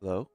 Hello?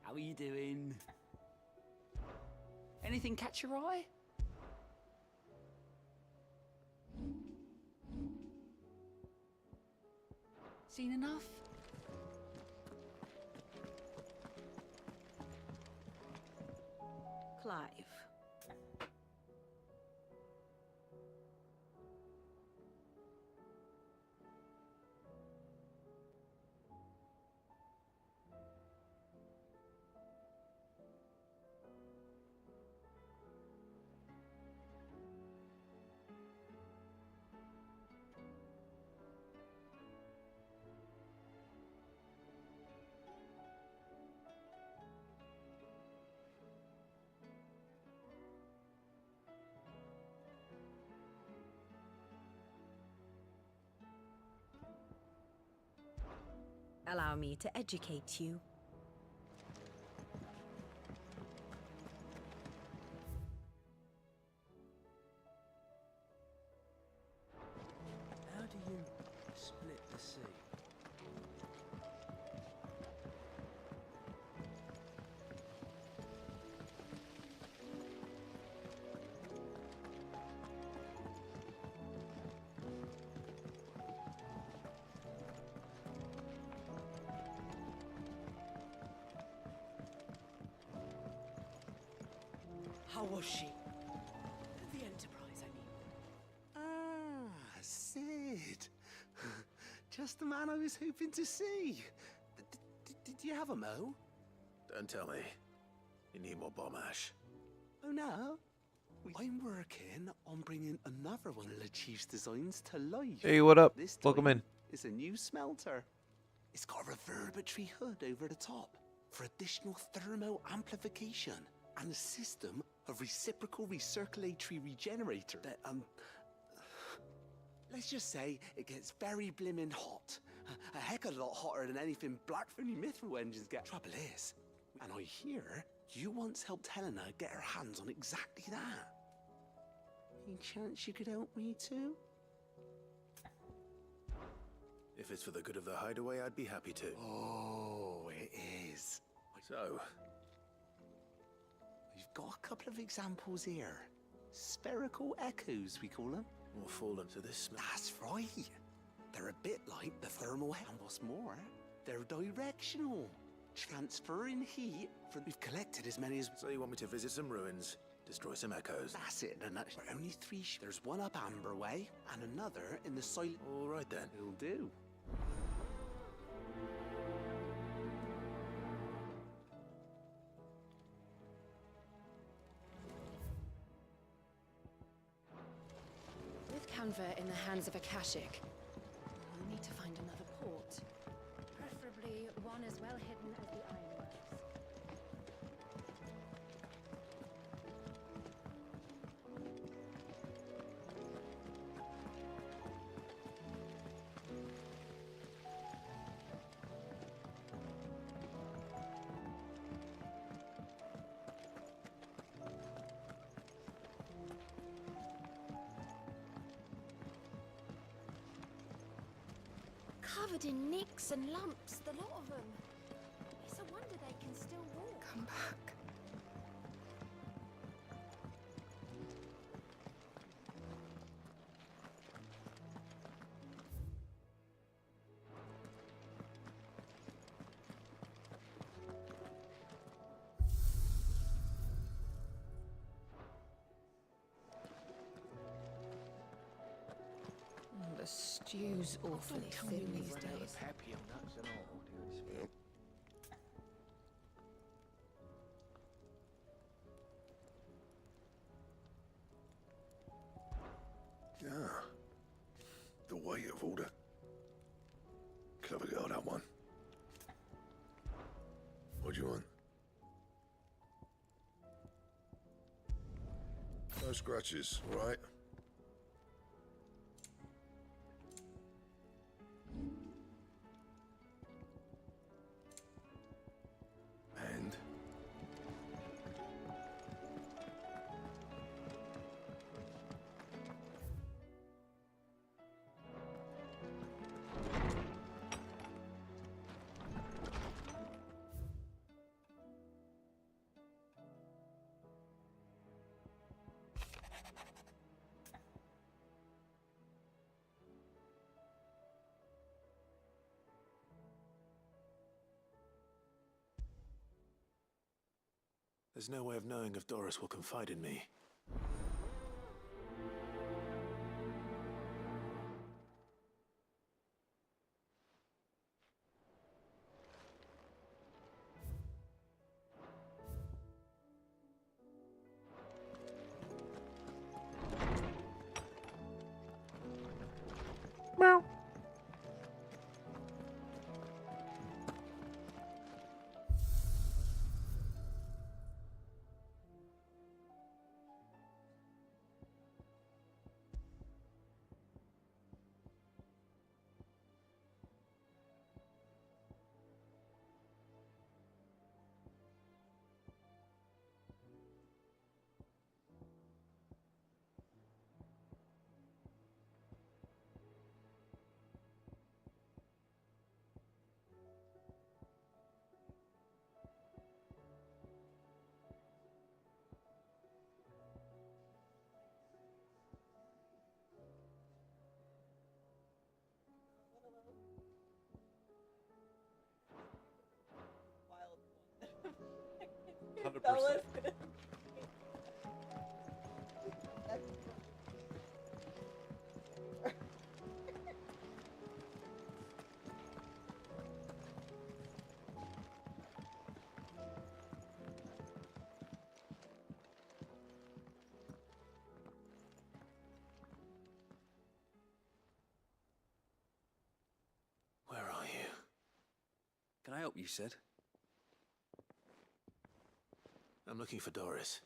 How are you doing? Anything catch your eye? Seen enough? Clive. Allow me to educate you. How do you split the sea? How was she? The Enterprise, I mean. Ah, Sid. Just the man I was hoping to see. Did you have a mo? Don't tell me. You need more bomb ash. Oh no. I'm working on bringing another one of the Chief's designs to life. Hey, what up? This Welcome time, in. It's a new smelter. It's got a reverberatory hood over the top for additional thermo amplification and a system of reciprocal recirculatory regenerator that, let's just say it gets very blimmin' hot. A heck of a lot hotter than anything Blackthorny Mithril engines get. Trouble is, and I hear you once helped Helena get her hands on exactly that. Any chance you could help me too? If it's for the good of the hideaway, I'd be happy to. Oh, it is. So, We've got a couple of examples here. Spherical echoes, we call them. more fallen to this. That's right. They're a bit like the thermal and what's more, they're directional. Transferring heat from... We've collected as many as... So you want me to visit some ruins, destroy some echoes? That's it, and that's only three. There's one up Amber Way, and another in the silent... All right then. Will do. With convert in the hands of Akashic. We'll need to find another port. Preferably one as well hidden as the ironworks. Covered in nicks and lumps, the lot of them. It's a wonder they can still walk. Come back. The stew's awfully thin these days. Happy on nuts and all, dearest. Yeah. The weight of all the... Clever girl, that one. What do you want? No scratches, all right? And? There's no way of knowing if Doris will confide in me. Where are you? Can I help you, Sid? I'm looking for Doris.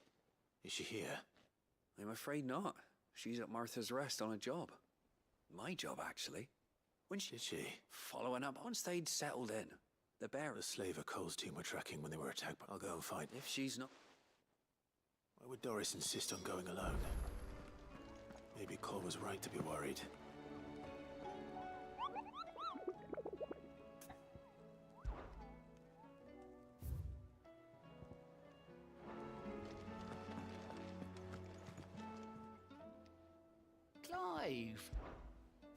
Is she here? I'm afraid not. She's at Martha's Rest on a job. My job, actually. When she... Did she? Following up once they'd settled in. The bearer... The slaver Cole's team were tracking when they were attacked. I'll go and find... If she's not... Why would Doris insist on going alone? Maybe Cole was right to be worried. Clive!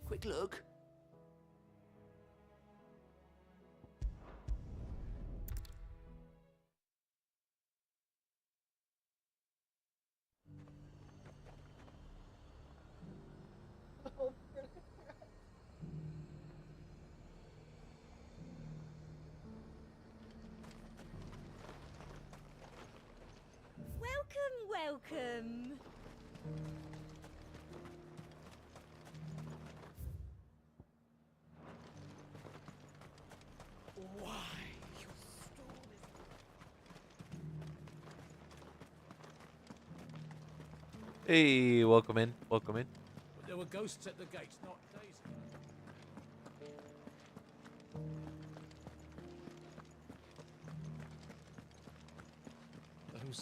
Quick look. Welcome, welcome. Hey, welcome in. Welcome in. But there were ghosts at the gates, not days ago.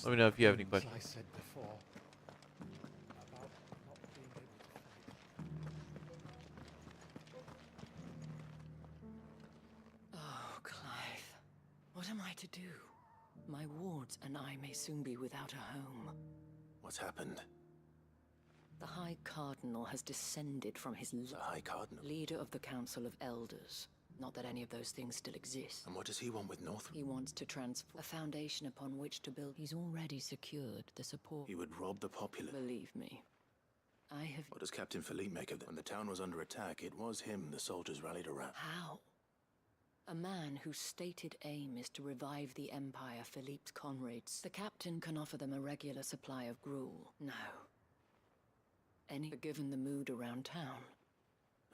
Let me know if you have any questions. I said before about not being able to fight. Oh, Clive. What am I to do? My wards and I may soon be without a home. What's happened? The High Cardinal has descended from his The High Cardinal? leader of the Council of Elders. Not that any of those things still exist. And what does he want with North? He wants to transform a foundation upon which to build. He's already secured the support. He would rob the populace. Believe me, I have... What does Captain Philippe make of it? When the town was under attack, it was him the soldiers rallied around. How? A man whose stated aim is to revive the Empire, Philippe's comrades. The captain can offer them a regular supply of gruel. No. Given the mood around town.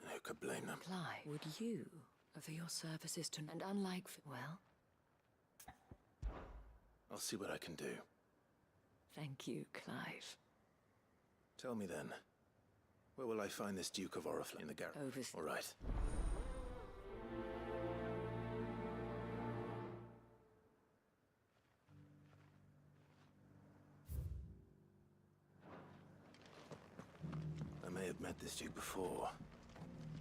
Who could blame them? Clive, would you offer your services to... And unlike... Well, I'll see what I can do. thank you, Clive. Tell me then, where will I find this Duke of Oriflamme? In the garret? All right. I may have met this Duke before,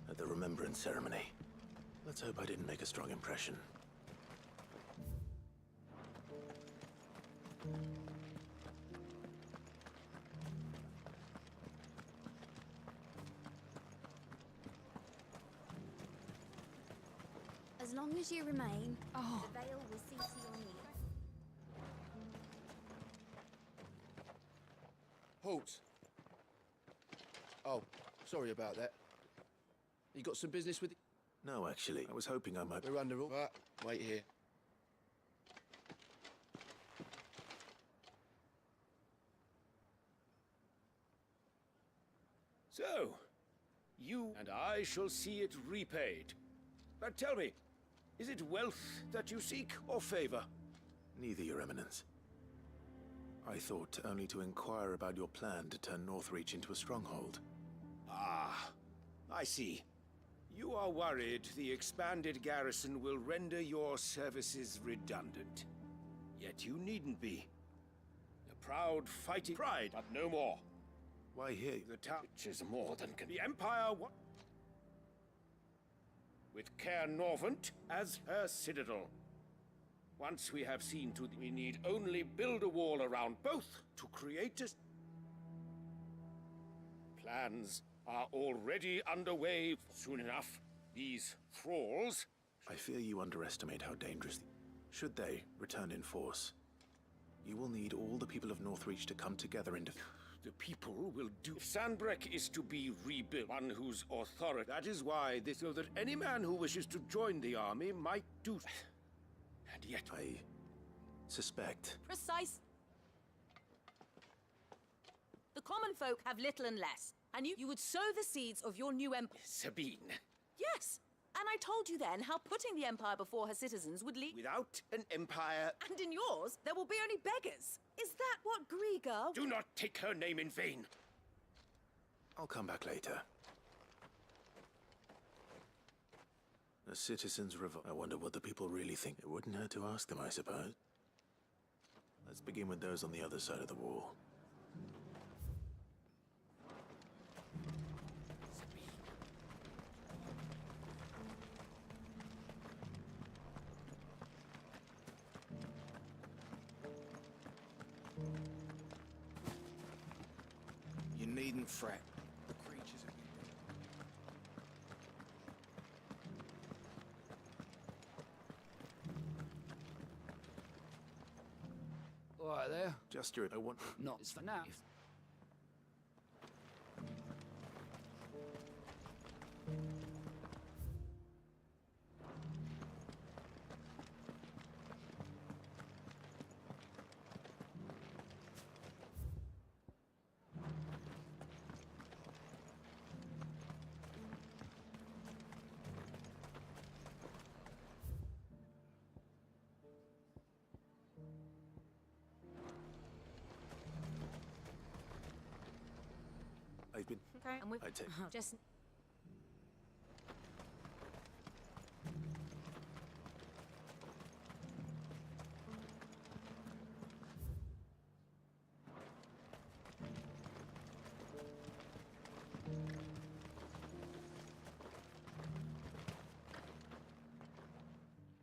at the Remembrance Ceremony. Let's hope I didn't make a strong impression. As long as you remain, Oh. the veil will cease your need. Halt! Oh, sorry about that. You got some business with... No, actually, I was hoping I might... We're under... Right, wait here. So, you and I shall see it repaid. But tell me, is it wealth that you seek, or favor? Neither, Your Eminence. I thought only to inquire about your plan to turn Northreach into a stronghold. Ah, I see. You are worried the expanded garrison will render your services redundant. Yet you needn't be. The proud fighting pride, but no more. Why here? The town, which is more than the Empire, with Caer Norvent as her citadel. Once we have seen to we need only build a wall around both to create a... Plans are already underway. Soon enough, these thralls... I fear you underestimate how dangerous... Should they return in force, you will need all the people of Northreach to come together into... The people will do... If Sandbreck is to be rebuilt, one whose authority... That is why this... So that any man who wishes to join the army might do... And yet... I suspect... Precise. The common folk have little and less, and you would sow the seeds of your new empire. Sabine. Yes, and I told you then how putting the empire before her citizens would lead... Without an empire... And in yours, there will be only beggars. Is that what Grieger... Do not take her name in vain. I'll come back later. The citizens revolt. I wonder what the people really think. It wouldn't hurt to ask them, I suppose. Let's begin with those on the other side of the wall. You needn't fret. The creatures have been... All right there. Just your... I want... Not it's for now. I've been. Okay. And we've I take. just.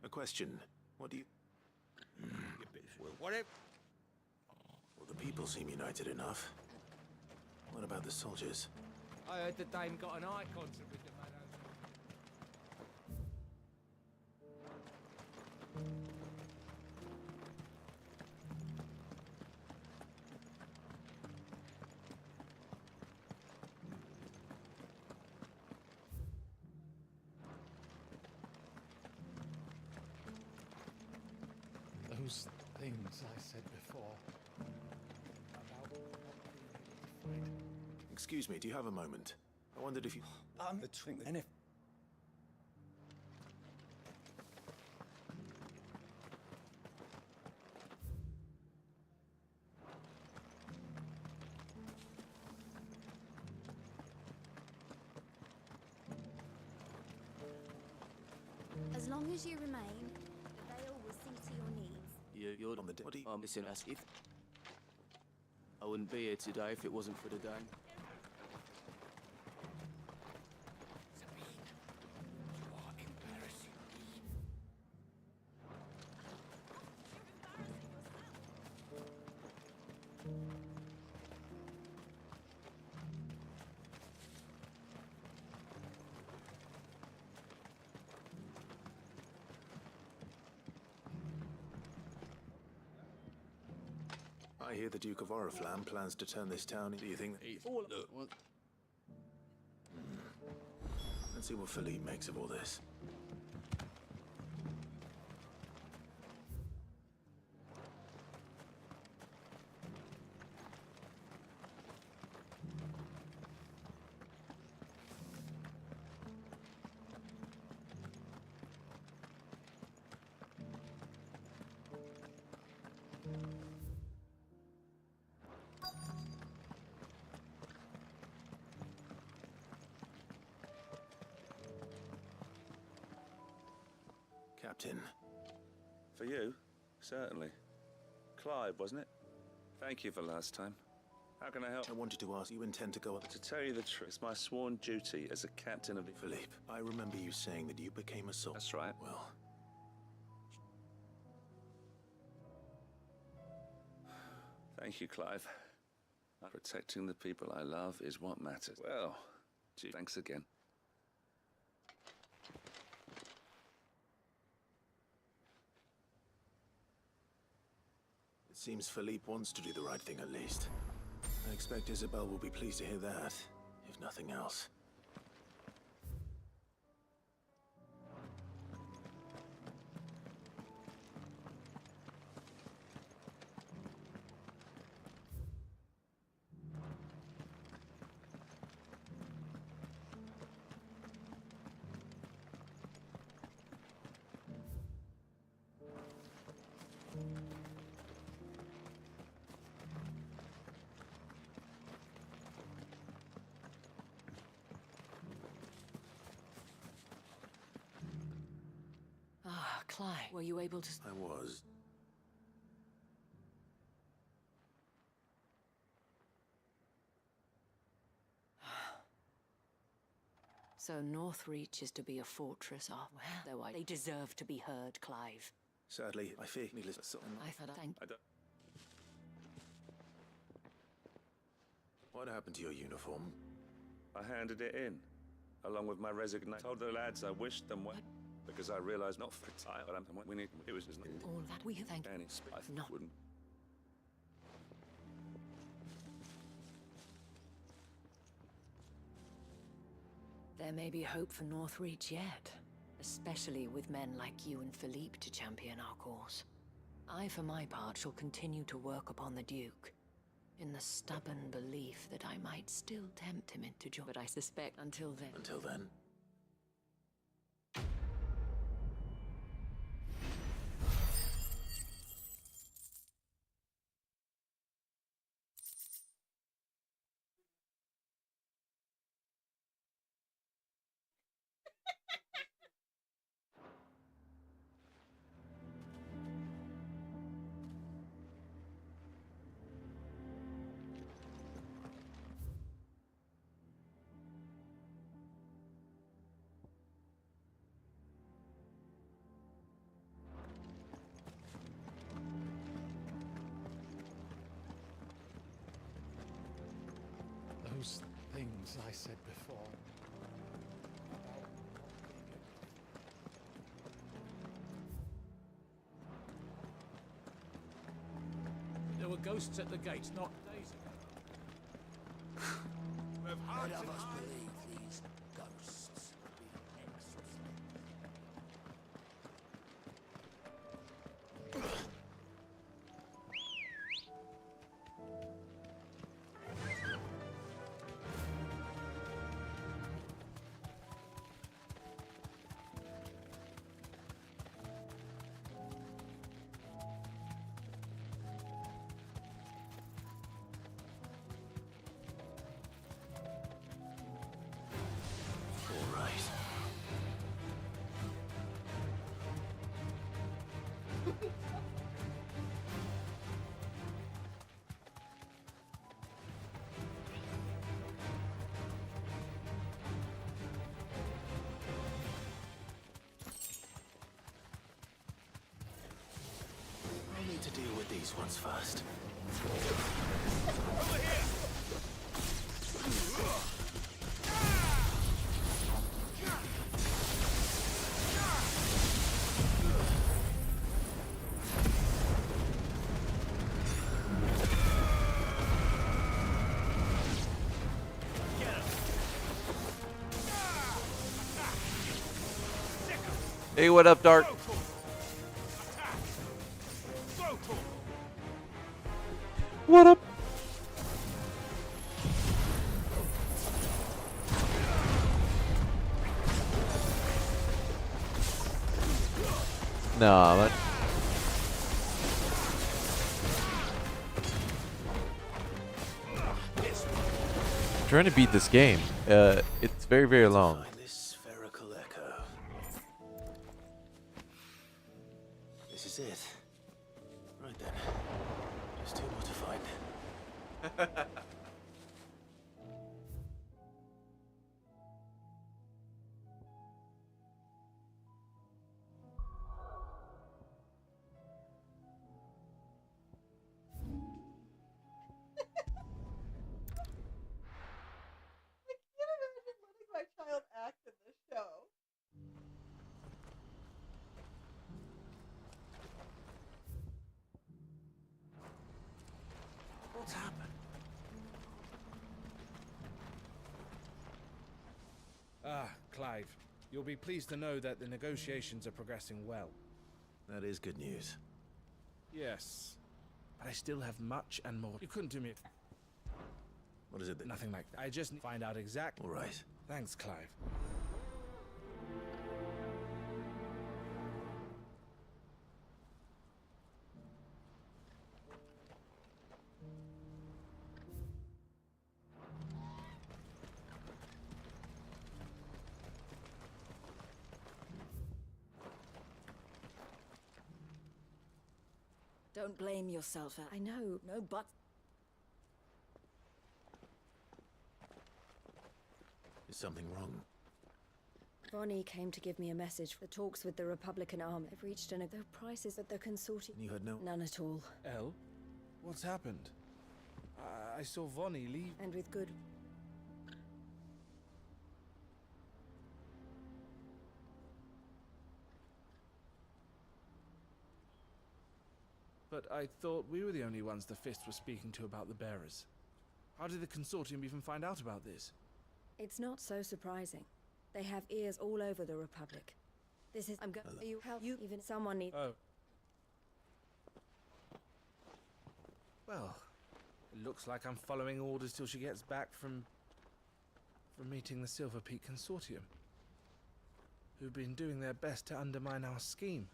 A question. What do you? Well, whatever. Well, the people seem united enough. What about the soldiers? I heard the Dame got an eye concert with the man over. Those things I said before about not being afraid. Excuse me, do you have a moment? I wondered if you. The twink, and if As long as you remain, the Vale will see to your needs. You're on the. What do you? Listen, Askith. I wouldn't be here today if it wasn't for the Dame. You are embarrassing me. I hear the Duke of Oriflamme plans to turn this town. Do you think? What? Let's see what Philippe makes of all this. Captain. For you? Certainly. Clive, wasn't it? Thank you for last time. How can I help? I wanted to ask, you intend to go up To tell you the truth, it's my sworn duty as a captain of the... Philippe, I remember you saying that you became a soldier. That's right. Well, Thank you, Clive. Protecting the people I love is what matters. Well, gee, thanks again. it seems Philippe wants to do the right thing at least. I expect Isabel will be pleased to hear that, if nothing else. Ah, Clive, were you able to... I was. So Northreach is to be a fortress? Oh, well, they deserve to be heard, Clive. Sadly, I fear needless. I thought I don't... What happened to your uniform? I handed it in, along with my resignation. Told the lads I wished them well, because I realized not for time, but we need... It was just... All that we thank Any speak, I not... wouldn't... There may be hope for Northreach yet, especially with men like you and Philippe to champion our cause. I, for my part, shall continue to work upon the Duke, in the stubborn belief that I might still tempt him into joy. But I suspect until then... Until then? those things I said before. There were ghosts at the gates not days ago. Let of us believe these ghosts be exorcised. All right. I'll need to deal with these ones first. Hey, what up, Dark? What up? Nah, man. I'm trying to beat this game. It's very, very long. Find this spherical echo. This is it. Right then. Just two more to find. My child act in this show. What's happened? Ah, Clive. You'll be pleased to know that the negotiations are progressing well. That is good news. Yes. But I still have much and more. You couldn't do me... What is it that... Nothing like that. I just find out exactly... All right. Thanks, Clive. Don't blame yourself. I know, no but. Is something wrong? Vonnie came to give me a message. The talks with the Republican army have reached the prices at the consortium. You had no... None at all. Elle? What's happened? I saw Vonnie leave. And with good... But I thought we were the only ones the Fist were speaking to about the bearers. How did the consortium even find out about this? It's not so surprising. They have ears all over the Republic. This is... I'm going... You help you even someone need... Oh. Well, it looks like I'm following orders till she gets back from meeting the Silver Peak Consortium, who've been doing their best to undermine our scheme.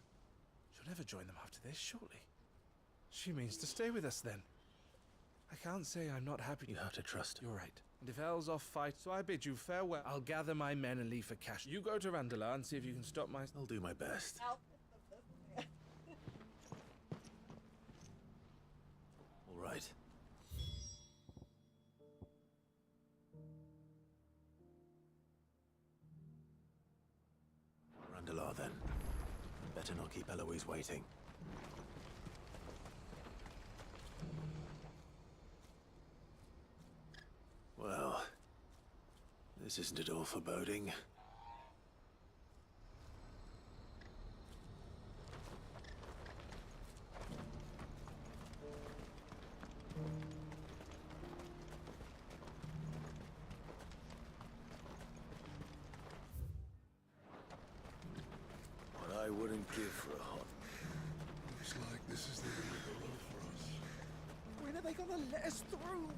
She'll never join them after this, surely. She means to stay with us then. I can't say I'm not happy. You have to trust her. You're right. And if Elle's off fight, so I bid you farewell. I'll gather my men and leave for Cash. You go to Randala and see if you can stop my... I'll do my best. All right. Randala, then. Better not keep Eloise waiting. Well, This isn't at all foreboding. What I wouldn't give for a hot... Looks like this is the end of the road for us. When are they gonna let us through?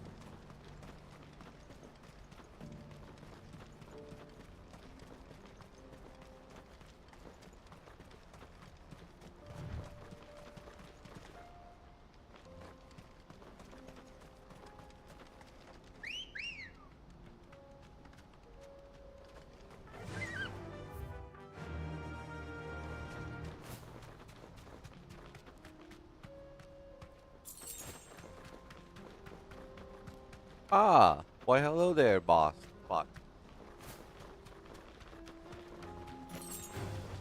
Ah, why hello there, boss. Fuck.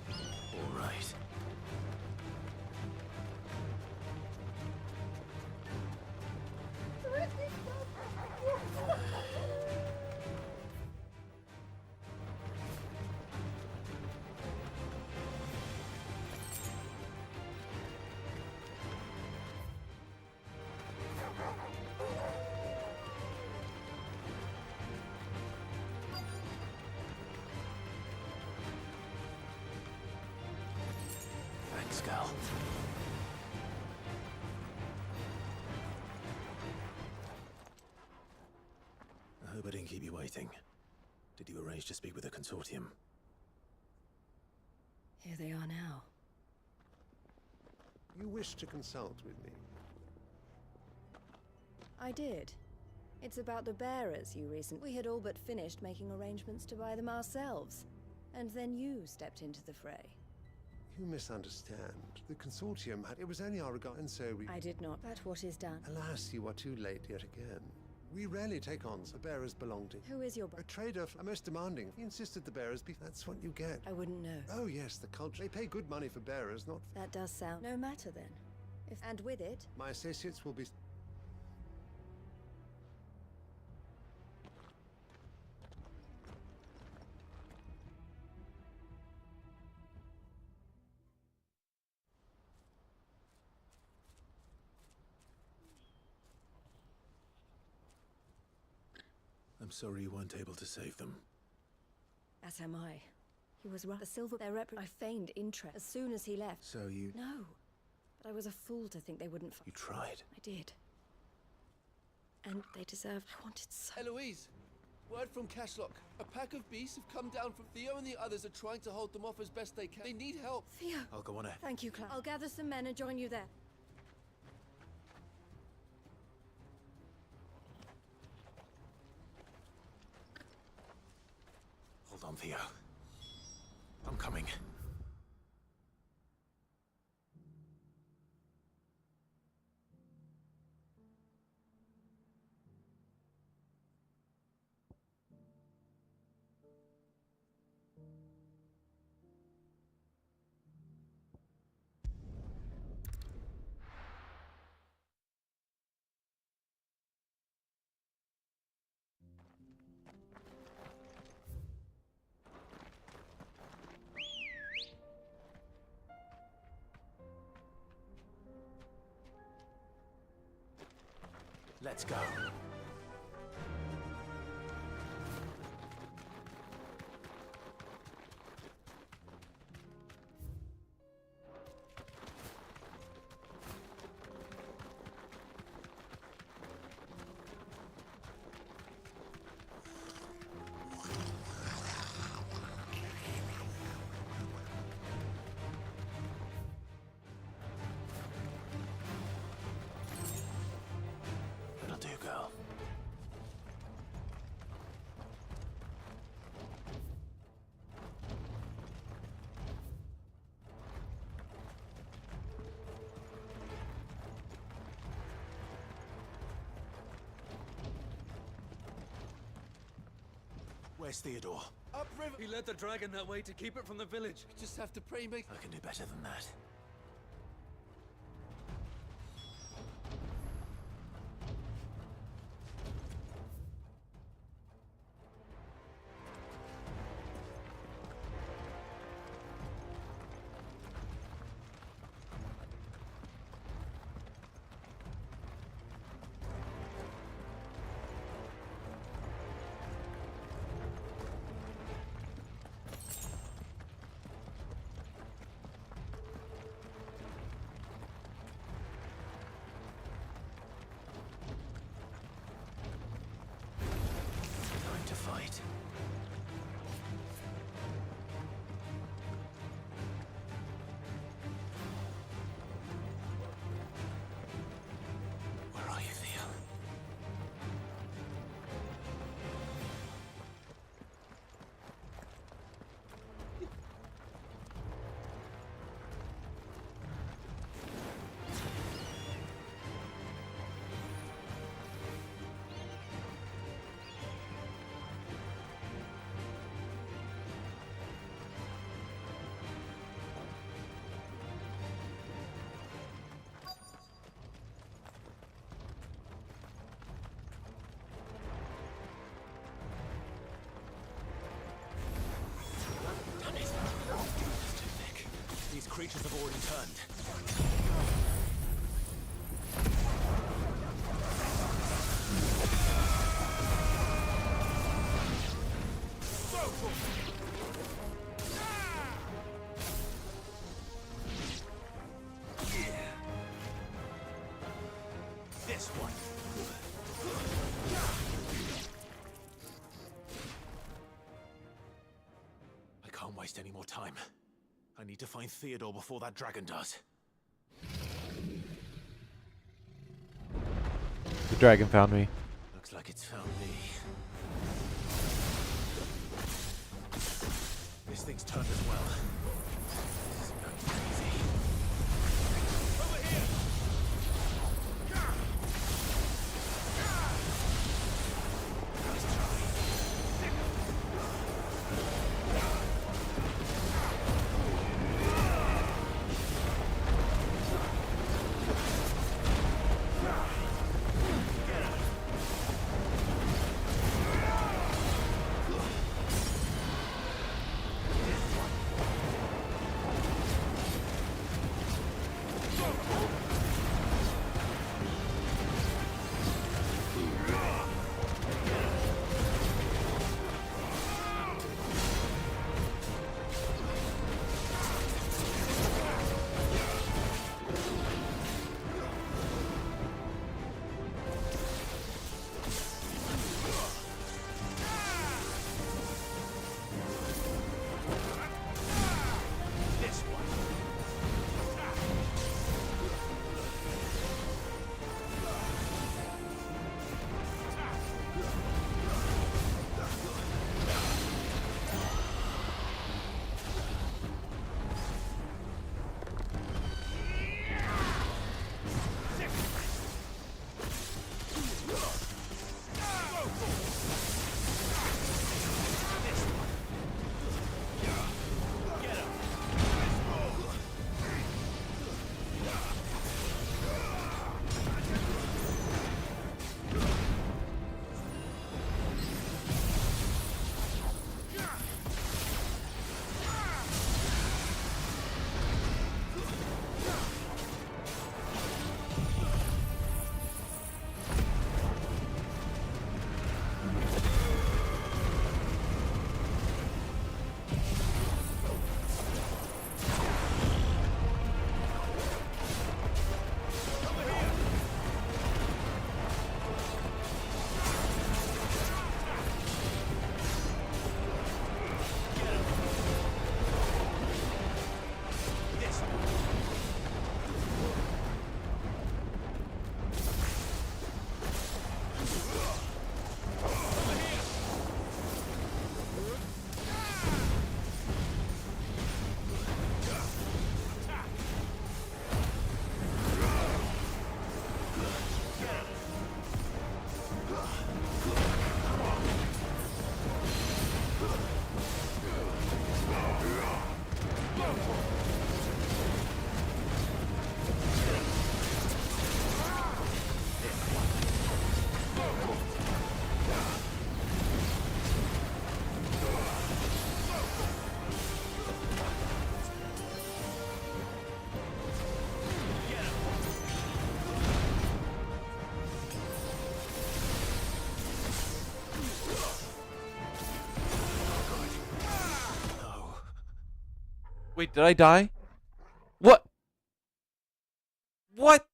All right. Thanks, Gal. I hope I didn't keep you waiting. Did you arrange to speak with the consortium? Here they are now. You wish to consult with me? I did. It's about the bearers you recently... We had all but finished making arrangements to buy them ourselves. And then you stepped into the fray. You misunderstand. The consortium had... It was only our regard, and so we... I did not. But what is done? Alas, you are too late yet again. We rarely take on the bearers belong to... Who is your... A trader, a most demanding. He insisted the bearers be... That's what you get. I wouldn't know. Oh yes, the culture. They pay good money for bearers, not... That does sound... No matter then. If... And with it... My associates will be... I'm sorry you weren't able to save them. As am I. He was right. The silver... I feigned interest as soon as he left. So you... No. But I was a fool to think they wouldn't... You tried. I did. And they deserved... I wanted so... Eloise! Word from Cashlock. A pack of beasts have come down from Theo, and the others are trying to hold them off as best they can. They need help. Theo! I'll go on ahead. Thank you, Cloud. I'll gather some men and join you there. Hold on, Theo. I'm coming. Let's go. That'll do, girl. Where's Theodore? Upriver! He led the dragon that way to keep it from the village. We just have to pray, mate. I can do better than that. creatures have already turned. This one. I can't waste any more time. I need to find Theodore before that dragon does. The dragon found me. Looks like it's found me. This thing's turned as well. This isn't going to be easy. Over here! Wait, did I die? What? What?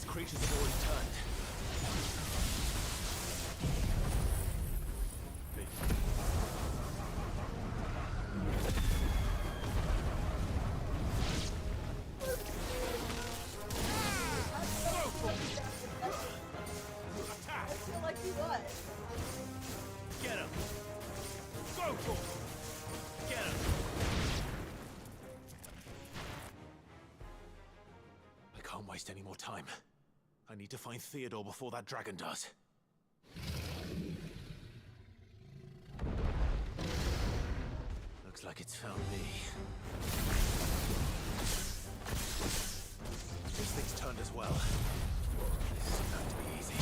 Creatures have already turned. I feel like he was. Get him! Go for it! Get him! waste any more time. I need to find Theodore before that dragon does. Looks like it's found me. This thing's turned as well. This is going to be easy.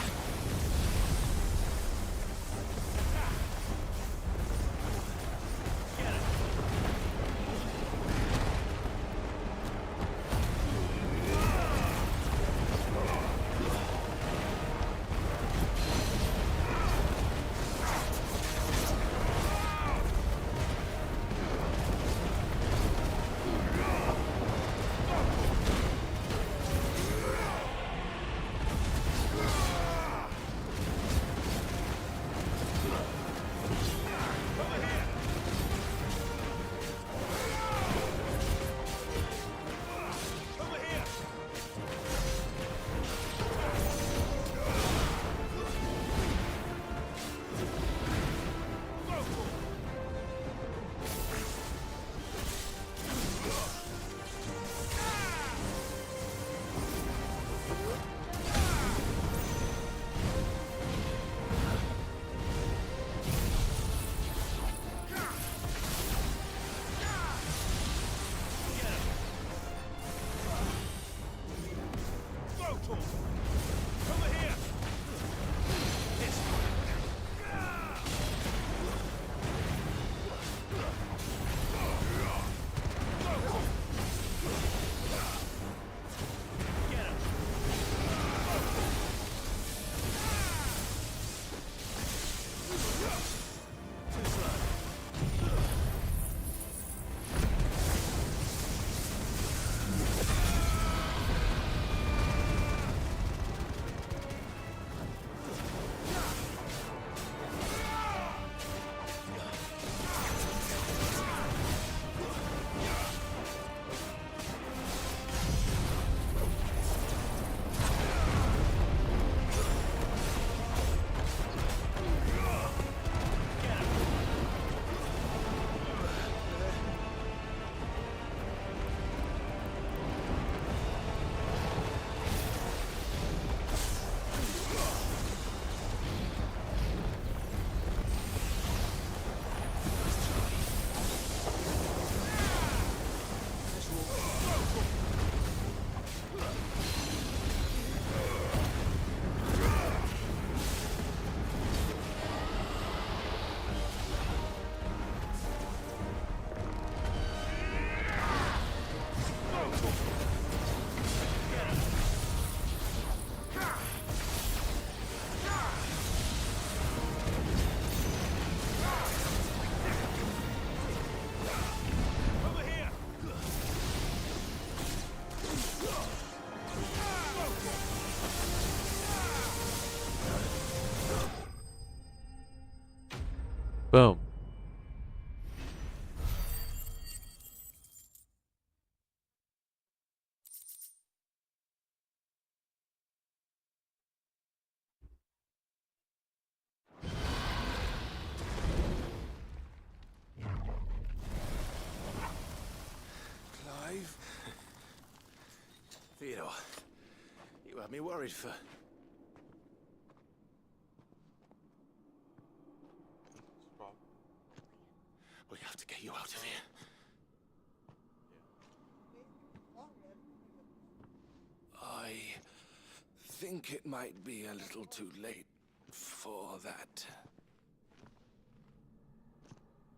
Get it! Boom. Clive? Theodore, you had me worried for... We have to get you out of here. I think it might be a little too late for that.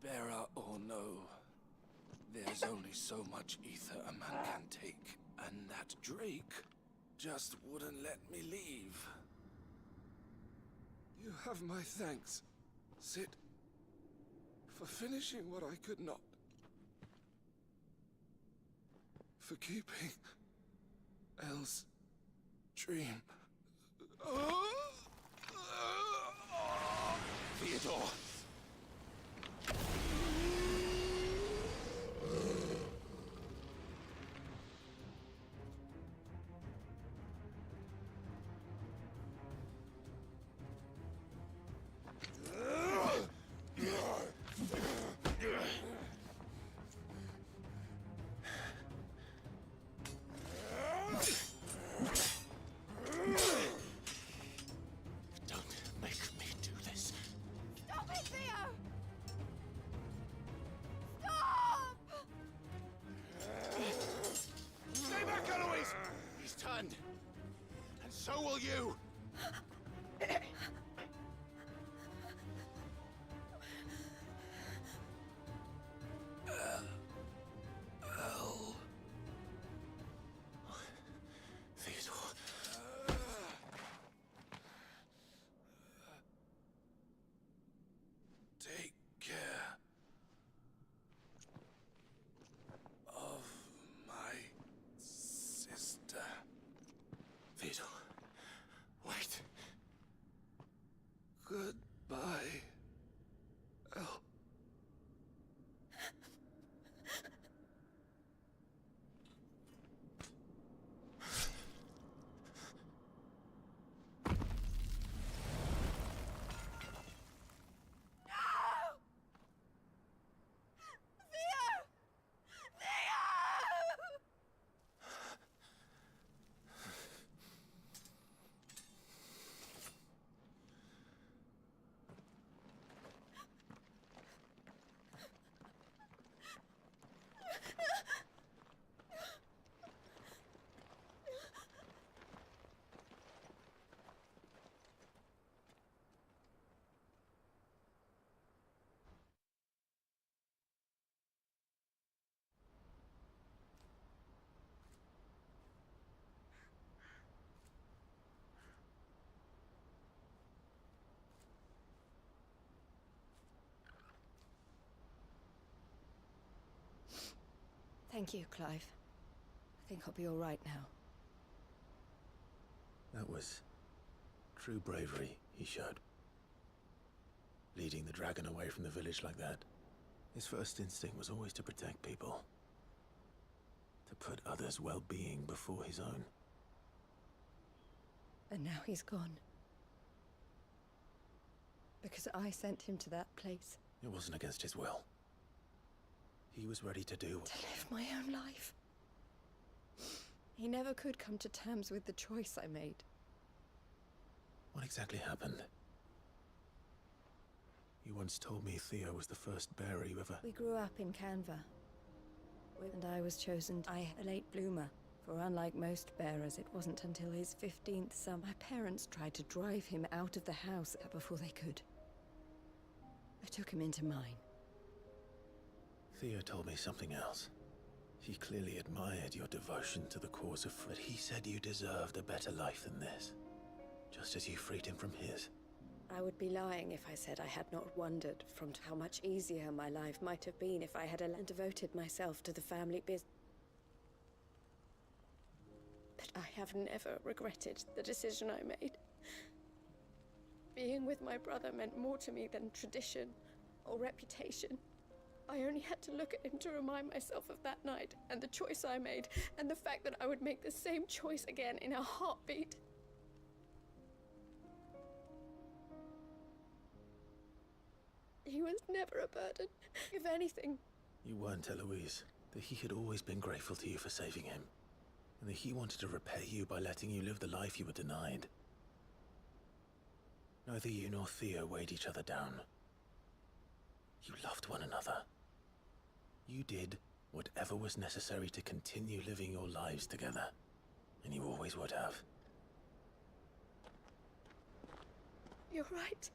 Bearer or no, there's only so much ether a man can take, and that Drake just wouldn't let me leave. You have my thanks, Sid, for finishing what I could not. For keeping Elle's dream. Theodore! kill you! Take care of my sister. Theodore, wait. Goodbye, El. Thank you, Clive. I think I'll be all right now. That was true bravery he showed. Leading the dragon away from the village like that. His first instinct was always to protect people. To put others' well-being before his own. And now he's gone. Because I sent him to that place. It wasn't against his will. He was ready to do To live my own life. He never could come to terms with the choice I made. What exactly happened? You once told me Theo was the first bearer you ever... We grew up in Canva. And I was chosen. I a late bloomer. For unlike most bearers, it wasn't until his 15th summer. My parents tried to drive him out of the house before they could. I took him into mine. Theo told me something else. He clearly admired your devotion to the cause of freedom. But he said you deserved a better life than this. Just as you freed him from his. I would be lying if I said I had not wondered from how much easier my life might have been if I had devoted myself to the family business. But I have never regretted the decision I made. Being with my brother meant more to me than tradition or reputation. I only had to look at him to remind myself of that night, and the choice I made, and the fact that I would make the same choice again in a heartbeat. He was never a burden. If anything... You weren't, Eloise. That he had always been grateful to you for saving him. And that he wanted to repay you by letting you live the life you were denied. Neither you nor Theo weighed each other down. You loved one another. You did whatever was necessary to continue living your lives together. And you always would have. You're right.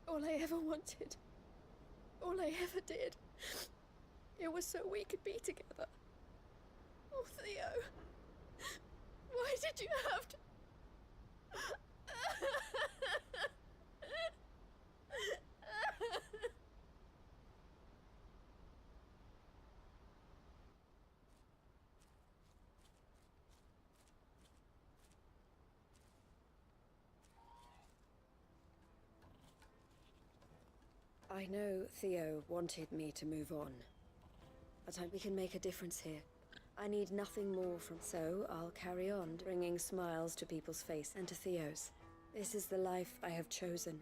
All I ever wanted, all I ever did, it was so we could be together. Oh, Theo, why did you have to... I know Theo wanted me to move on, but we can make a difference here. I need nothing more from... So I'll carry on bringing smiles to people's faces and to Theo's. This is the life I have chosen.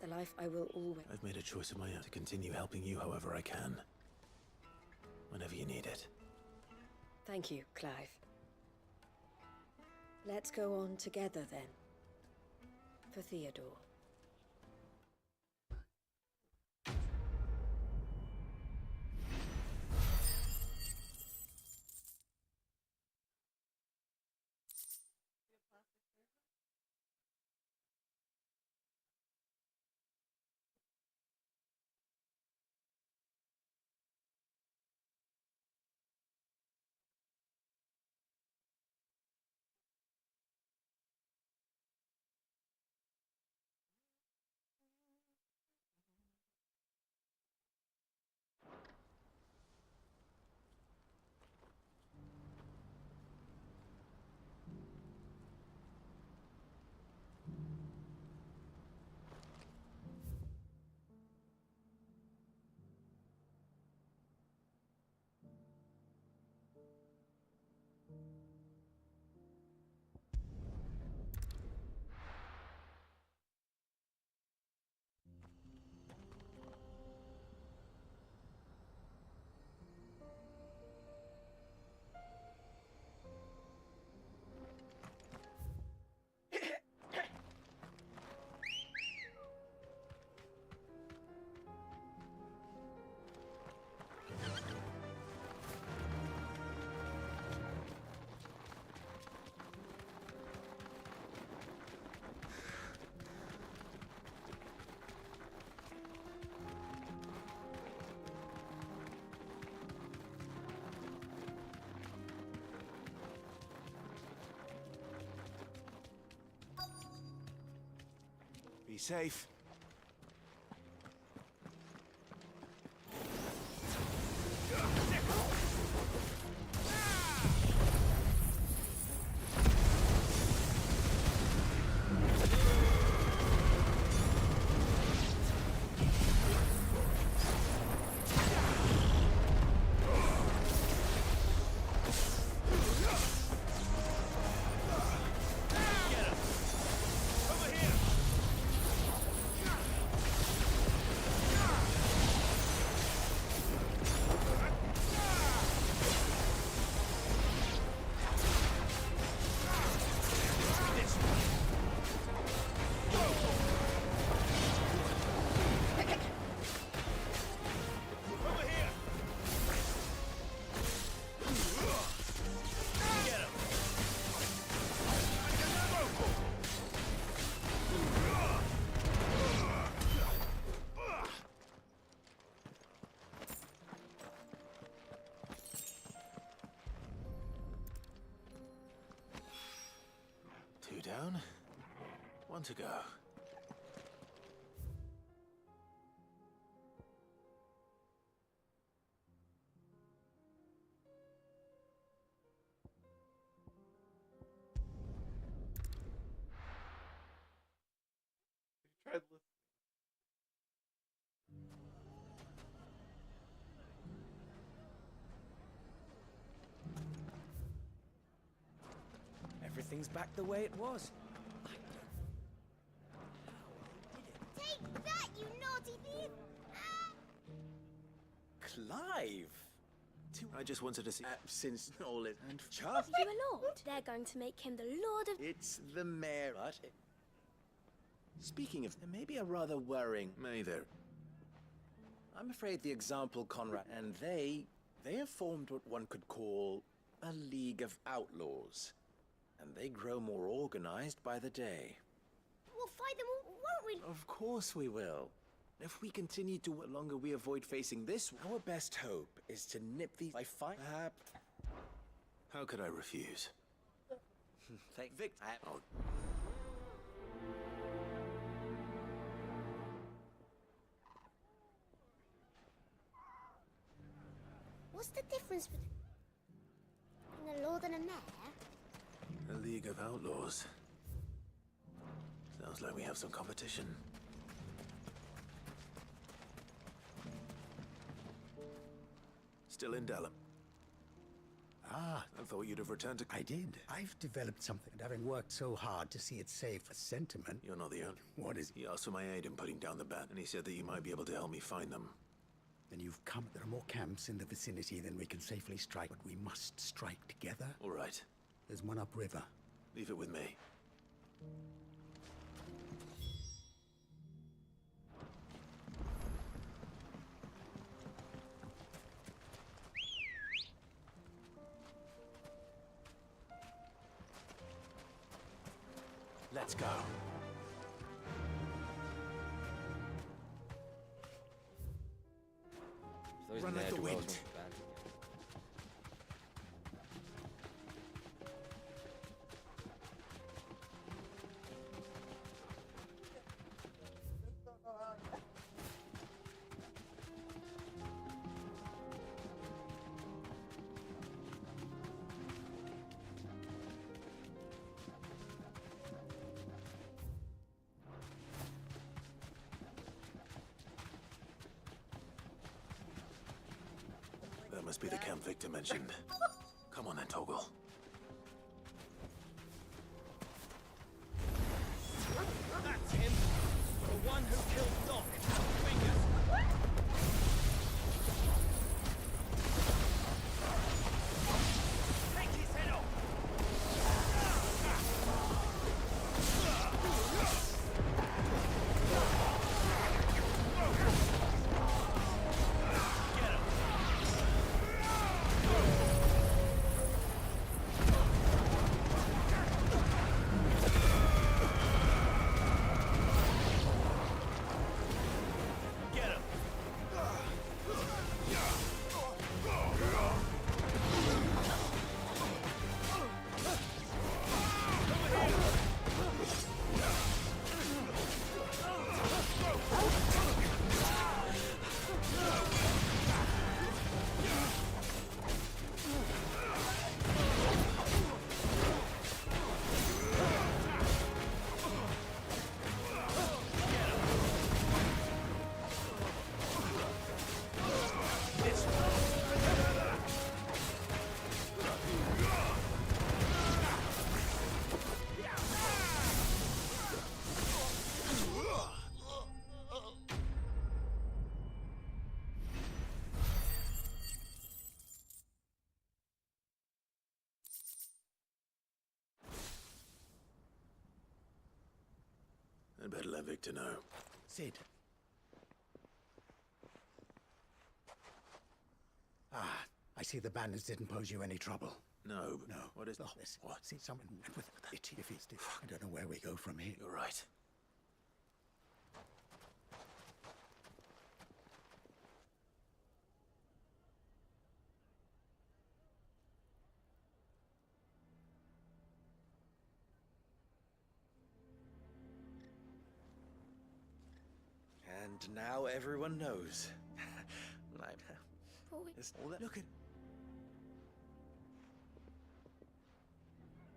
The life I will always... I've made a choice of my own to continue helping you however I can. Whenever you need it. Thank you, Clive. Let's go on together then. For Theodore. Be safe. Two down, one to go. Everything's back the way it was. Take that, you naughty thief! Clive! I just wanted to see. Since all it and Chuff. You a lord? They're going to make him the lord of... It's the mayor. But speaking of, there may be a rather worrying. May there. I'm afraid the example Conrad and they have formed what one could call a league of outlaws. And they grow more organized by the day. We'll fight them all, won't we? Of course we will. If we continue to the longer we avoid facing this, our best hope is to nip these by fight. Perhaps. How could I refuse? Thank Vic. Oh. What's the difference between a lord and a mayor? A league of outlaws. Sounds like we have some competition. Still in Dalham. Ah, I thought you'd have returned to... I did. I've developed something, and having worked so hard to see it safe for sentiment... You're not the only... What is... He asked for my aid in putting down the bat, and he said that you might be able to help me find them. Then you've come. There are more camps in the vicinity than we can safely strike, but we must strike together. All right. There's one upriver. Leave it with me. Let's go. Run like the wind. That must be the camp Victor mentioned. Come on then, Toggle. That's him! The one who killed Doc! Fingers! Take his head off! Get him! to know. Sid. Ah, I see the bandits didn't pose you any trouble. No. No. What is this? What? See, someone went with it. If he's... I don't know where we go from here. You're right. And now everyone knows. Look at...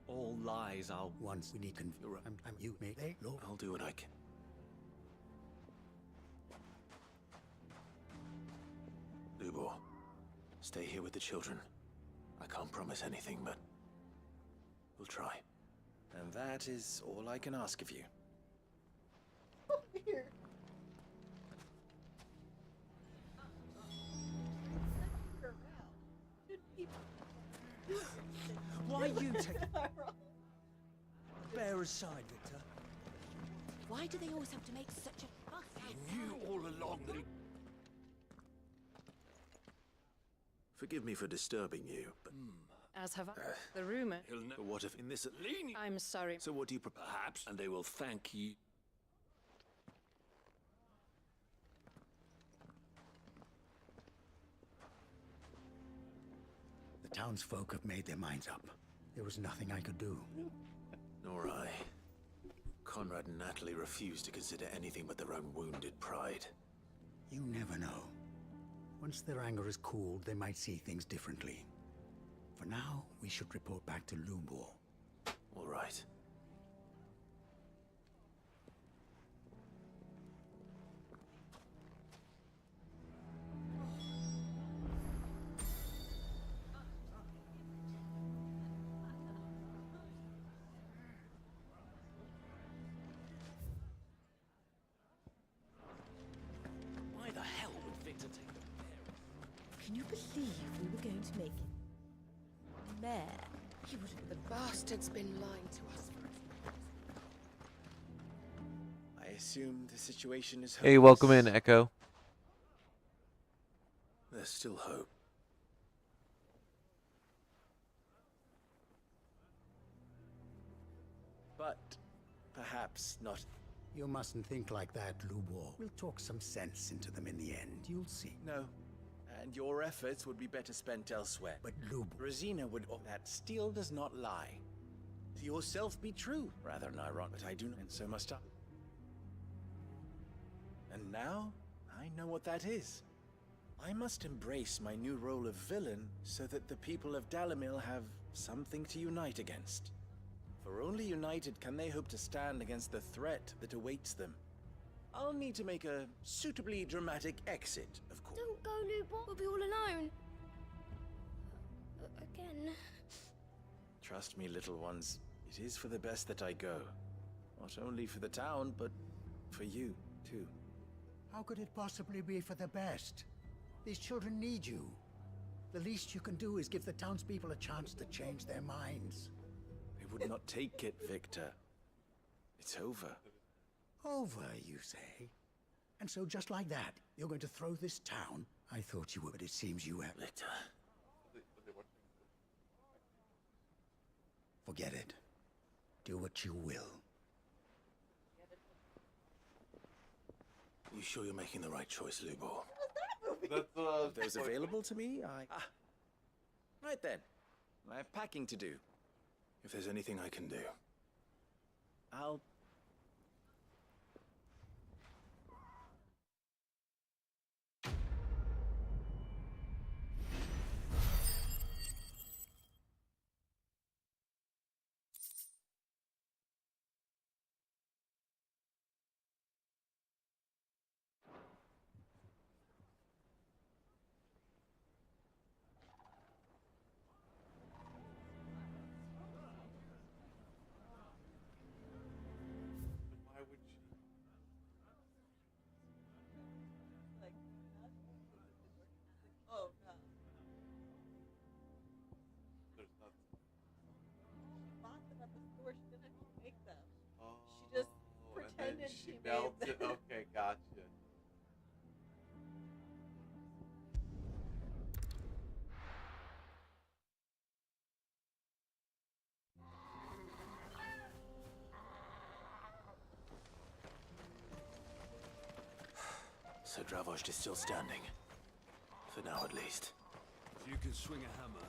All lies are... Once we need I'm you, me, they, Lord. I'll do what I can. Lubor, stay here with the children. I can't promise anything, but we'll try. And that is all I can ask of you. Here. Why you take... Bear aside, Victor. Why do they always have to make such a fuss? I knew all along that he... Forgive me for disturbing you, but... As have I. The rumor. But what if in this... I'm sorry. So what do you... Perhaps, and they will thank you. The townsfolk have made their minds up. There was nothing I could do. Nor I. Conrad and Natalie refused to consider anything but their own wounded pride. You never know. Once their anger is cooled, they might see things differently. For now, we should report back to Lubor. All right. Why the hell would Victor take the bear? Can you believe we were going to make it? Mayor. He would have... The bastard's been lying to us for... I assume the situation is Hey, hopeless. welcome in, Echo. There's still hope. But perhaps not. You mustn't think like that, Lubor. We'll talk some sense into them in the end. You'll see. No. And your efforts would be better spent elsewhere. But Lubor... Rosina would... Oh, that steel does not lie. To yourself be true. Rather an ironic, but I do not, and so must I. And now, I know what that is. I must embrace my new role of villain so that the people of Dalimil have something to unite against. For only united can they hope to stand against the threat that awaits them. I'll need to make a suitably dramatic exit, of course. Don't go, Lubor. We'll be all alone. Again. Trust me, little ones. It is for the best that I go. Not only for the town, but for you, too. How could it possibly be for the best? These children need you. The least you can do is give the townspeople a chance to change their minds. They would not take it, Victor. It's over. Over, you say? And so just like that, you're going to throw this town? I thought you would, but it seems you have... Victor. Forget it. Do what you will. You sure you're making the right choice, Lubor? If those available to me, Right then. I have packing to do. If there's anything I can do. I'll... she melted. Okay, gotcha. So Dravost is still standing. For now, at least. If you can swing a hammer.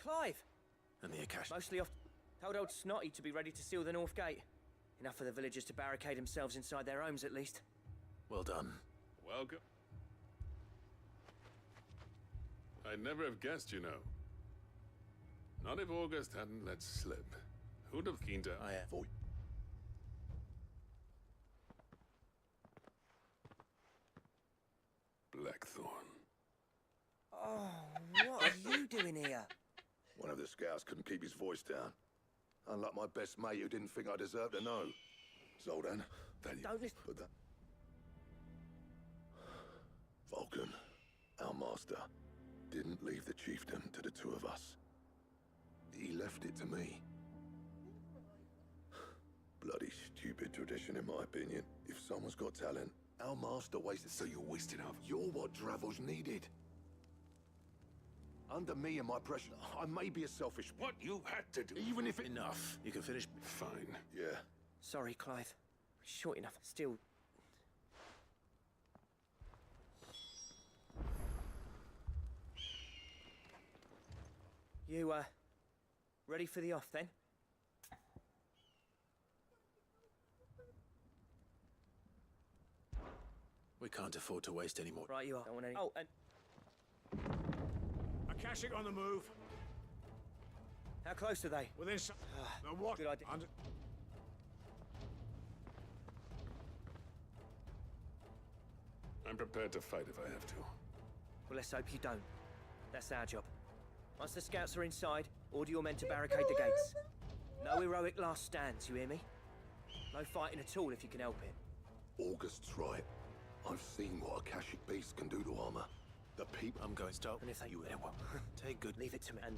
Clive! And the Akash. Mostly off. Told old Snotty to be ready to seal the north gate. Enough for the villagers to barricade themselves inside their homes, at least. Well done. Welcome. I'd never have guessed, you know. Not if August hadn't let slip. Who'd have keen to... I am. Blackthorn. Oh, what are you doing here? One of the scouts couldn't keep his voice down. Unlike my best mate who didn't think I deserved to know. Zoldan, then Don't listen. put that... Vulcan, our master, didn't leave the chiefdom to the two of us. He left it to me. Bloody stupid tradition, in my opinion. If someone's got talent, our master wasted... So you're wasting up. You're what Dravost needed. Under me and my pressure, I may be a selfish... What you had to do... Even if it... Enough. You can finish. Fine. Yeah. Sorry, Clive. Short enough. Still... You, ready for the off, then? We can't afford to waste any more. Right, you are. Don't want any... Oh, and... Akashic on the move. How close are they? Within what? Good idea. I'm prepared to fight if I have to. Well, let's hope you don't. That's our job. Once the scouts are inside, order your men to barricade the gates. No heroic last stands, you hear me? No fighting at all if you can help it. August's right. I've seen what Akashic beasts can do to armor. The people... I'm going to stop. And if they... You will. Take good... Leave it to me. And...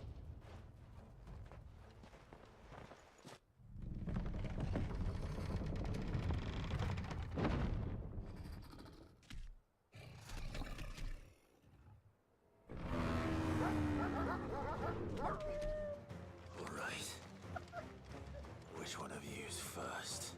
All right. Which one of you is first?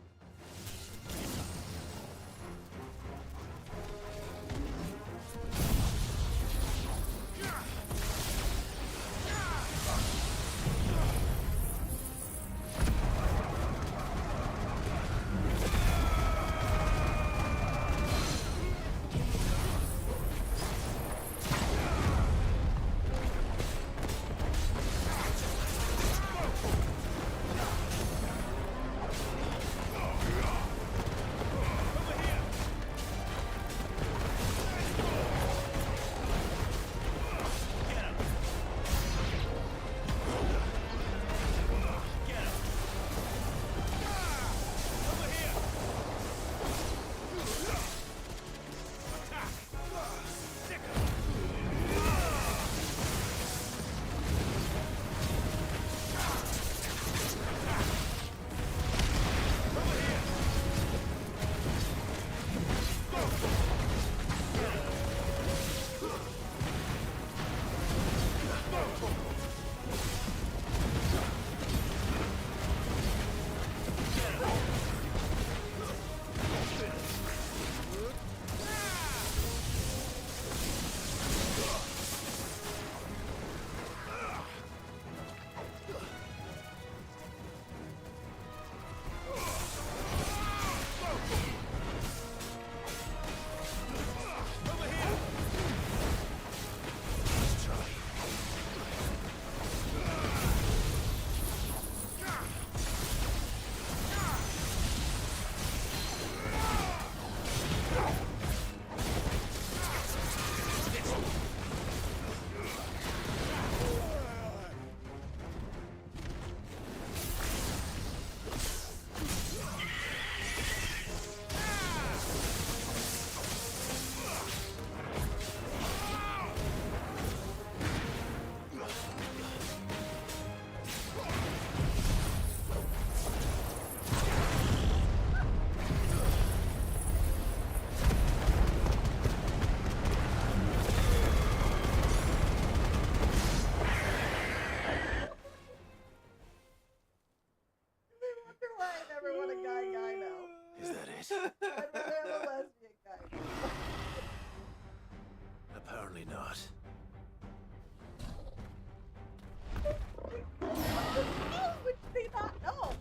Apparently not. Would see that? No.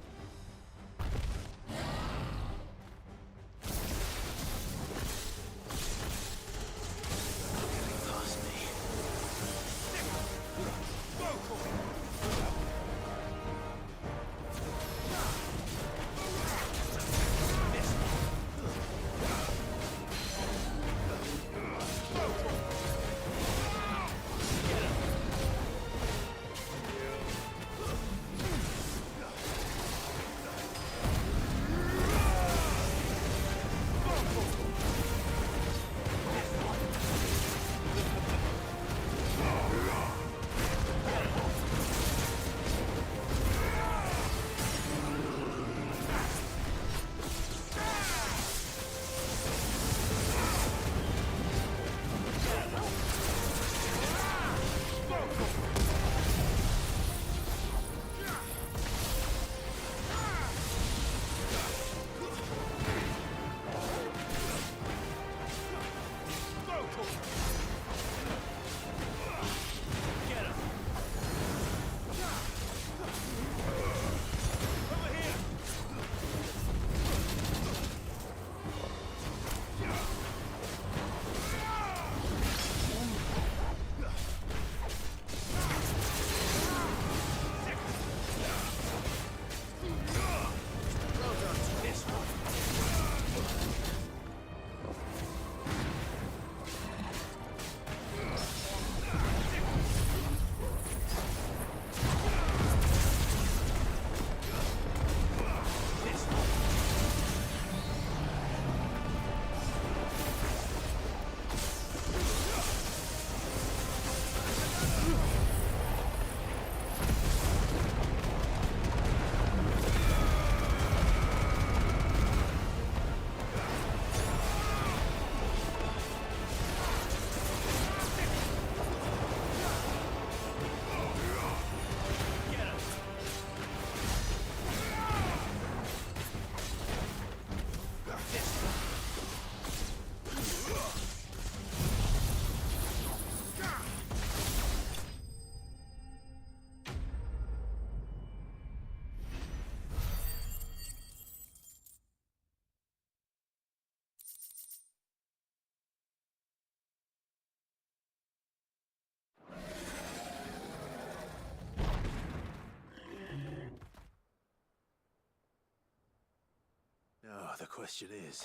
Now, the question is,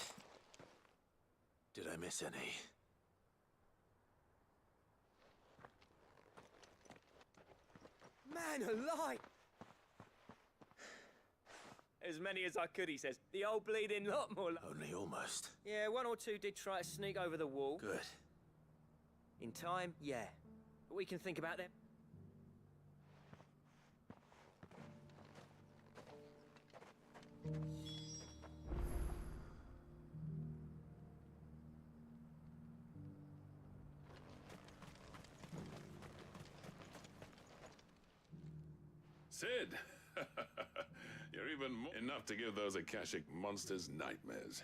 did I miss any? Man alive! As many as I could, he says. The old bleeding lot, more like. Only almost. Yeah, one or two did try to sneak over the wall. Good. In time, yeah. But we can think about them. Sid! You're even more enough to give those Akashic monsters nightmares.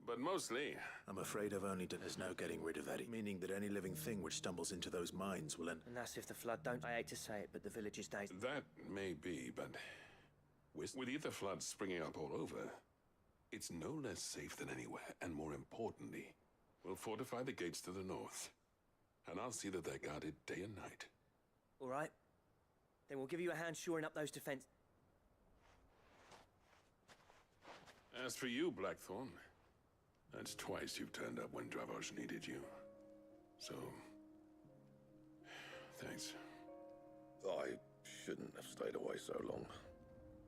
But mostly... I'm afraid I've only done... There's no getting rid of that, meaning that any living thing which stumbles into those mines will end... And that's if the flood don't... I hate to say it, but the village is days... That may be, but... With ether floods springing up all over, it's no less safe than anywhere, and more importantly, we'll fortify the gates to the north. And I'll see that they're guarded day and night. All right. Then we'll give you a hand shoring up those defenses. As for you, Blackthorn, that's twice you've turned up when Dravosh needed you. So... thanks. I shouldn't have stayed away so long.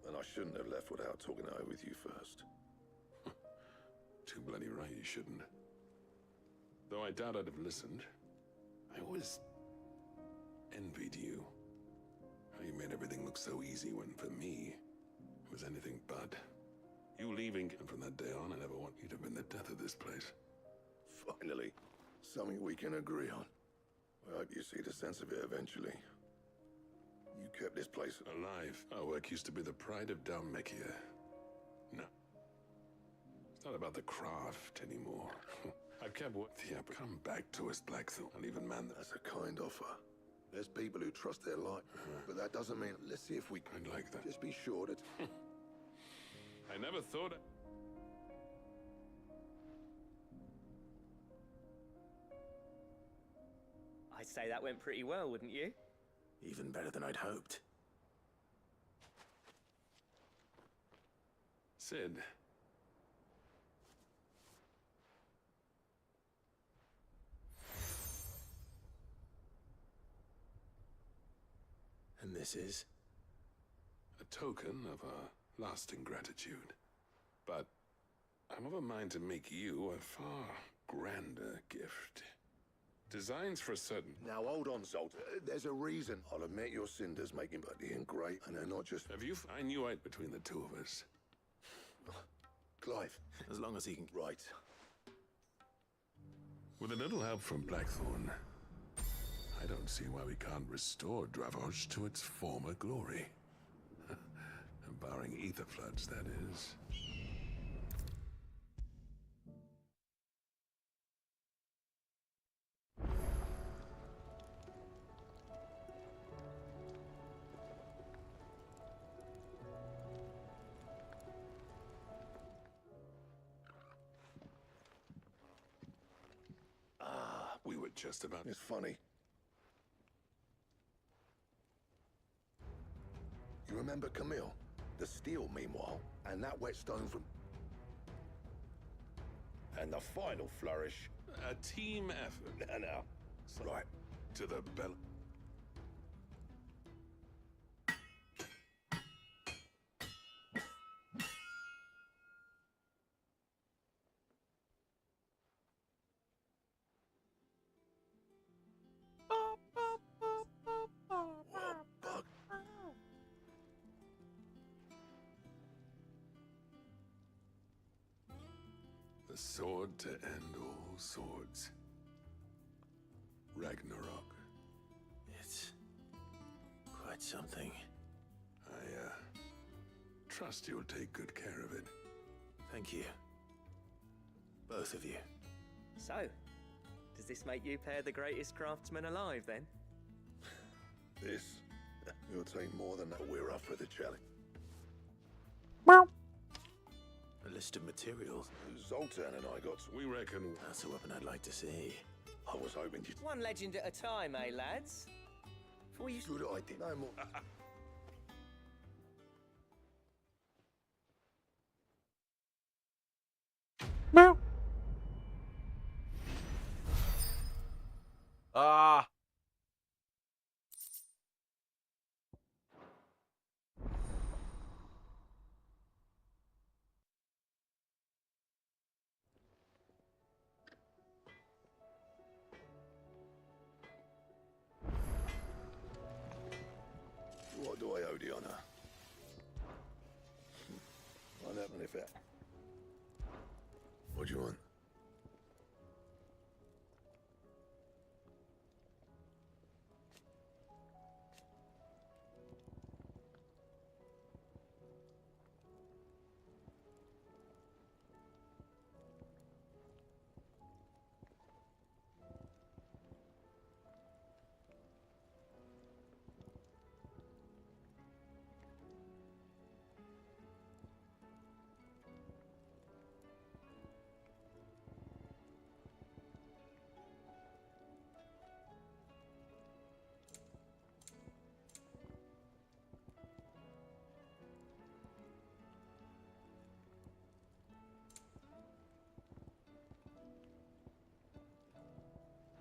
And I shouldn't have left without talking it over with you first. Too bloody right you shouldn't. Though I doubt I'd have listened. I always envied you. How you made everything look so easy when, for me, it was anything but. You leaving, and from that day on, I never want you to have been the death of this place. Finally, something we can agree on. I hope you see the sense of it eventually. You kept this place alive. Our work used to be the pride of Dalmekia. No. not about the craft anymore. I've kept what the come back to us, Blackthorn, and even man. That's a kind offer. There's people who trust their life, but that doesn't mean. Let's see if we can. I'd like that. Just be sure that. I never thought. I'd say that went pretty well, wouldn't you? Even better than I'd hoped. Sid. And this is? A token of our lasting gratitude. But I'm of a mind to make you a far grander gift. Designs for a certain... Now hold on, Zoltan. There's a reason. I'll admit your cinders make him bloody and great, and they're not just... Have you... I knew it between the two of us. Clive. As long as he can... Right. With a little help from Blackthorn, I don't see why we can't restore Dravos to its former glory. Barring ether floods, that is. We were just about... It's funny. You remember Camille? The steel, meanwhile, and that whetstone from... And the final flourish. A team effort. Now. Right. To the bell. The sword to end all swords. Ragnarok. It's quite something. I trust you'll take good care of it. Thank you. Both of you. So, does this make you pair the greatest craftsmen alive, then? This. It'll take more than that. We're up for the challenge. A list of materials. Zoltan and I got... We reckon... That's a weapon I'd like to see. I was hoping you'd... One legend at a time, eh, lads? Before you... Good idea. No more... Ah. What do I owe the honor? What happened if it... What do you want?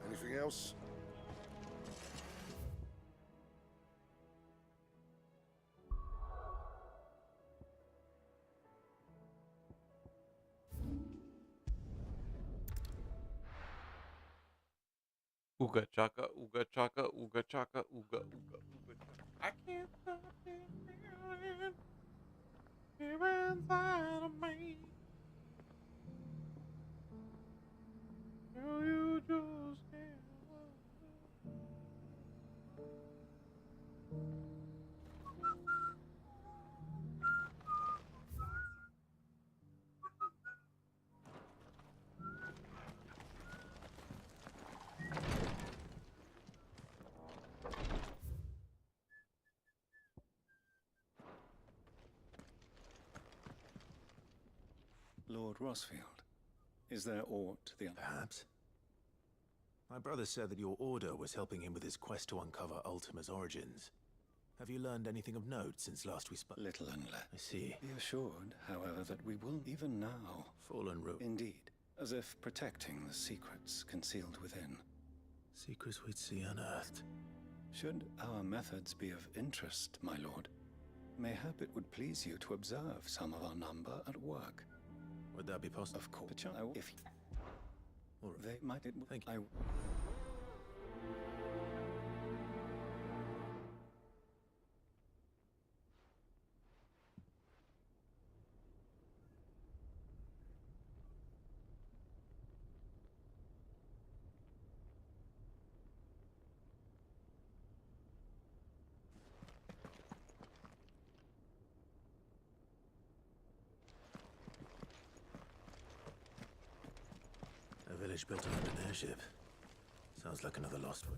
Anything else? Ooga chaka, ooga chaka, ooga chaka, ooga ooga ooga chaka. I can't stop this feeling here inside of me. Girl, you just can't. Lord Rosfield? Is there aught the... Perhaps. My brother said that your order was helping him with his quest to uncover Ultima's origins. Have you learned anything of note since last we spoke? Little and less. I see. Be assured, however, that we will, even now... Fallen root. Indeed. As if protecting the secrets concealed within. Secrets we'd see unearthed. Should our methods be of interest, my lord, mayhap it would please you to observe some of our number at work. Would that be possible? Of course. If All right. they might... Thank you. A village built around an airship. Sounds like another lost one.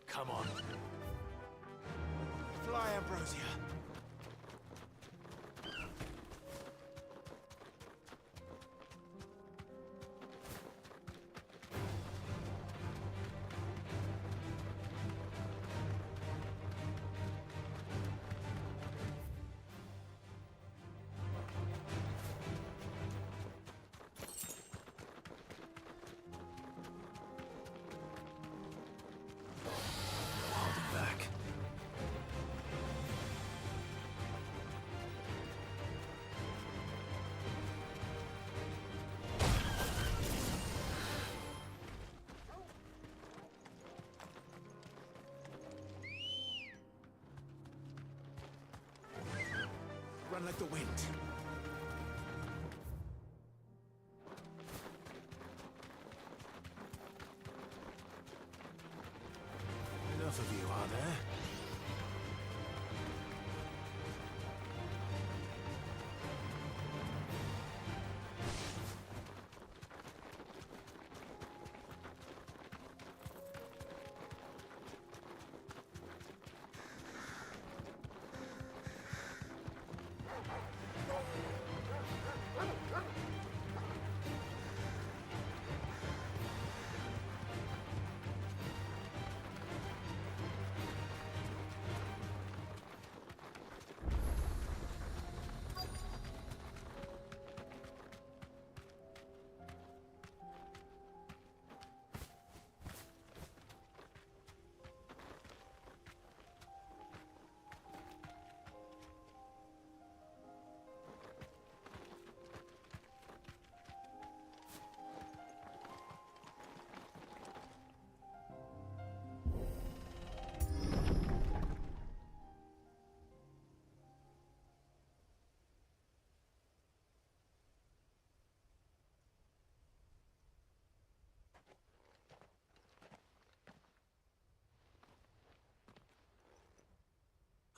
Come on. Fly, Ambrosia. Run like the wind. Enough of you, are there?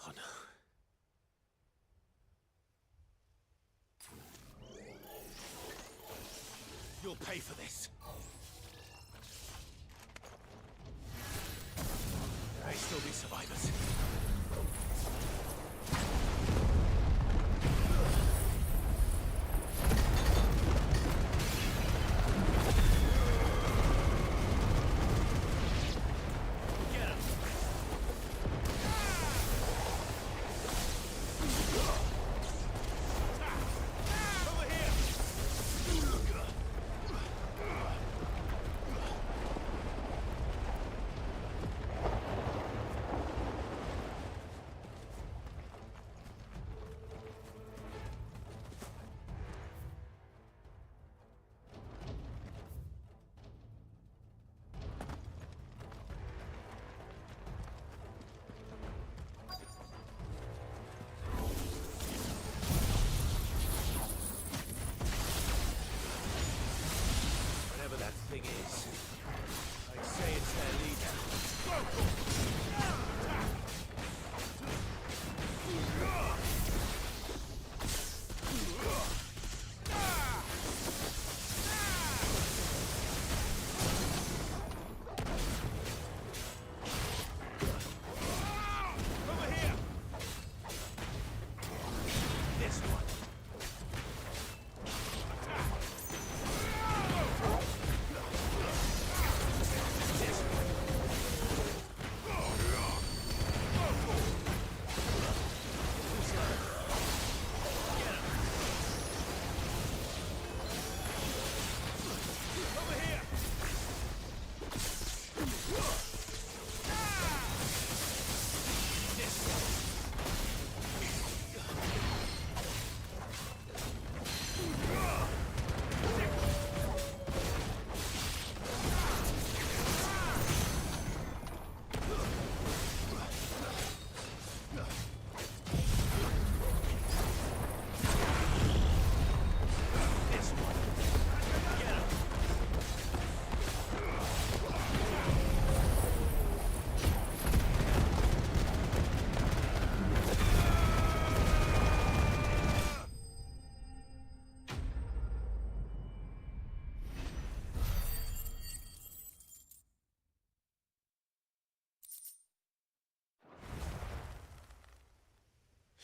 Oh no. You'll pay for this. There may still be survivors.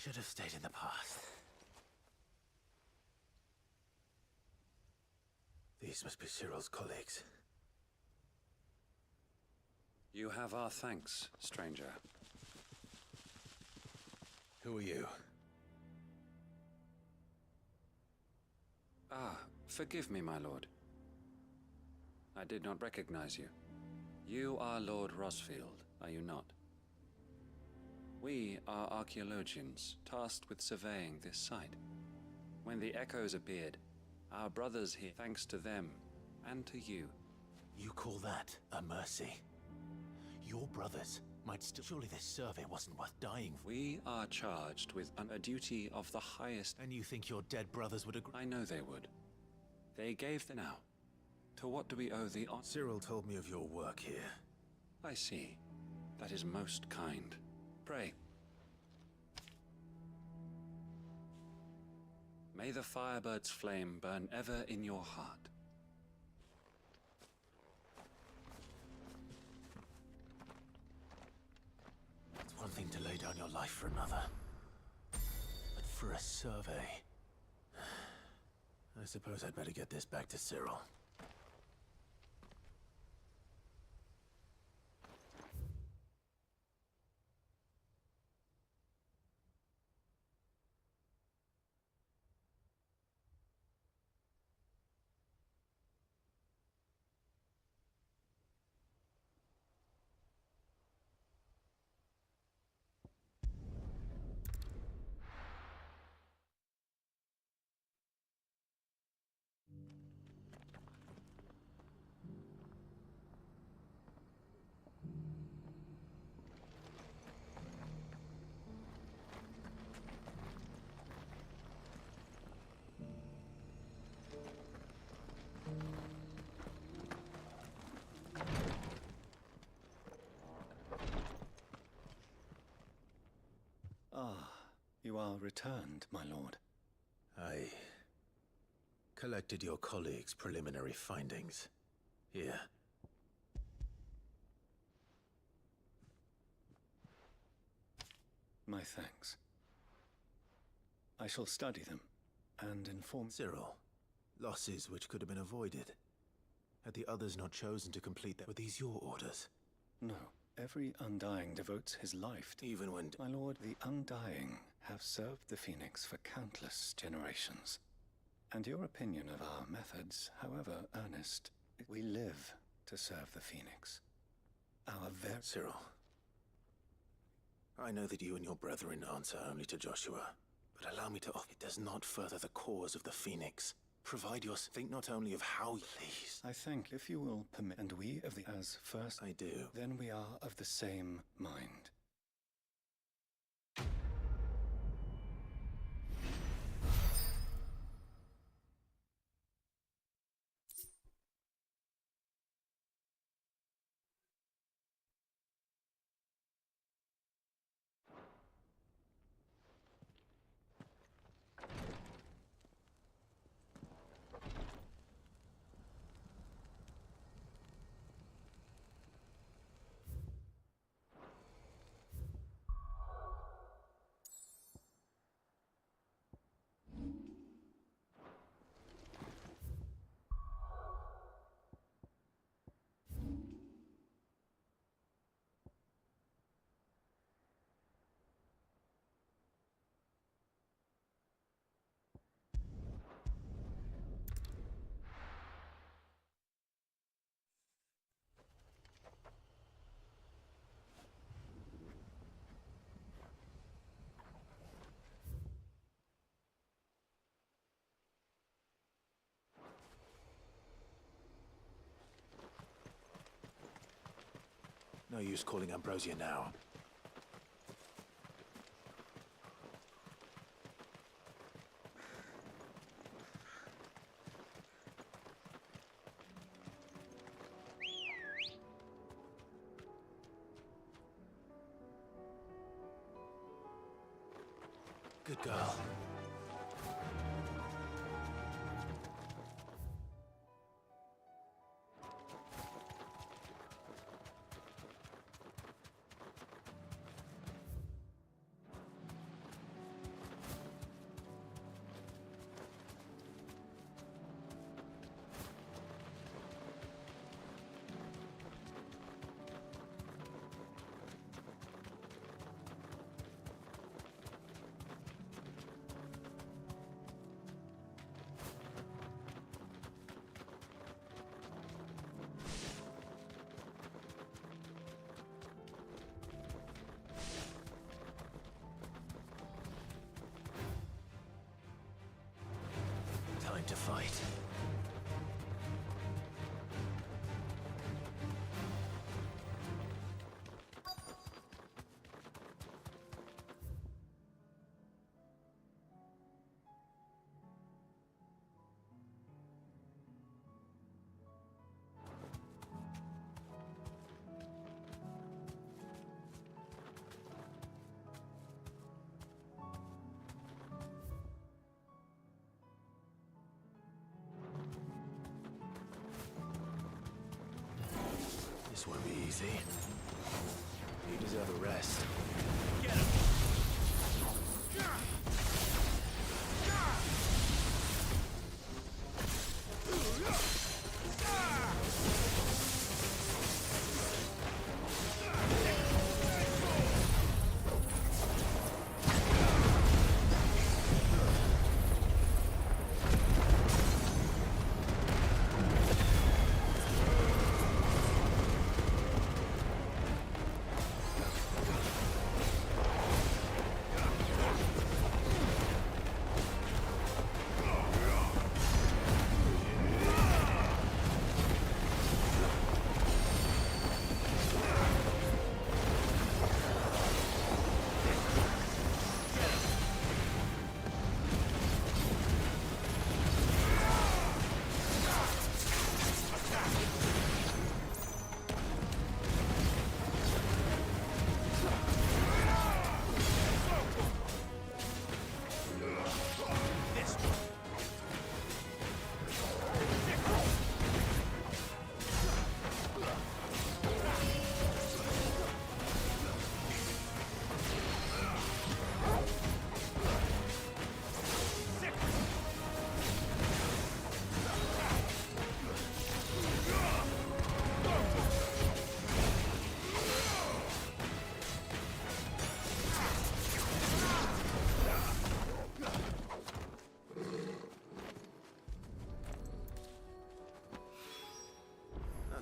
Should have stayed in the past. These must be Cyril's colleagues. You have our thanks, stranger. Who are you? Ah, forgive me, my lord. I did not recognize you. You are Lord Rosfield, are you not? We are archaeologians, tasked with surveying this site. When the echoes appeared, our brothers here, thanks to them, and to you. You call that a mercy? Your brothers might still... Surely this survey wasn't worth dying for. We are charged with a duty of the highest... And you think your dead brothers would agree? I know they would. They gave the now. To what do we owe the honor? Cyril told me of your work here. I see. That is most kind. Pray. May the Firebird's flame burn ever in your heart. It's one thing to lay down your life for another. But for a survey... I suppose I'd better get this back to Cyril. Ah, you are returned, my lord. I collected your colleagues' preliminary findings. Here. My thanks. I shall study them and inform... Cyril, losses which could have been avoided. Had the others not chosen to complete that, were these your orders? No. Every Undying devotes his life to... Even when... My lord, the Undying have served the Phoenix for countless generations. And your opinion of our methods, however earnest, we live to serve the Phoenix. Our very... Cyril, I know that you and your brethren answer only to Joshua, but allow me to offer... It does not further the cause of the Phoenix. Provide your... Think not only of how... Please. I think, if you will permit... And we of the... As first... I do. Then we are of the same mind. No use calling Ambrosia now. Good girl. to fight. This won't be easy. You deserve a rest. Get him!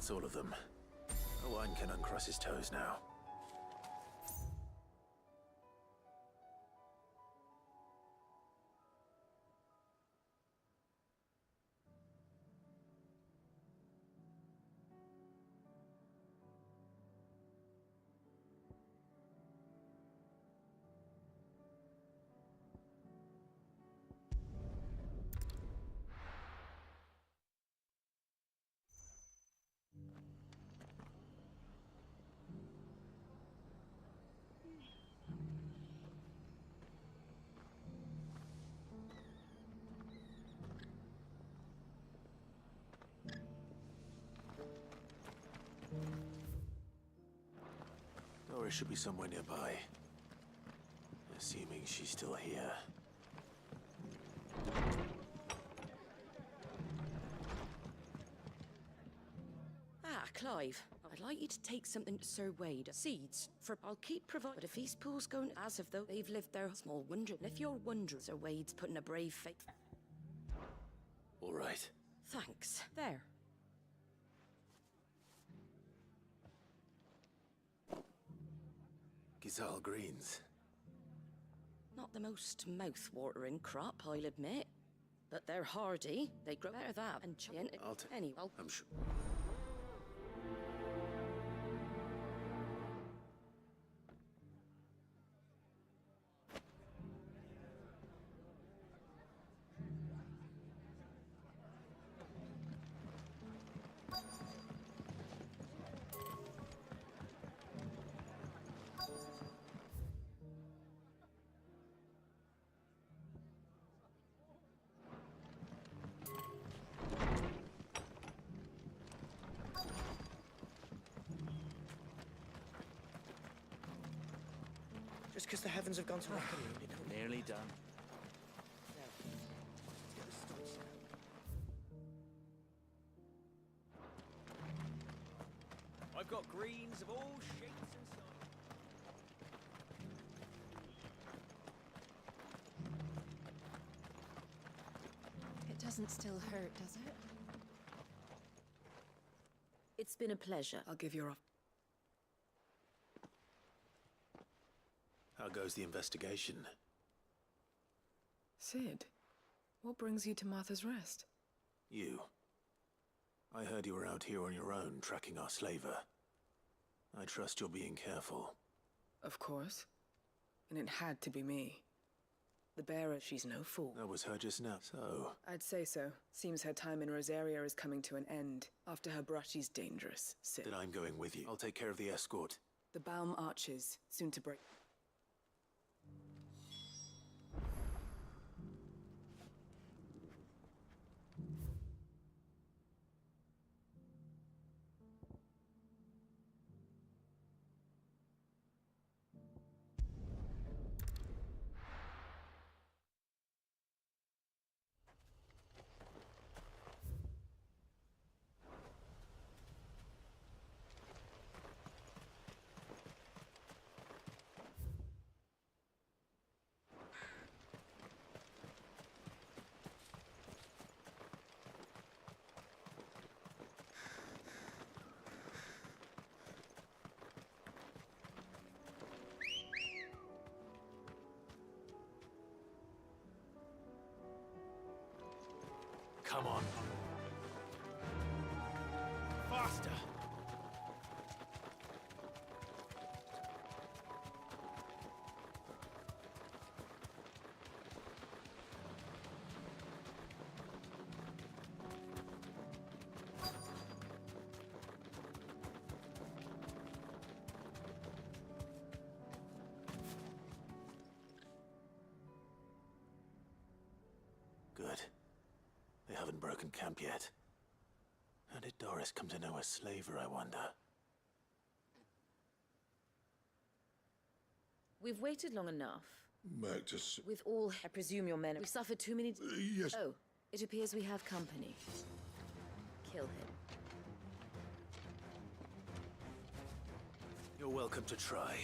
That's all of them. No one can uncross his toes now. Dora should be somewhere nearby. Assuming she's still here. Ah, Clive. I'd like you to take something to Sir Wade. Seeds. I'll keep providing. But if his pool's going as if though they've lived there, small wondering. If you're wondering, Sir Wade's putting a brave face. All right. Thanks. There. Gizal greens. Not the most mouth-watering crop, I'll admit. But they're hardy. They grow better that and giant. Anyway, I'm sure. Just because the heavens have gone to afternoon, it don't... Nearly done. I've got greens of all shapes and sizes. It doesn't still hurt, does it? it's been a pleasure. I'll give your off. How goes the investigation? Sid, What brings you to Martha's Rest? You. I heard you were out here on your own, tracking our slaver. I trust you're being careful. Of course. And it had to be me. The bearer, she's no fool. That was her just now, so... I'd say so. Seems her time in Rosaria is coming to an end. After her brush, she's dangerous. Sid. Then I'm going with you. I'll take care of the escort. The Baum arches, soon to break. Come on. Faster! Good. They haven't broken camp yet. How did Doris come to know a slaver, I wonder? We've waited long enough. Back to... With all, I presume your men have... We've suffered too many... yes. Oh, it appears we have company. Kill him. You're welcome to try.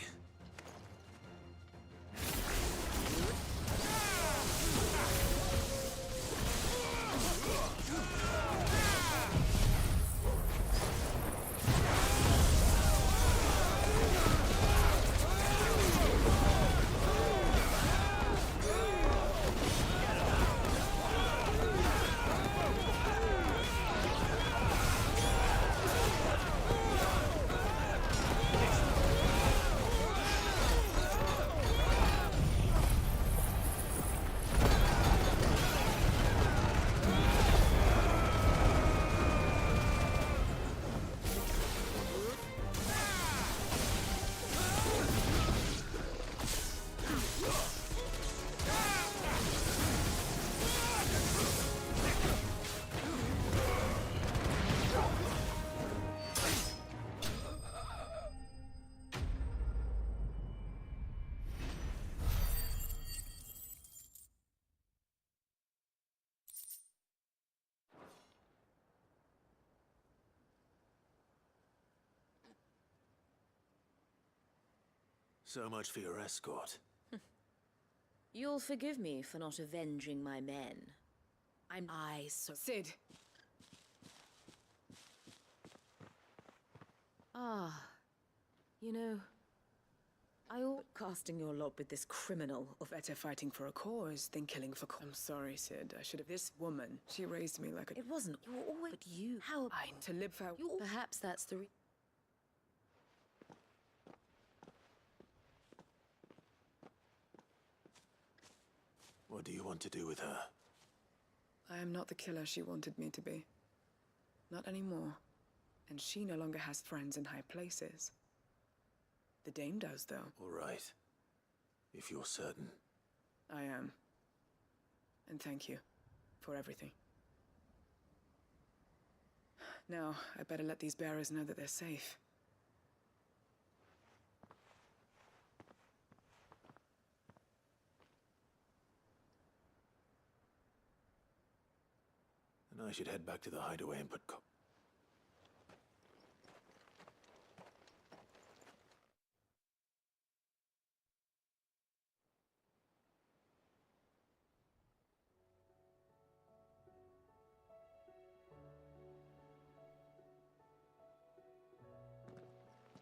So much for your escort. You'll forgive me for not avenging my men. Sid! Ah, you know, casting your lot with this criminal. Better fighting for a cause than killing for I'm sorry, Sid. I should have... This woman, she raised me like a... It wasn't. You were always... But you... How... To live out... Perhaps that's the... What do you want to do with her? I am not the killer she wanted me to be. Not anymore. And she no longer has friends in high places. The Dame does, though. All right. If you're certain. I am. And thank you for everything. Now, I better let these bearers know that they're safe. And I should head back to the hideaway and put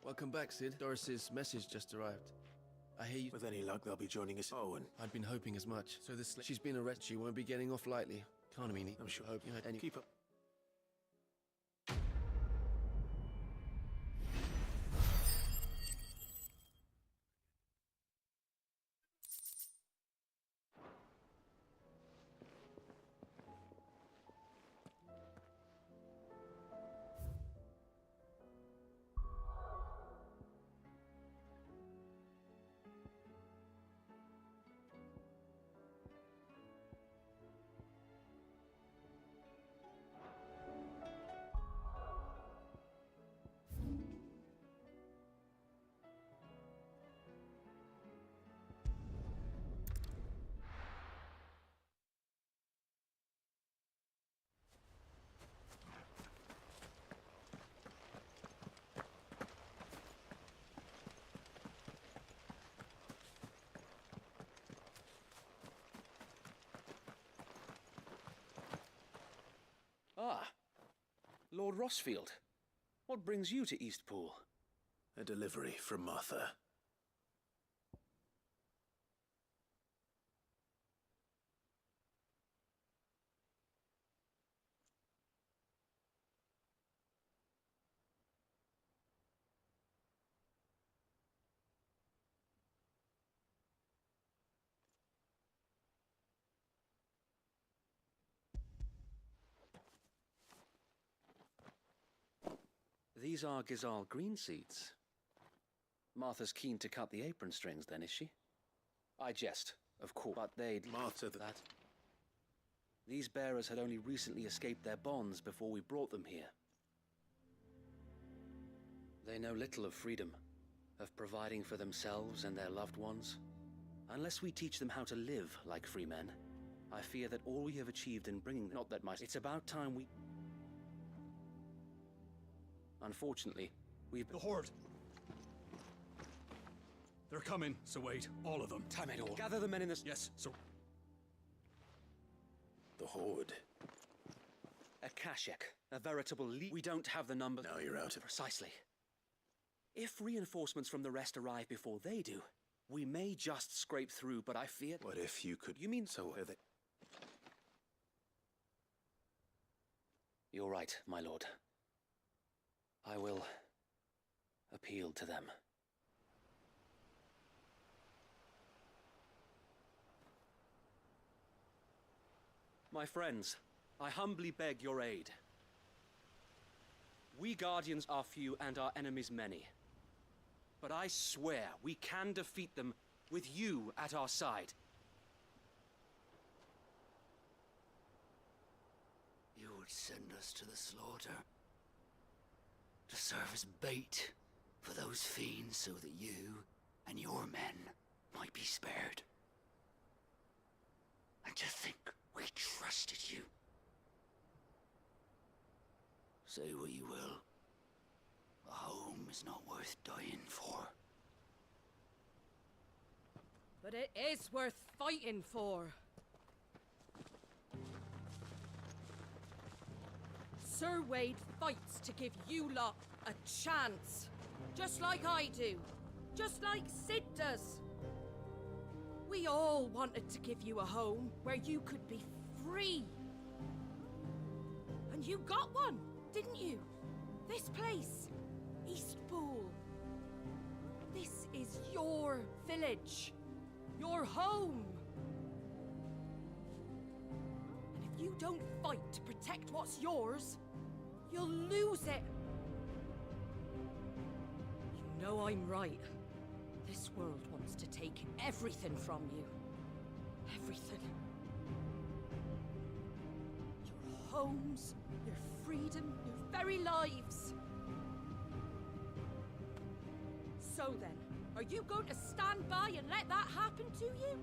Welcome back, Sid. Doris's message just arrived. I hear you. With any luck, they'll be joining us. Oh, and I'd been hoping as much. So she's been arrested. She won't be getting off lightly. Can't mean it. I'm sure. Hope you had any. Keep up. Ah, Lord Rossfield. What brings you to Eastpool? A delivery from Martha. These are Gizal green seeds. Martha's keen to cut the apron strings, then, is she? I jest, of course, but they'd... Martha, that... These bearers had only recently escaped their bonds before we brought them here. They know little of freedom, of providing for themselves and their loved ones. Unless we teach them how to live like free men, I fear that all we have achieved in bringing them... Not that my... It's about time we... Unfortunately, we've... The Horde! They're coming, so wait, all of them. Time it all. Gather the men in this... Yes, so... The Horde. A Kashek, a veritable We don't have the numbers... Now you're out of... Precisely. If reinforcements from the rest arrive before they do, we may just scrape through, but I fear... What if you could... You mean... So are they... You're right, my lord. I will appeal to them. My friends, I humbly beg your aid. We Guardians are few and our enemies many. But I swear we can defeat them with you at our side. You would send us to the slaughter. To serve as bait for those fiends so that you and your men might be spared. And to think we trusted you. Say what you will. A home is not worth dying for. But it is worth fighting for. Sir Wade fights to give you lot a chance. Just like I do. Just like Sid does. We all wanted to give you a home where you could be free. And you got one, didn't you? This place, Eastpool. This is your village. Your home. And if you don't fight to protect what's yours, you'll lose it. You know I'm right. This world wants to take everything from you. Everything. Your homes, your freedom, your very lives. So then, are you going to stand by and let that happen to you?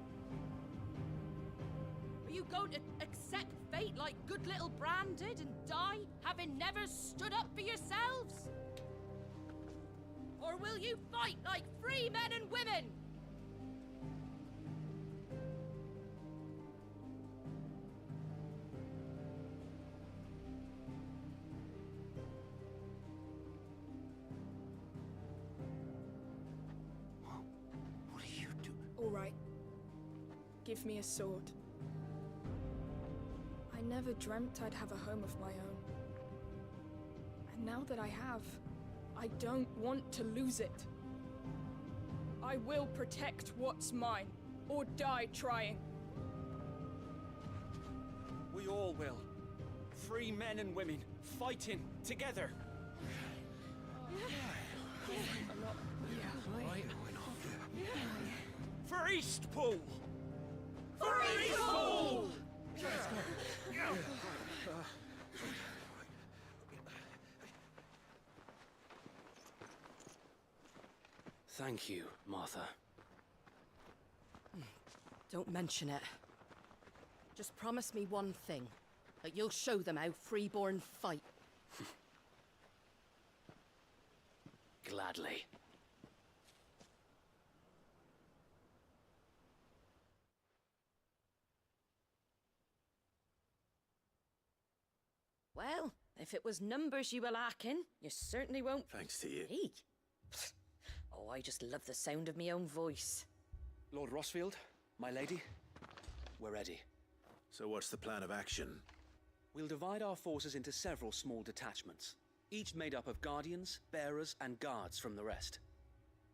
Are you going to accept fate like good little Bran did and die, having never stood up for yourselves? Or will you fight like free men and women? What are you give me a sword. I never dreamt I'd have a home of my own. And now that I have, I don't want to lose it. I will protect what's mine, or die trying. We all will. Free men and women, fighting together. For Eastpool! For Eastpool! Thank you, Martha. Don't mention it. Just promise me one thing. That you'll show them how freeborn fight. Gladly. Well, if it was numbers you were lacking, you certainly won't. Thanks to you. Me? Oh, I just love the sound of my own voice. Lord Rossfield, my lady, we're ready. So what's the plan of action? We'll divide our forces into several small detachments, each made up of guardians, bearers, and guards from the rest.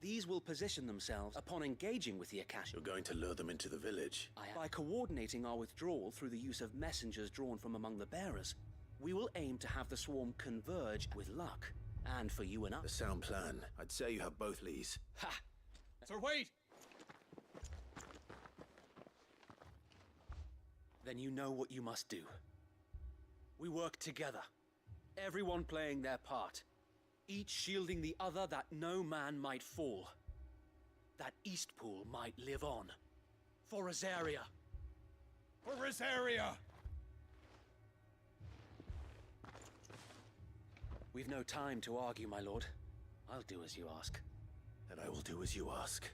These will position themselves upon engaging with the Akasha. You're going to lure them into the village? By coordinating our withdrawal through the use of messengers drawn from among the bearers, we will aim to have the swarm converge with luck. And for you and us. A sound plan. I'd say you have both Lees. Ha! Sir Wade! Then you know what you must do. We work together, everyone playing their part, each shielding the other that no man might fall, that Eastpool might live on. For Rosaria. For Rosaria! We've no time to argue, my lord. I'll do as you ask. And I will do as you ask.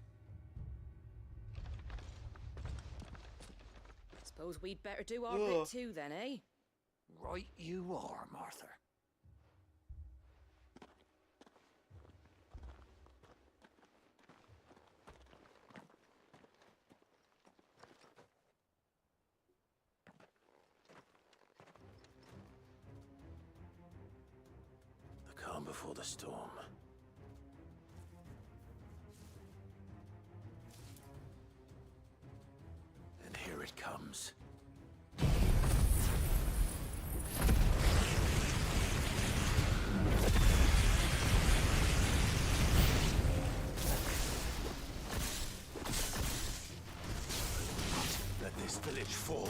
Suppose we'd better do our bit too then, eh? Right you are, Martha. The calm before the storm. And here it comes. Let this village fall.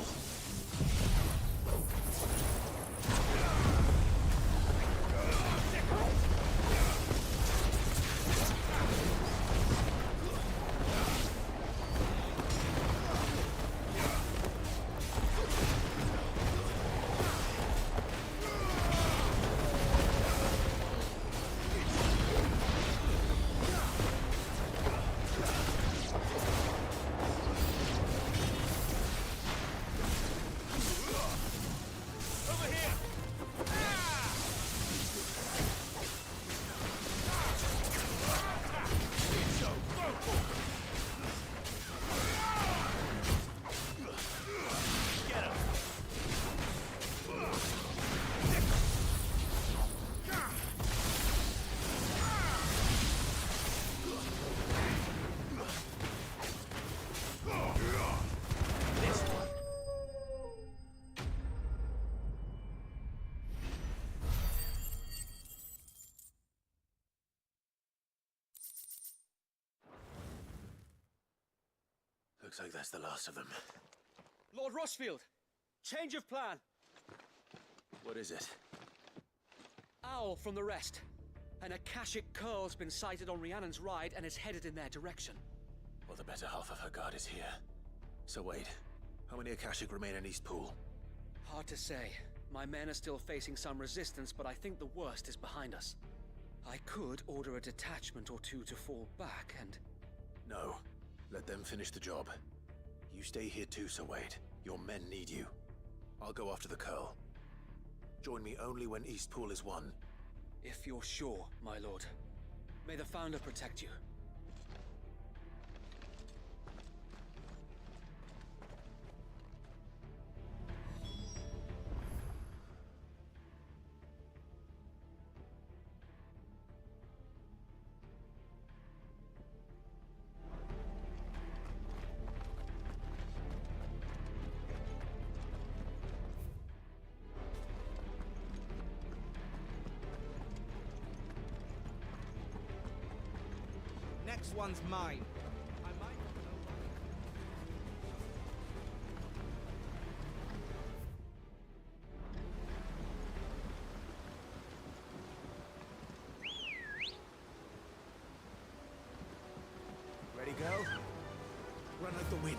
Looks like that's the last of them. Lord Rossfield! Change of plan! What is it? Owl from the rest. An Akashic curl's been sighted on Rhiannon's ride and is headed in their direction. Well, the better half of her guard is here. So wait, how many Akashic remain in Eastpool? Hard to say. My men are still facing some resistance, but I think the worst is behind us. I could order a detachment or two to fall back and... No. Let them finish the job. You stay here too, Sir Wade. Your men need you. I'll go after the Curl. Join me only when Eastpool is won. If you're sure, my lord. May the Founder protect you. next one's mine. I might not know Ready, go? Run like the wind.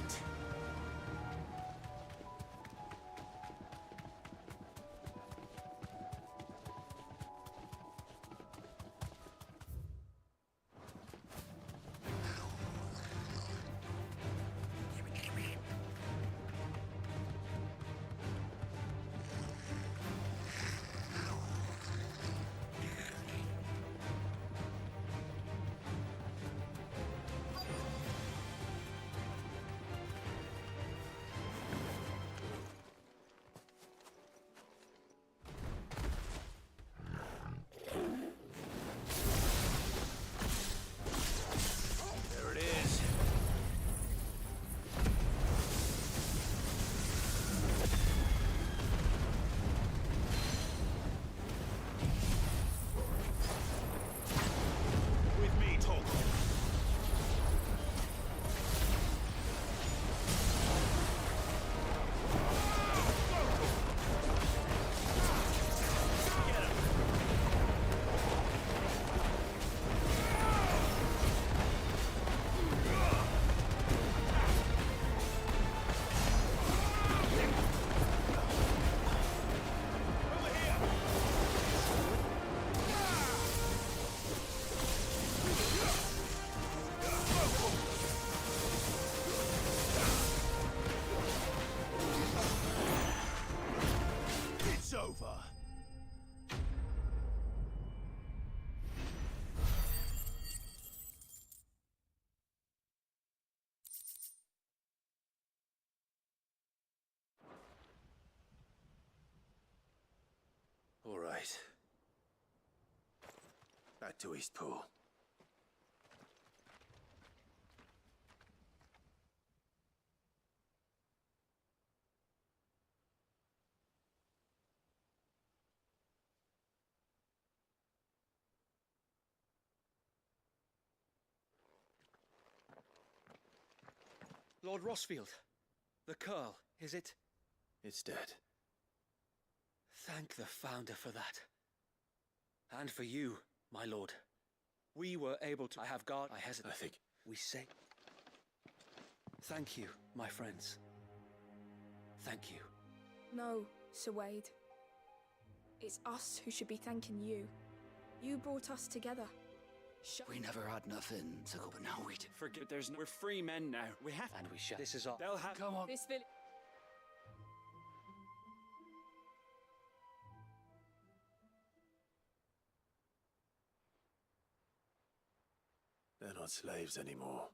There it is. With me, talky. It's over. All right. Back to Eastpool. Lord Rossfield, the Curl, is it? It's dead. Thank the Founder for that. And for you, my lord. We were able to... I have guard... I hesitate. I think... We say... Thank you, my friends. Thank you. No, Sir Wade. It's us who should be thanking you. You brought us together. We never had nothing to go, but now we do. Forget there's no... We're free men now. We have... And we shall. This is all. They'll have... Come on. This village... They're not slaves anymore.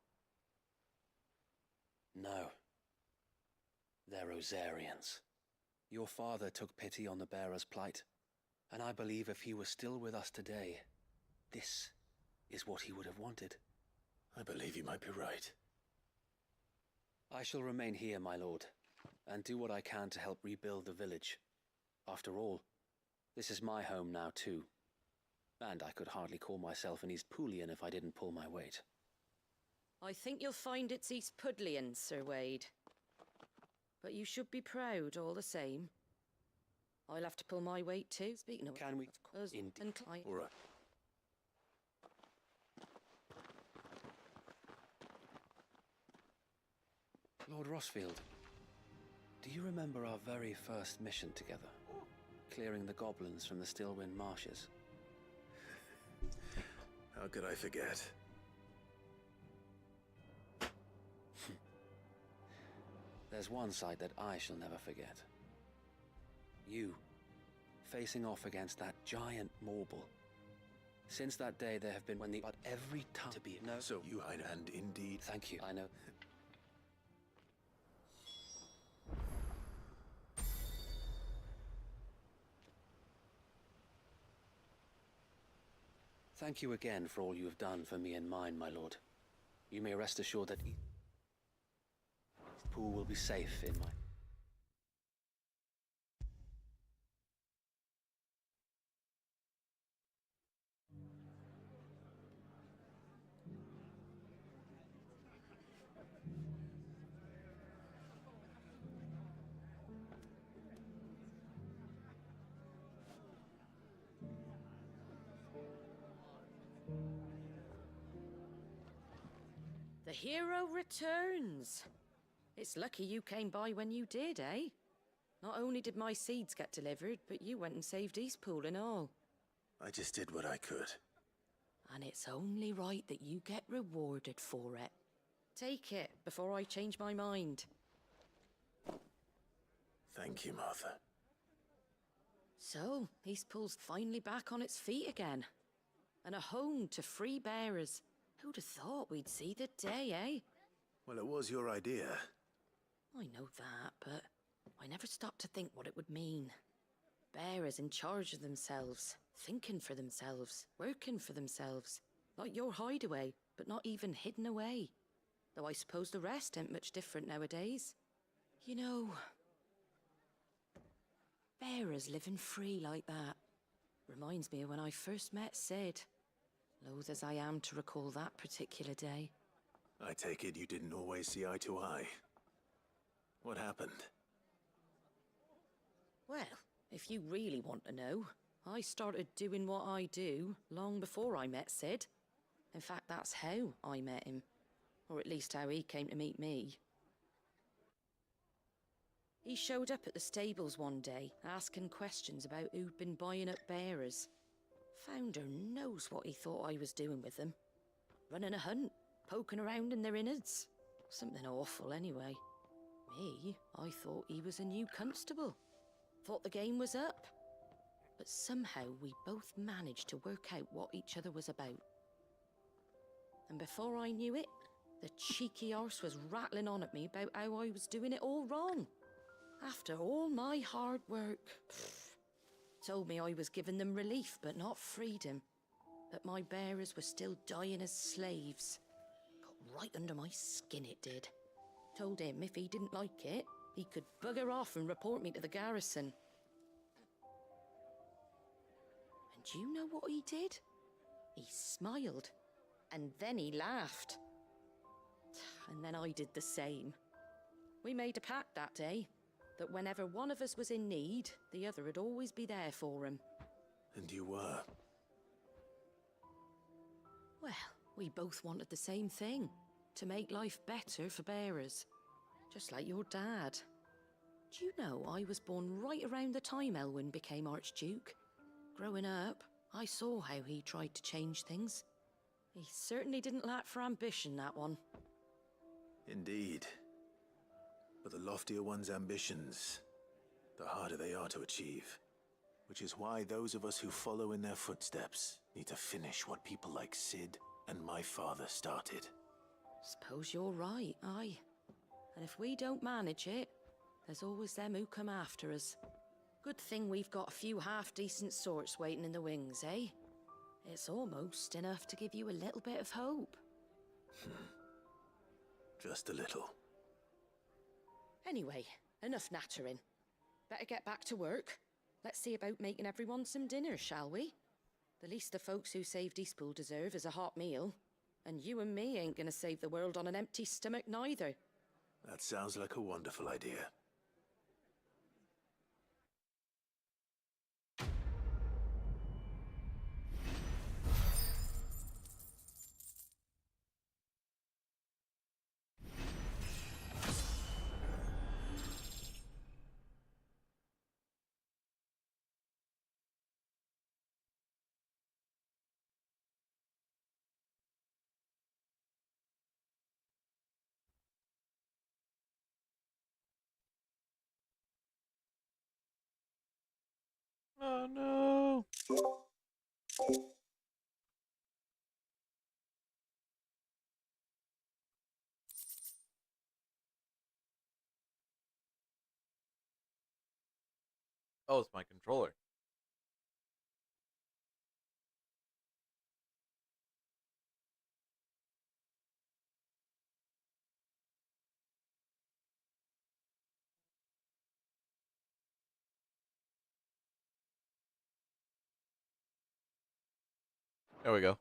No. They're Rosarians. Your father took pity on the bearer's plight, and I believe if he was still with us today, this is what he would have wanted. I believe you might be right. I shall remain here, my lord, and do what I can to help rebuild the village. After all, this is my home now too. And I could hardly call myself an Eastpoolian if I didn't pull my weight. I think you'll find it's East Pudlian, Sir Wade. But you should be proud all the same. I'll have to pull my weight too. Speaking of... Can we... Us Indeed. and Clyde. All right. Lord Rossfield, do you remember our very first mission together? Clearing the goblins from the Stillwind marshes? How could I forget? There's one sight that I shall never forget. You, facing off against that giant Morble. Since that day there have been but every time to be... No. So you hide hand indeed. Thank you, I know. Thank you again for all you have done for me and mine, my lord. You may rest assured that Eastpool will be safe in my... hero returns. It's lucky you came by when you did, eh? Not only did my seeds get delivered, but you went and saved Eastpool and all. I just did what I could. And it's only right that you get rewarded for it. Take it before I change my mind. Thank you, Martha. So, Eastpool's finally back on its feet again. And a home to free bearers. Who'd have thought we'd see the day, eh? Well, it was your idea. I know that, but I never stopped to think what it would mean. Bearers in charge of themselves, thinking for themselves, working for themselves. Like your hideaway, but not even hidden away. Though I suppose the rest ain't much different nowadays. You know, bearers living free like that reminds me of when I first met Sid. Loath as I am to recall that particular day. I take it you didn't always see eye to eye. What happened? Well, if you really want to know, I started doing what I do long before I met Sid. In fact, that's how I met him. Or at least how he came to meet me. He showed up at the stables one day, asking questions about who'd been buying up bearers. Founder knows what he thought I was doing with them. Running a hunt, poking around in their innards. Something awful anyway. Me, I thought he was a new constable. Thought the game was up. But somehow we both managed to work out what each other was about. And before I knew it, the cheeky arse was rattling on at me about how I was doing it all wrong. After all my hard work. Told me I was giving them relief but not freedom. That my bearers were still dying as slaves. Got right under my skin, it did. Told him if he didn't like it, he could bugger off and report me to the garrison. And you know what he did? He smiled. And then he laughed. And then I did the same. We made a pact that day, that whenever one of us was in need, the other would always be there for him. And you were? Well, we both wanted the same thing. To make life better for bearers. Just like your dad. Do you know I was born right around the time Elwyn became Archduke? Growing up, I saw how he tried to change things. He certainly didn't lack for ambition, that one. Indeed. But the loftier one's ambitions, the harder they are to achieve. Which is why those of us who follow in their footsteps need to finish what people like Sid and my father started. Suppose you're right, aye. And if we don't manage it, there's always them who come after us. Good thing we've got a few half-decent sorts waiting in the wings, eh? It's almost enough to give you a little bit of hope. Just a little. Anyway, enough nattering. Better get back to work. Let's see about making everyone some dinner, shall we? The least the folks who saved Eastpool deserve is a hot meal. And you and me ain't gonna save the world on an empty stomach neither. That sounds like a wonderful idea. Oh no! Oh, it's my controller. There we go.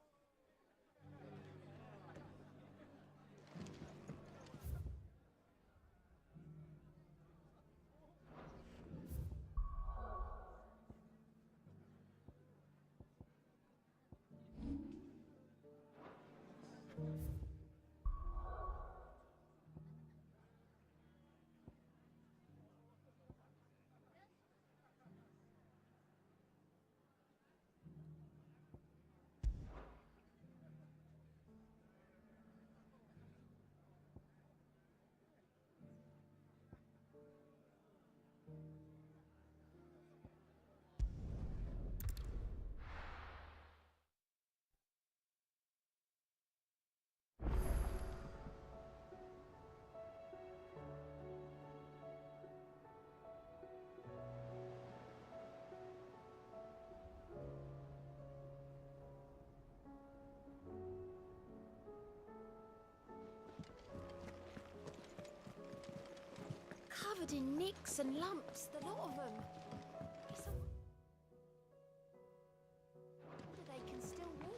covered in nicks and lumps, the lot of them. It's a wonder they can still walk.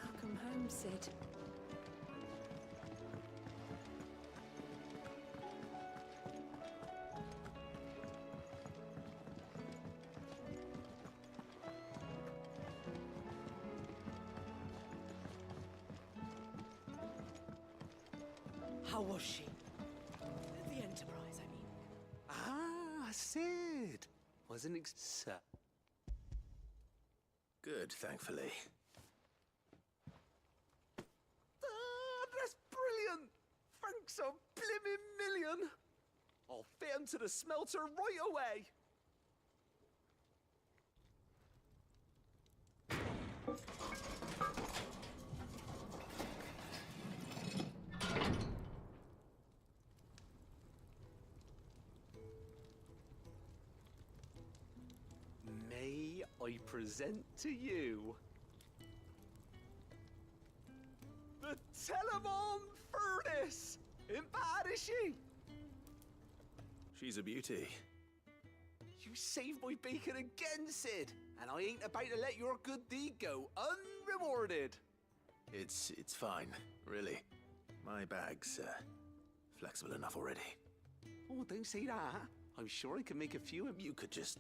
Welcome home, Sid. How was she? The Enterprise, I mean. Ah, Sid. Wasn't sir. Good, thankfully. Ah, that's brilliant. Thanks a blimmin' million. I'll fit 'em to the smelter right away. May I present to you the Telemon Furnace? Ain't bad, is she? She's a beauty. You saved my bacon again, Sid, and I ain't about to let your good deed go unrewarded. It's fine, really. My bag's flexible enough already. Oh, don't say that. I'm sure I can make a few of You could just...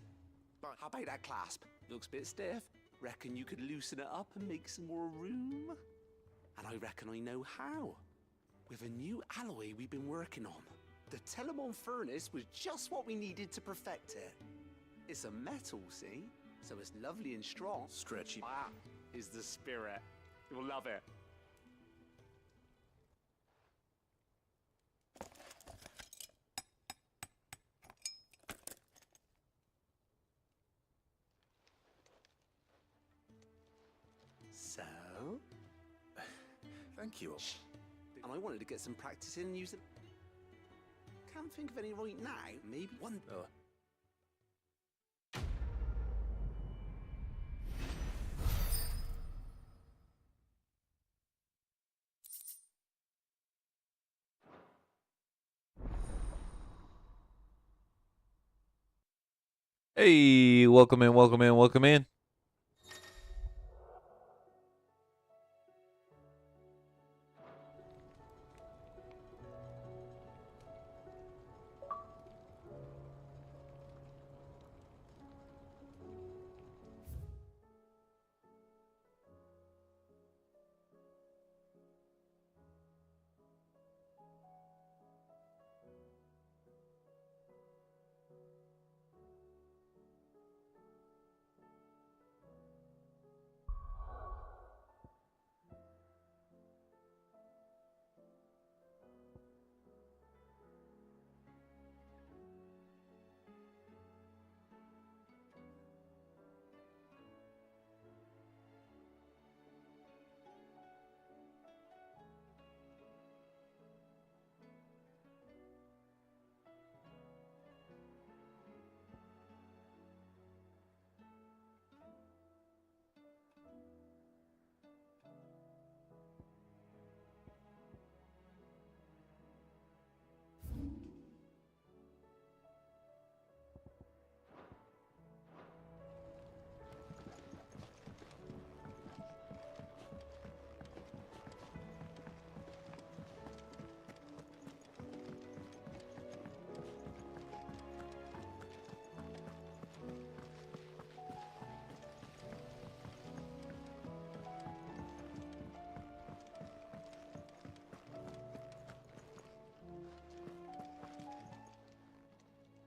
How about that clasp? Looks a bit stiff. Reckon you could loosen it up and make some more room? And I reckon I know how. With a new alloy we've been working on. The Telemon Furnace was just what we needed to perfect it. It's a metal, see? So it's lovely and strong. Stretchy. That is the spirit. You'll love it. So? Thank you. And I wanted to get some practice in using... Can't think of any right now. Maybe one... Oh. Hey, welcome in, welcome in, welcome in.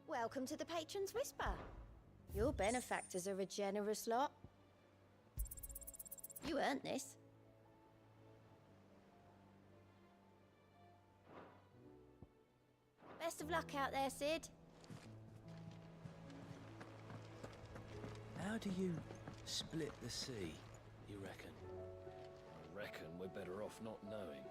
Welcome to the Patron's Whisper. Your benefactors are a generous lot. You earned this. Best of luck out there, Sid. How do you split the sea, you reckon? I reckon we're better off not knowing.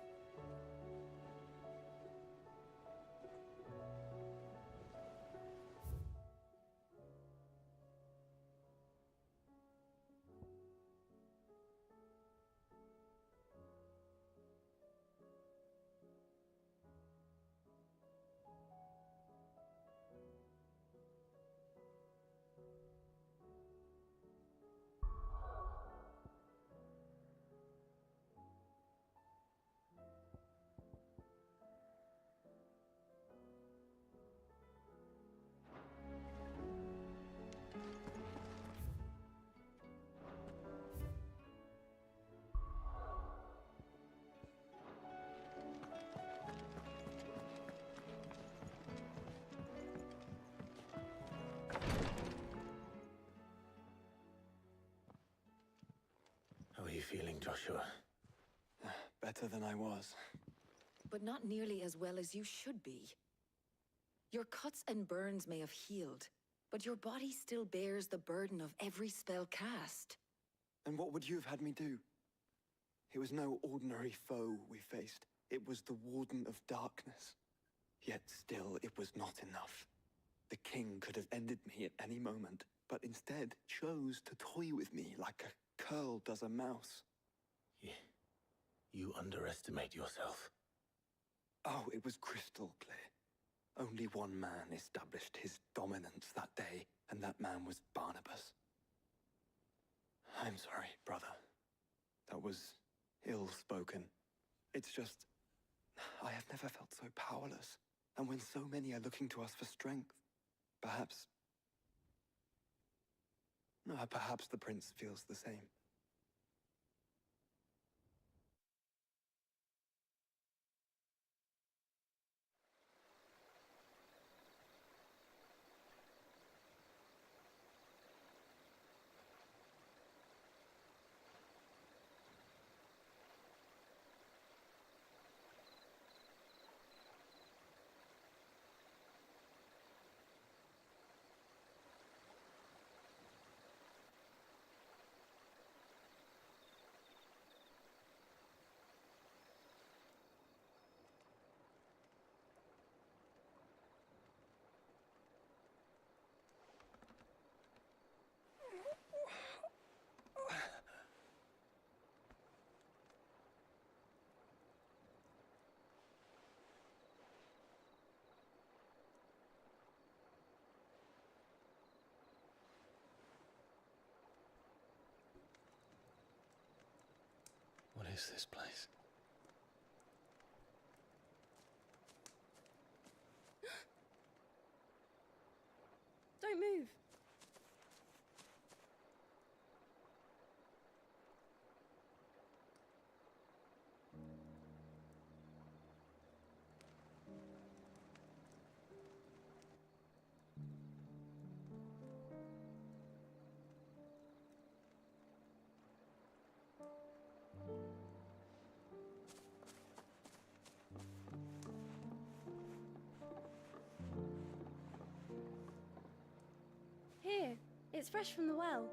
feeling, Joshua? Better than I was. But not nearly as well as you should be. Your cuts and burns may have healed, but your body still bears the burden of every spell cast. And what would you have had me do? It was no ordinary foe we faced. It was the Warden of Darkness. Yet still, it was not enough. The king could have ended me at any moment, but instead chose to toy with me like a curl does a mouse. You underestimate yourself. Oh, it was crystal clear. Only one man established his dominance that day, and that man was Barnabas. I'm sorry, brother. That was ill-spoken. It's just, I have never felt so powerless. And when so many are looking to us for strength, perhaps the prince feels the same. What is this place? Don't move. Here, it's fresh from the well.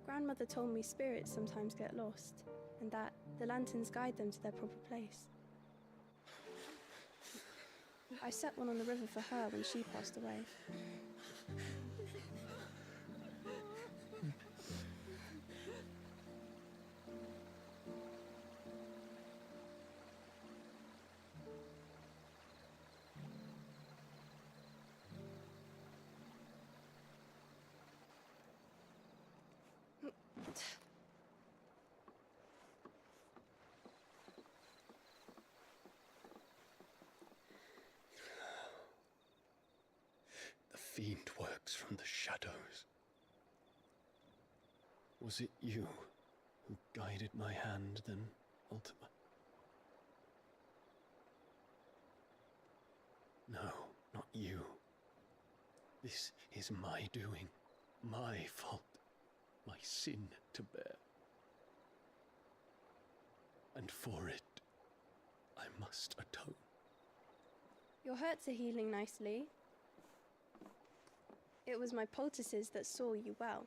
Grandmother told me spirits sometimes get lost, and that the lanterns guide them to their proper place. I set one on the river for her when she passed away. The fiend works from the shadows. Was it you who guided my hand, then ultimately? No, not you. This is my doing, my fault, my sin to bear. And for it, I must atone. Your hurts are healing nicely. It was my poultices that saw you well.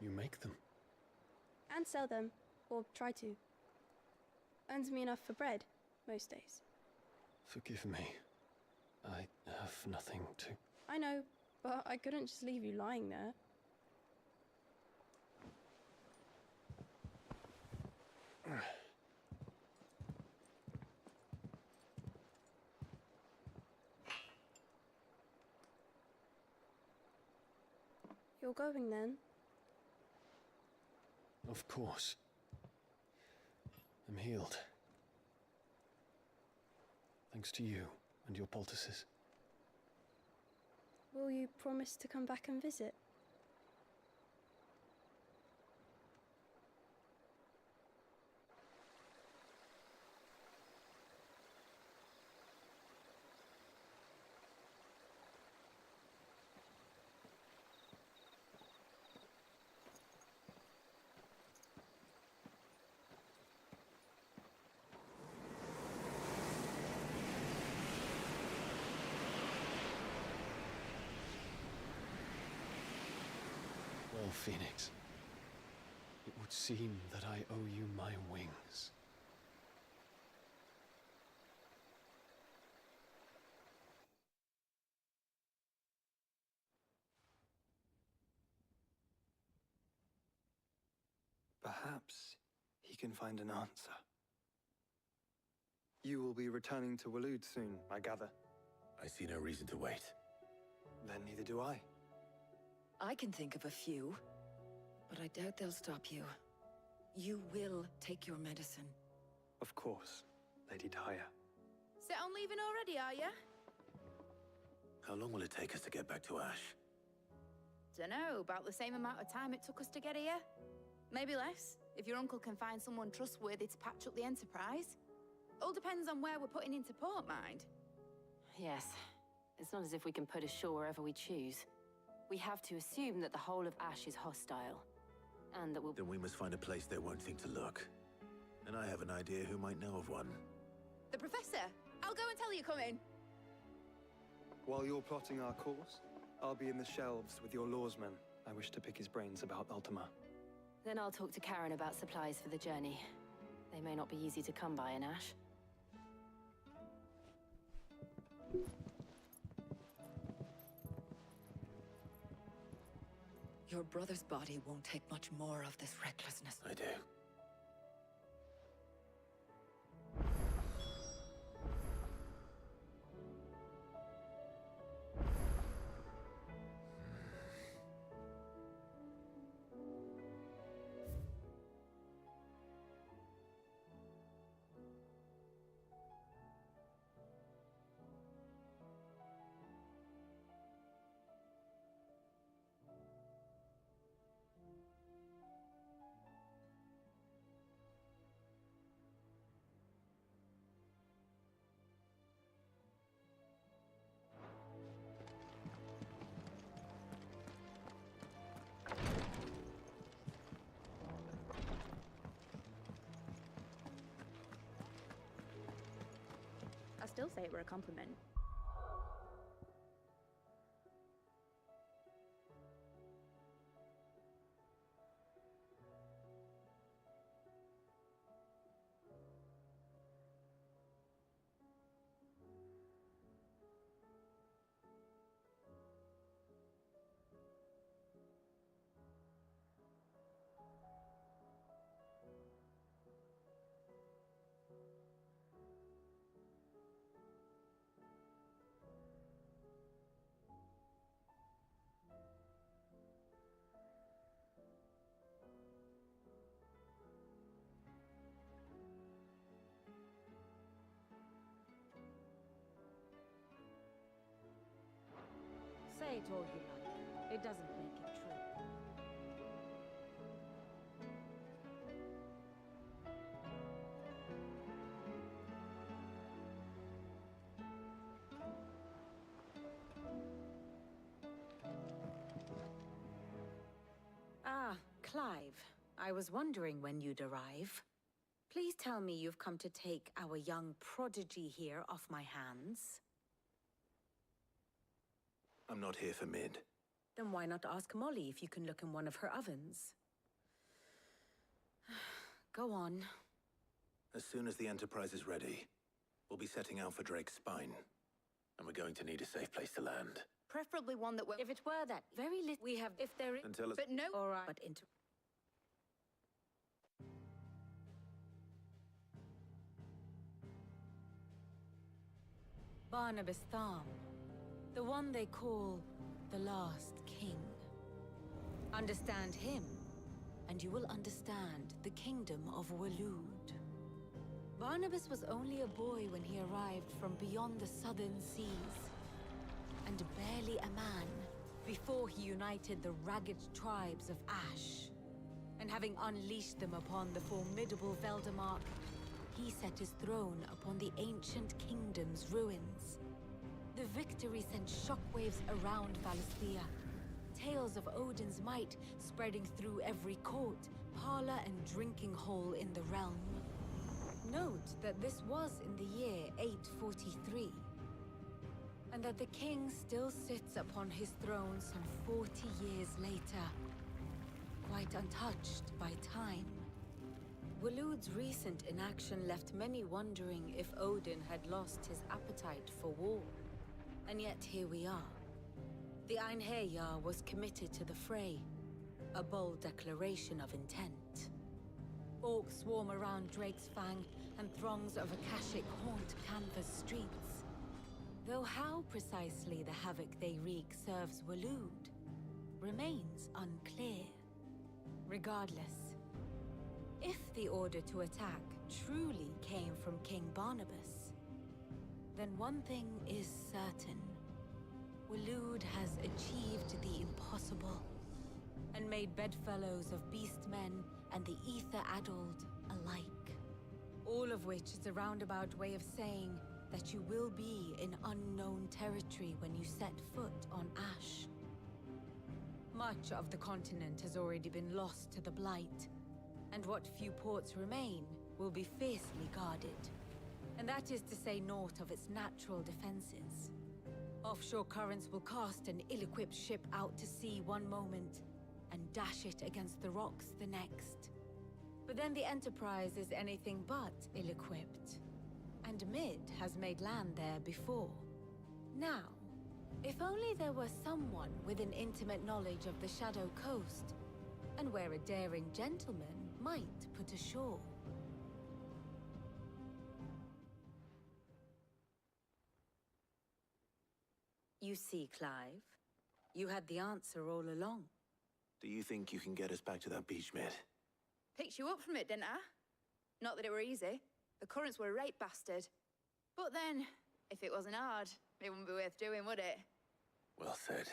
You make them? And sell them, or try to. Earns me enough for bread, most days. Forgive me. I have nothing to... I know, but I couldn't just leave you lying there. You're going then? Of course. I'm healed. Thanks to you and your poultices. Will you promise to come back and visit? Well, Phoenix, it would seem that I owe you my wings. Perhaps he can find an answer. You will be returning to Waloed soon, I gather. I see no reason to wait. Then neither do I. I can think of a few, but I doubt they'll stop you. You will take your medicine. Of course, Lady Daya. Set on leaving already, are you? How long will it take us to get back to Ash? Dunno, about the same amount of time it took us to get here. Maybe less, if your uncle can find someone trustworthy to patch up the Enterprise. All depends on where we're putting into port, mind. Yes. It's not as if we can put ashore wherever we choose. We have to assume that the whole of Ash is hostile. And that we'll... Then we must find a place they won't think to look. And I have an idea who might know of one. The Professor! I'll go and tell you come in. While you're plotting our course, I'll be in the shelves with your lawsman. I wish to pick his brains about Ultima. Then I'll talk to Karen about supplies for the journey. They may not be easy to come by in Ash. Your brother's body won't take much more of this recklessness. I do. I still say it were a compliment. Say it all you like. It doesn't make it true. Ah, Clive. I was wondering when you'd arrive. Please tell me you've come to take our young prodigy here off my hands. I'm not here for Mid. Then why not ask Molly if you can look in one of her ovens? Go on. As soon as the Enterprise is ready, we'll be setting out for Drake's Spine. And we're going to need a safe place to land. Preferably one that will... If it were that very little we have... If there is... Until But no... All right. But into... Barnabas Thom. The one they call the Last King. Understand him, and you will understand the kingdom of Waloed. Barnabas was only a boy when he arrived from beyond the southern seas, and barely a man before he united the ragged tribes of Ash. And having unleashed them upon the formidable Veldemark, he set his throne upon the ancient kingdom's ruins. The victory sent shockwaves around Valisthea, tales of Odin's might spreading through every court, parlor, and drinking hole in the realm. Note that this was in the year 843, and that the king still sits upon his throne some 40 years later, quite untouched by time. Waloed's recent inaction left many wondering if Odin had lost his appetite for war. And yet here we are. The Einherjar was committed to the fray, a bold declaration of intent. Orcs swarm around Drake's Fang, and throngs of Akashic haunt Canva's streets. Though how precisely the havoc they wreak serves Waloed remains unclear. Regardless, if the order to attack truly came from King Barnabas, then one thing is certain. Waloed has achieved the impossible, and made bedfellows of beastmen and the ether-addled alike. All of which is a roundabout way of saying that you will be in unknown territory when you set foot on Ash. Much of the continent has already been lost to the Blight, and what few ports remain will be fiercely guarded. And that is to say naught of its natural defenses. Offshore currents will cast an ill-equipped ship out to sea one moment, and dash it against the rocks the next. But then the Enterprise is anything but ill-equipped, and Mid has made land there before. Now, if only there were someone with an intimate knowledge of the Shadow Coast, and where a daring gentleman might put ashore. You see, Clive, you had the answer all along. Do you think you can get us back to that beach, Mid? Picked you up from it, didn't I? Not that it were easy. The currents were a right bastard. But then, if it wasn't hard, it wouldn't be worth doing, would it? Well said.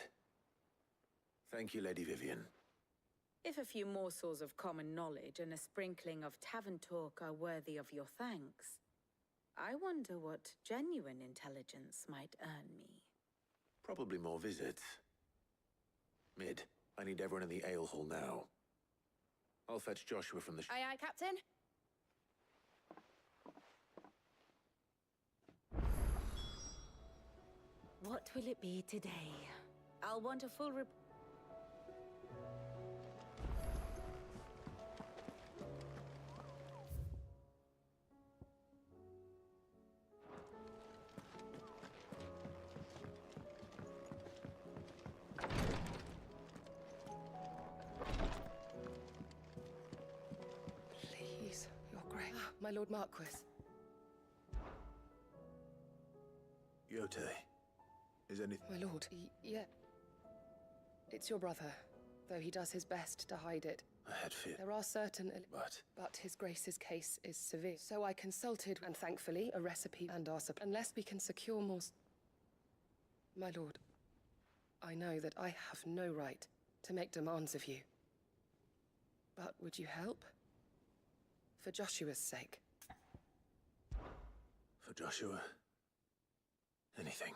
Thank you, Lady Vivian. If a few morsels of common knowledge and a sprinkling of tavern talk are worthy of your thanks, I wonder what genuine intelligence might earn me. Probably more visits. Mid, I need everyone in the ale hall now. I'll fetch Joshua from the Aye, aye, Captain. What will it be today? I'll want a full Please, Your Grace. My Lord Marquis. Yote, is anything... My lord, yeah. It's your brother, though he does his best to hide it. I had feared. There are certain... But His Grace's case is severe. So I consulted, and thankfully, a recipe and our supply. Unless we can secure more... My lord, I know that I have no right to make demands of you. But would you help? For Joshua's sake. For Joshua? Anything.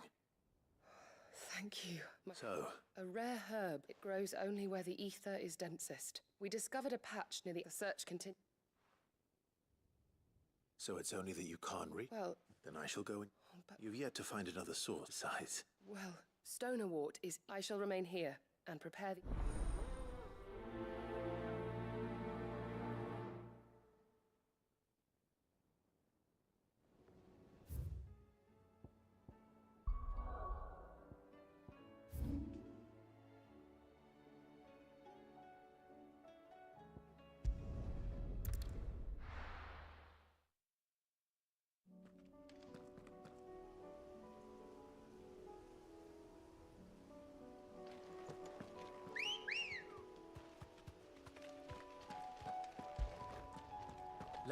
Thank you. So? A rare herb. It grows only where the ether is densest. We discovered a patch near the search continues. So it's only that you can't read? Well... Then I shall go in. You've yet to find another source. Besides... Well, Stonerwort is... I shall remain here and prepare the...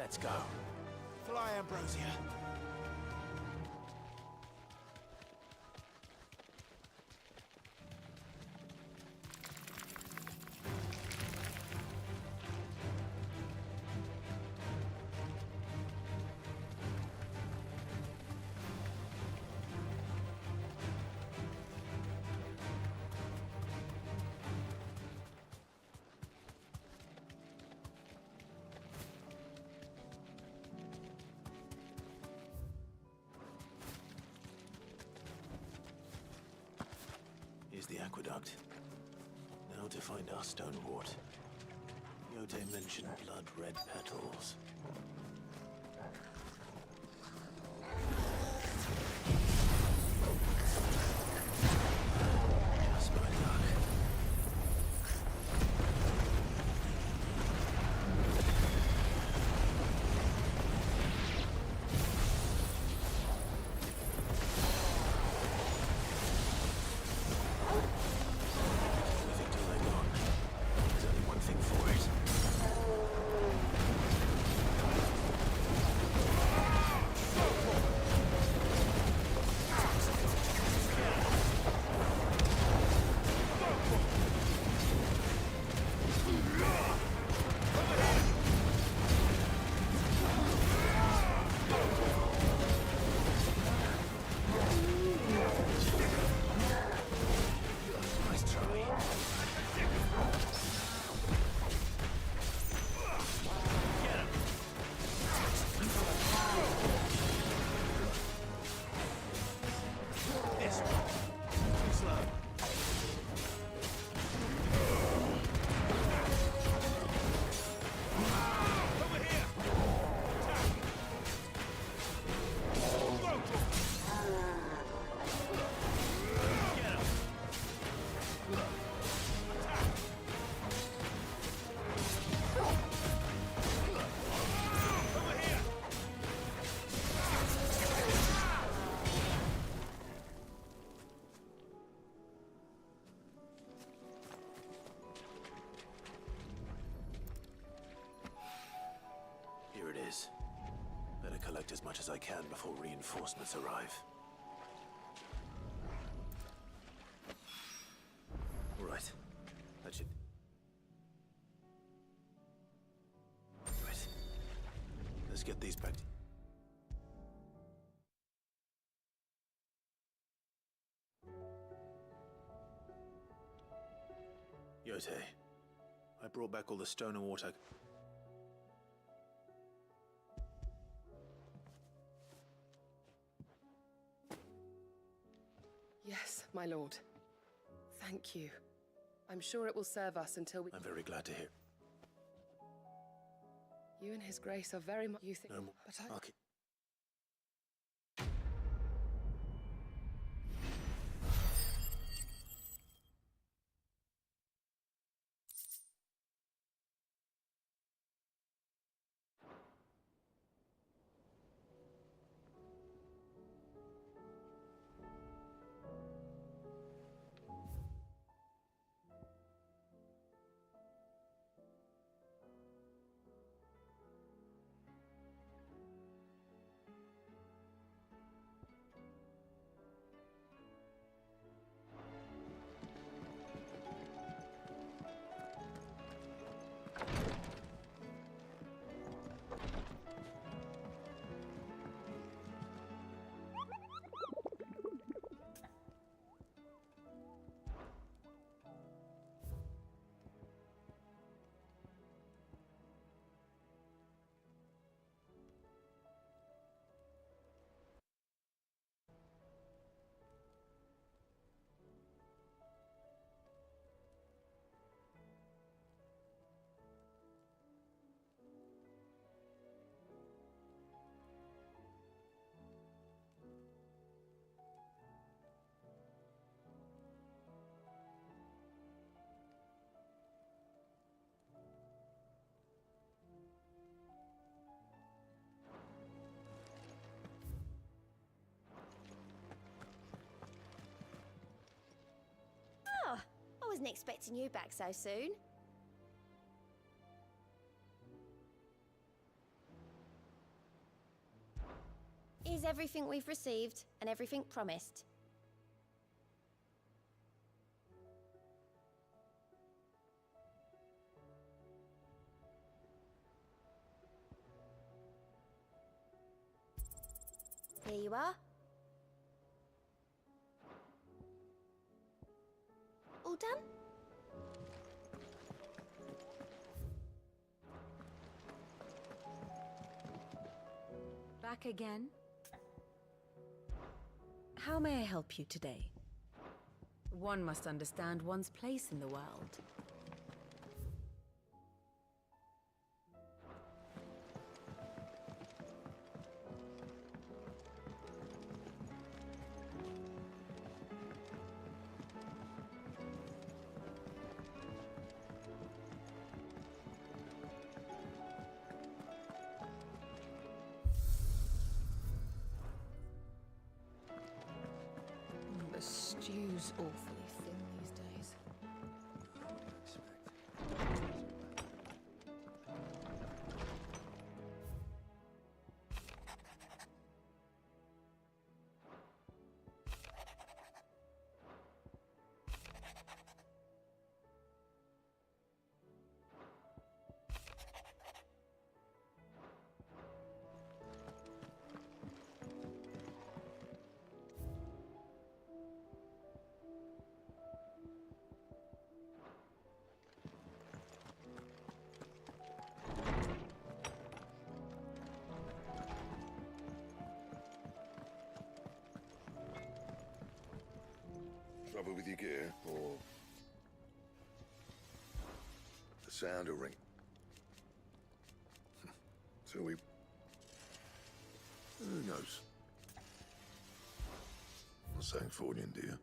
Let's go. Fly, Ambrosia. Here's the aqueduct. Now to find our stonewort. Yote mentioned blood-red petals. Just my luck. Better collect as much as I can before reinforcements arrive. All right. That should... Right. Let's get these back. Yote, I brought back all the stone and water. Yes, my lord. Thank you. I'm sure it will serve us until we... I'm very glad to hear. You and His Grace are very much... You think... No more. But I... Okay. I wasn't expecting you back so soon. is everything we've received and everything promised. Here you are. All done? Back again? How may I help you today? One must understand one's place in the world. The stew's awfully thin these days. Trouble with your gear, or the sound will ring. So we... Who knows? Not saying fortune, do you?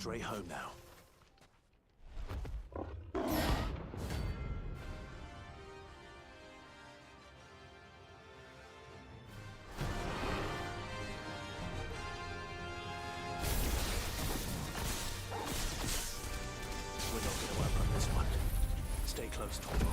straight home now. We're not going to outrun this one. Stay close, Torvald.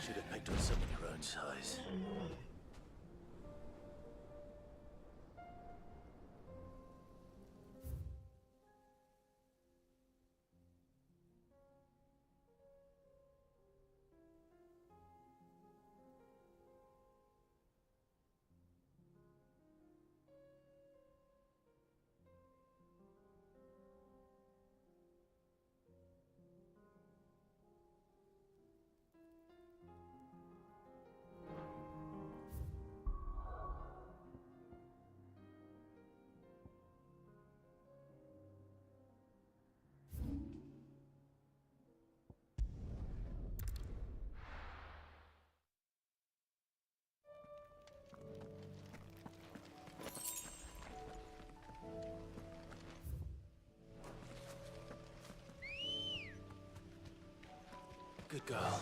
Should have picked on someone your own size. Good girl.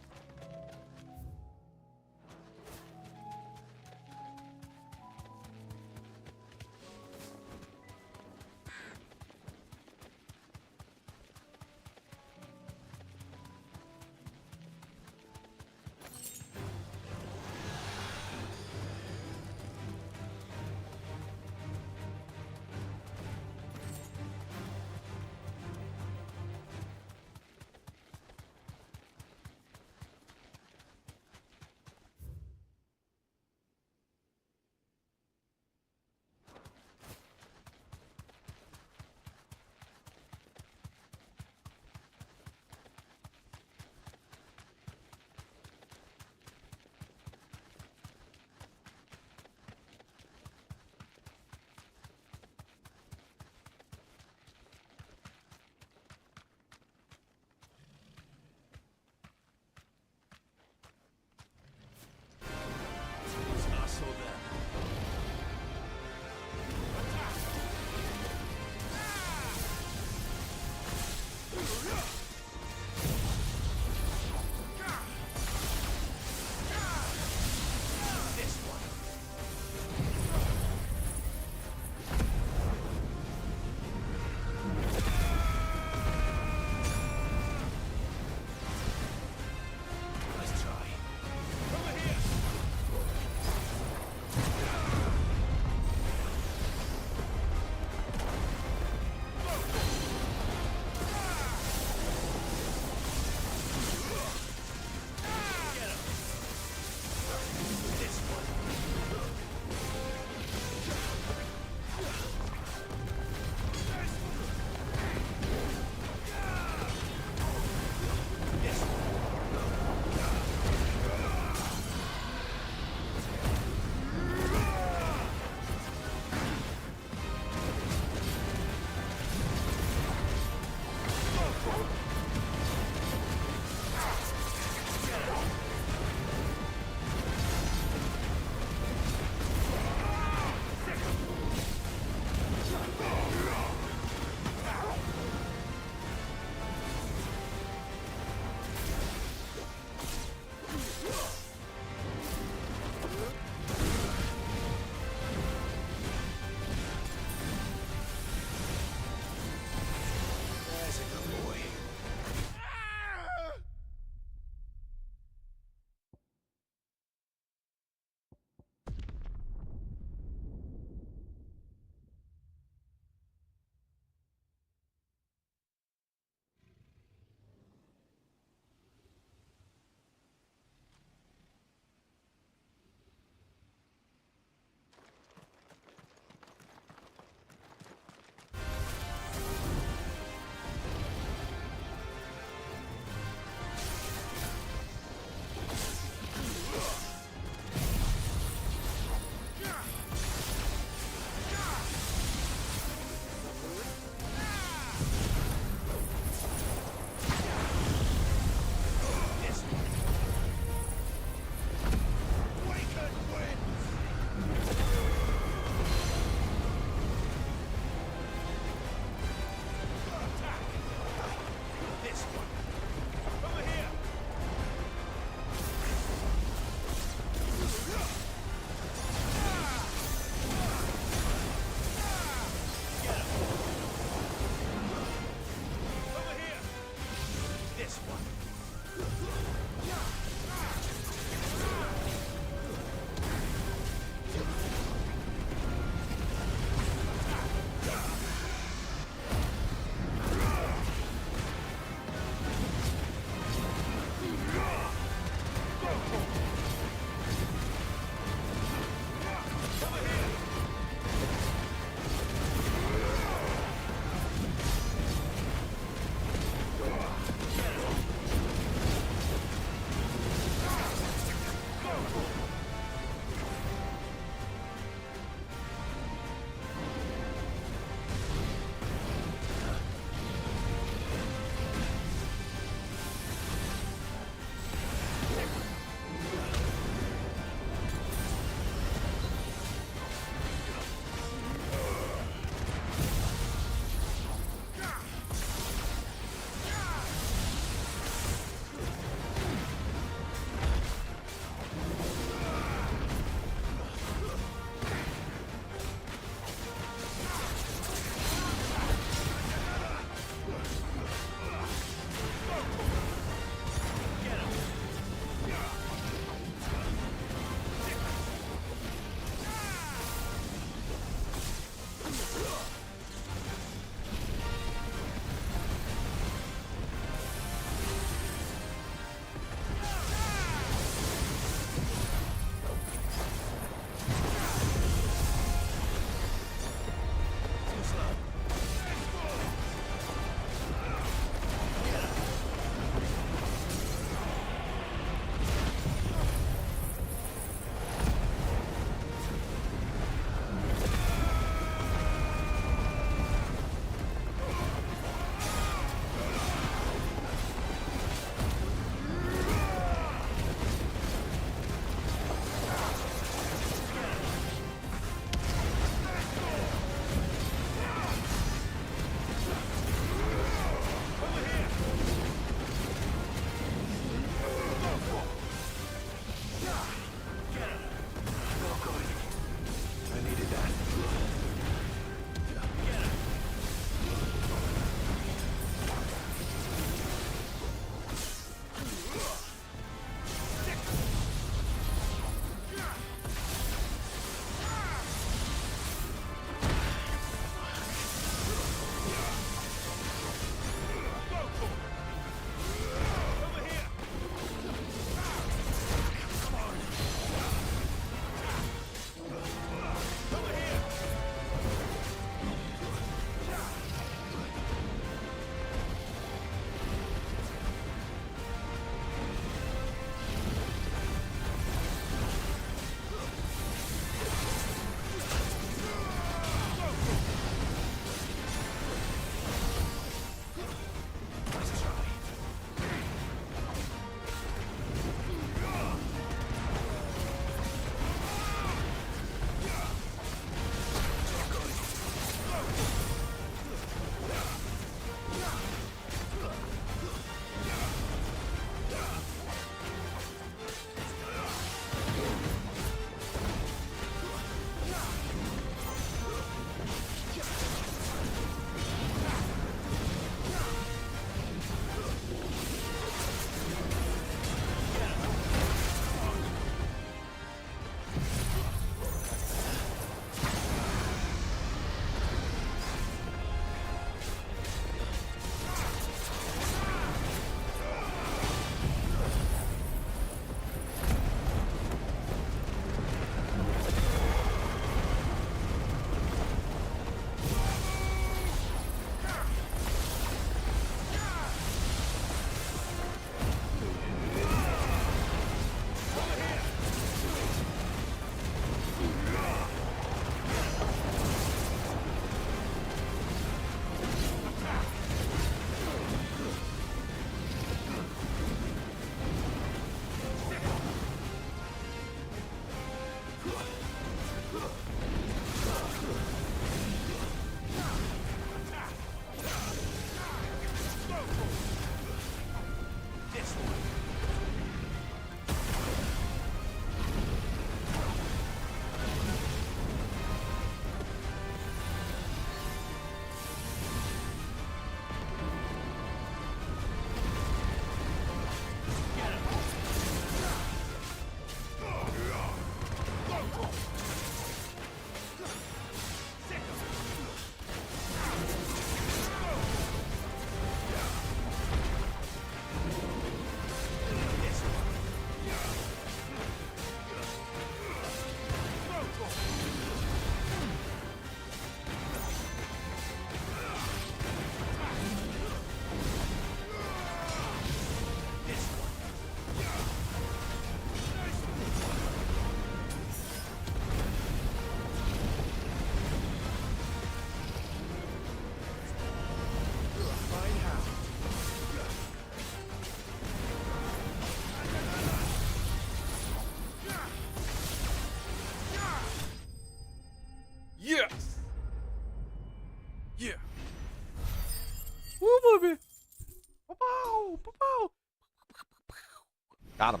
Got him.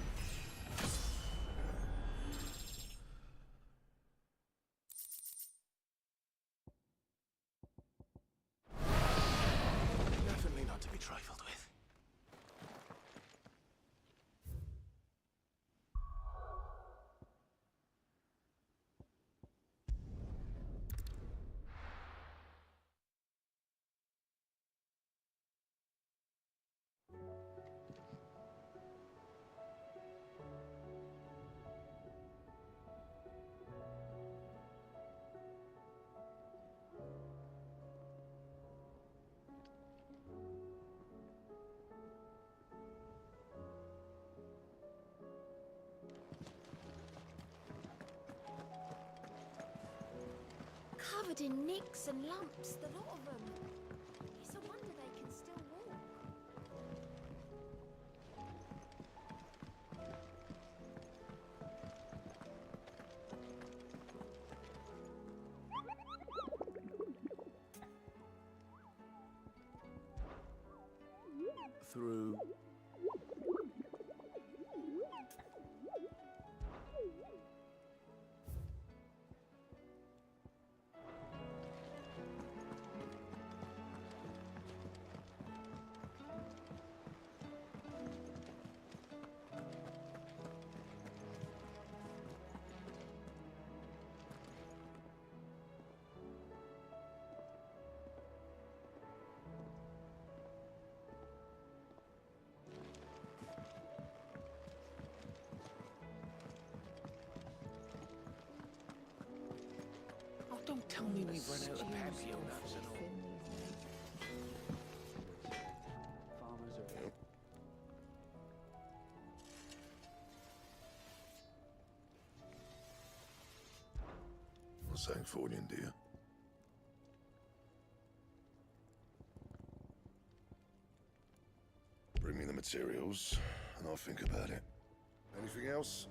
Definitely not to be trifled with. covered in nicks and lumps, the lot of them. It's a wonder they can still walk. Through. Oh, don't tell me we've run out of papio nuts and all. Farmers are ill. What's saying Fornian, dear? Bring me the materials, and I'll think about it. Anything else?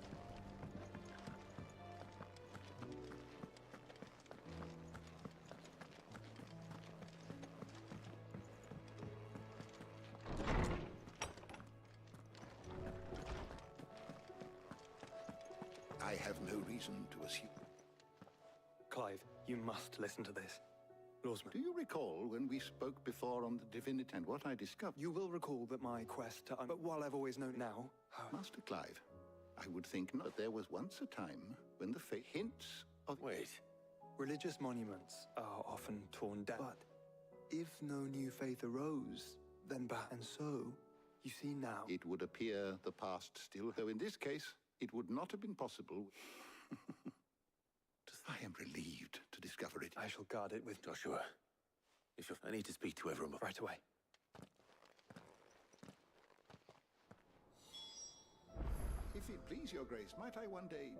I have no reason to assume. Clive, you must listen to this. Lawsman. Do you recall when we spoke before on the divinity and what I discovered? You will recall that my quest to... but while I've always known now... Master Clive, I would think not. There was once a time when the faith hints of... Wait. Religious monuments are often torn down. But if no new faith arose, then back. And so, you see now... It would appear the past still, though in this case, it would not have been possible. I am relieved to discover it. I shall guard it with... Joshua, I need to speak to everyone. Right away. If it please your grace, might I one day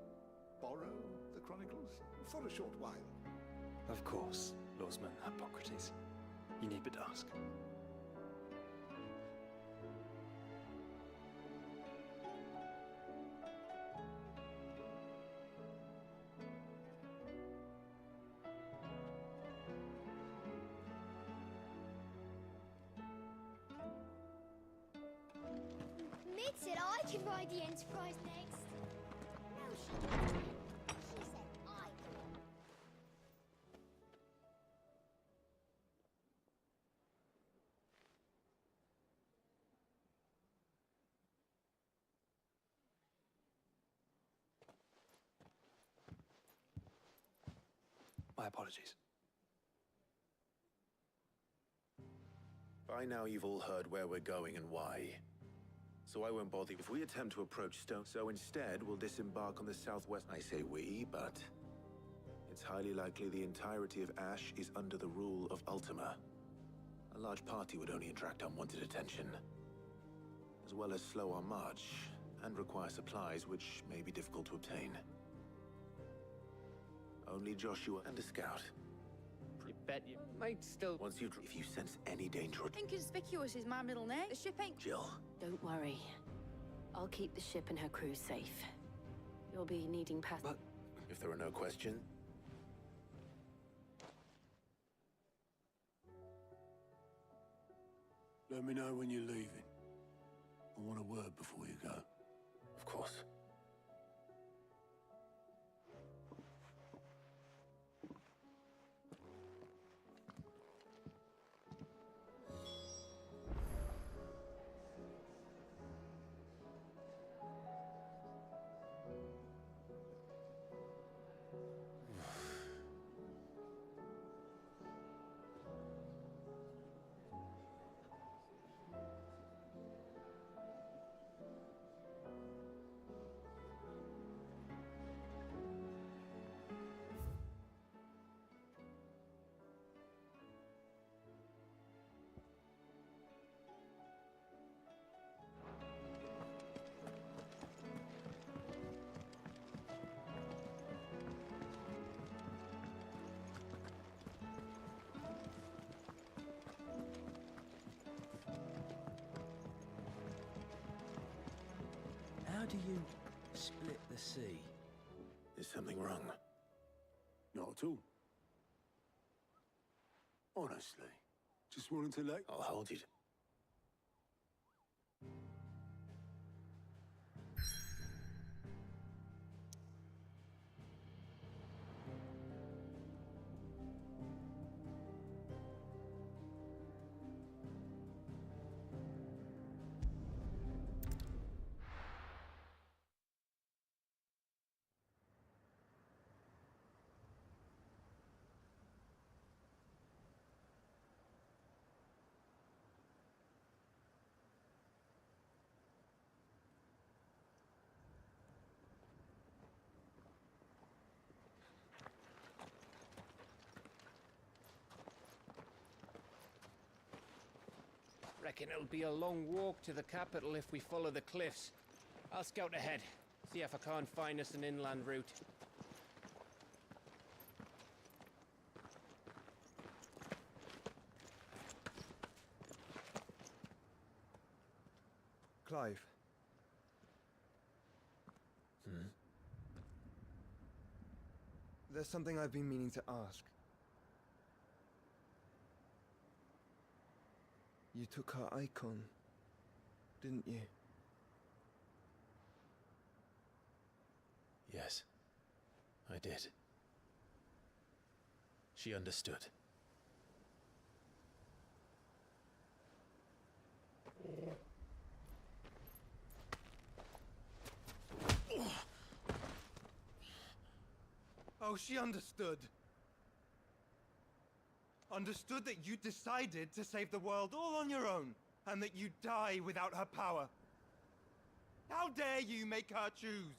borrow the chronicles for a short while? Of course, Lawsman Hippocrates. You need but ask. Mid said I can ride the Enterprise next. No, she didn't. She said I could. My apologies. By now you've all heard where we're going and why. So I won't bother if we attempt to approach Stone. So instead, we'll disembark on the southwest. I say we, but it's highly likely the entirety of Ash is under the rule of Ultima. A large party would only attract unwanted attention, as well as slow our march and require supplies which may be difficult to obtain. Only Joshua and a scout. You bet you might still... If you sense any danger... Inconspicuous is my middle name. The ship ain't... Jill. Don't worry. I'll keep the ship and her crew safe. You'll be needing But if there are no questions... Let me know when you're leaving. I want a word before you go. Of course. do you split the sea? Is something wrong? Not at all. Honestly, just wanted to let... I'll hold you. Reckon it'll be a long walk to the capital if we follow the cliffs. I'll scout ahead, see if I can't find us an inland route. Clive. There's something I've been meaning to ask. You took her icon, didn't you? Yes, I did. She understood. Oh, she understood. Understood that you decided to save the world all on your own, and that you'd die without her power. How dare you make her choose?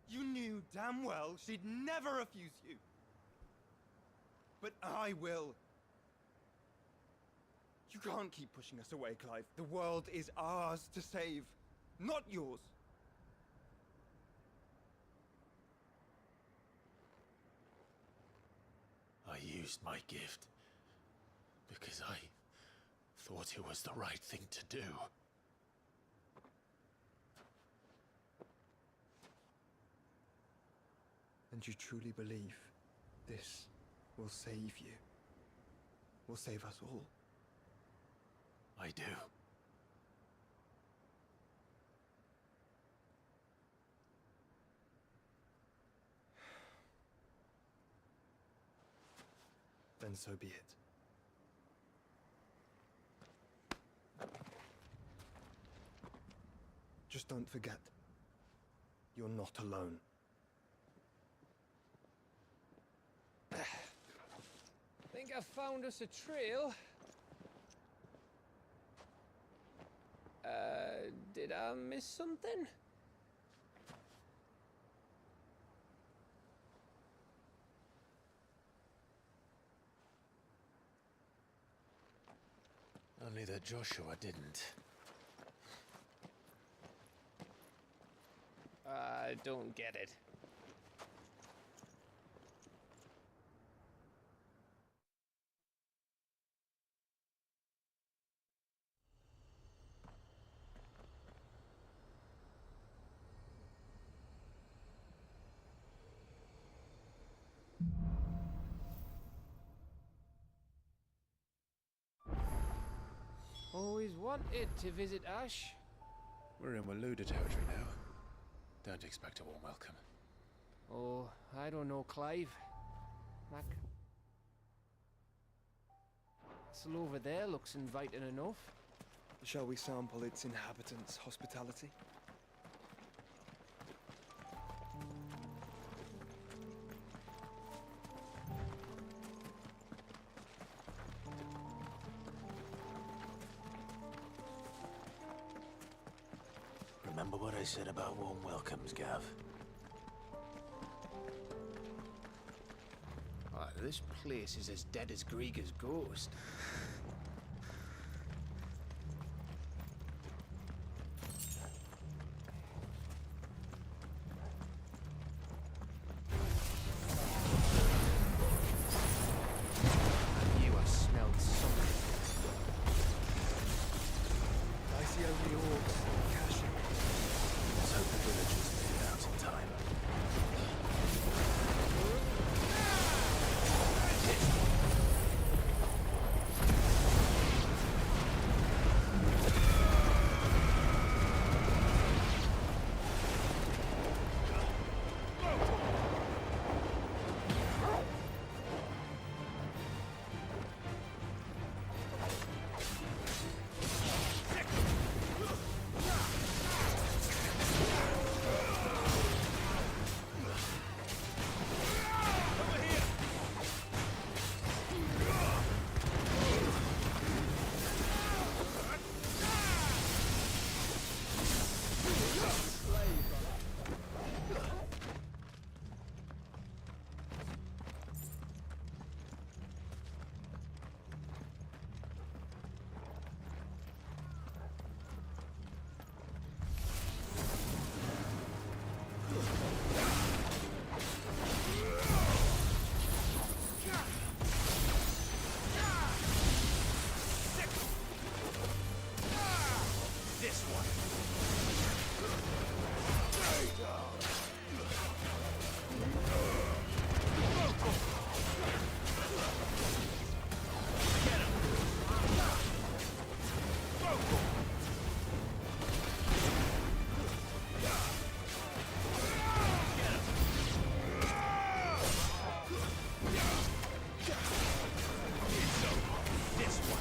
You knew damn well she'd never refuse you. But I will. You can't keep pushing us away, Clive. The world is ours to save, not yours. I used my gift because I thought it was the right thing to do. And you truly believe this will save you? Will save us all? I do. Then so be it. Just don't forget, you're not alone. Think I found us a trail. Did I miss something? Only that Joshua didn't. I don't get it. Always wanted to visit Ash. We're in Waluda territory now. Don't expect a warm welcome. Oh, I don't know, Clive. That castle over there looks inviting enough. Shall we sample its inhabitants' hospitality? Remember what I said about warm welcomes, Gav? This place is as dead as Grieger's ghost. I knew I smelled something. I see only orcs, caching. This one.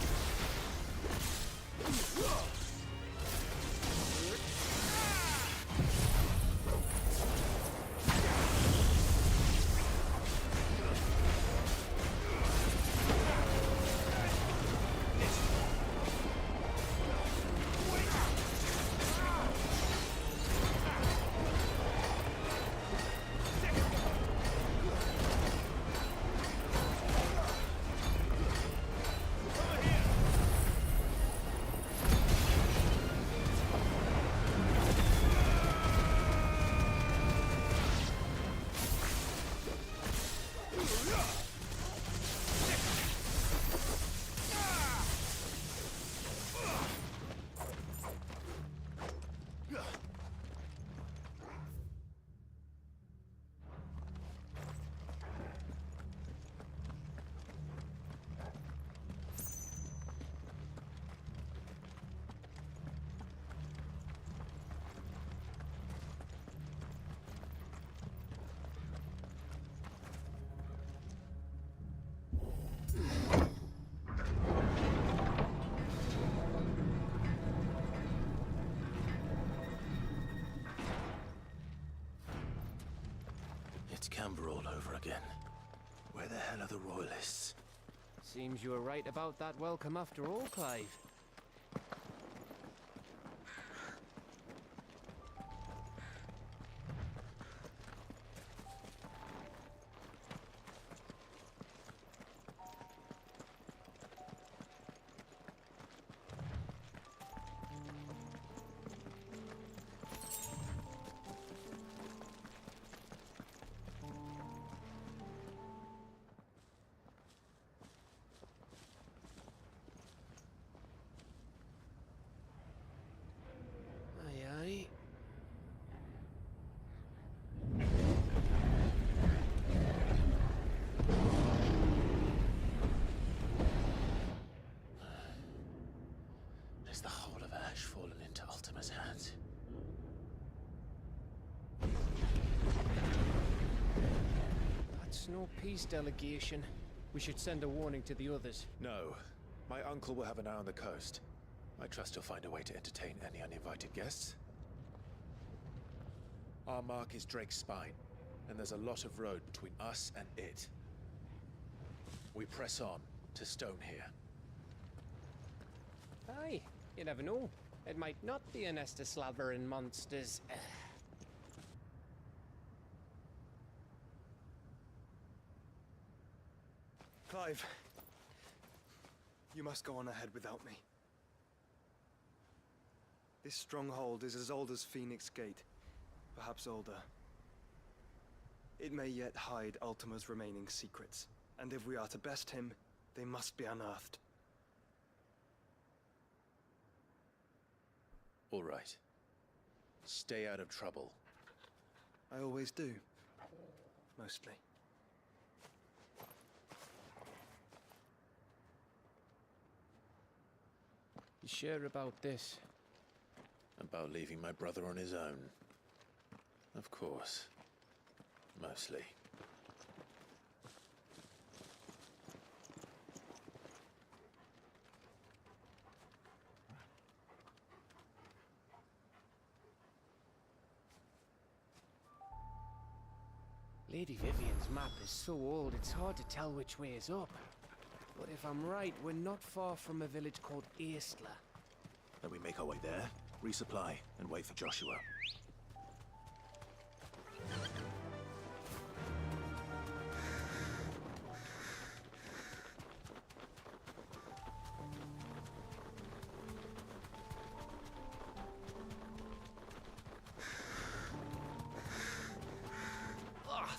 It's Camber all over again. Where the hell are the royalists? Seems you were right about that welcome after all, Clive. Is the whole of Ash fallen into Ultima's hands? That's no peace delegation. We should send a warning to the others. No. My uncle will have an eye on the coast. I trust he'll find a way to entertain any uninvited guests. Our mark is Drake's Spine, and there's a lot of road between us and it. We press on to Stonehere. Aye, you never know. It might not be a nest of slavering monsters. Clive, you must go on ahead without me. This stronghold is as old as Phoenix Gate, perhaps older. It may yet hide Ultima's remaining secrets, and if we are to best him, they must be unearthed. All right. Stay out of trouble. I always do. Mostly. You sure about this? About leaving my brother on his own. Of course. Mostly. Lady Vivian's map is so old, it's hard to tell which way is up. But if I'm right, we're not far from a village called Aistla. Then we make our way there, resupply, and wait for Joshua.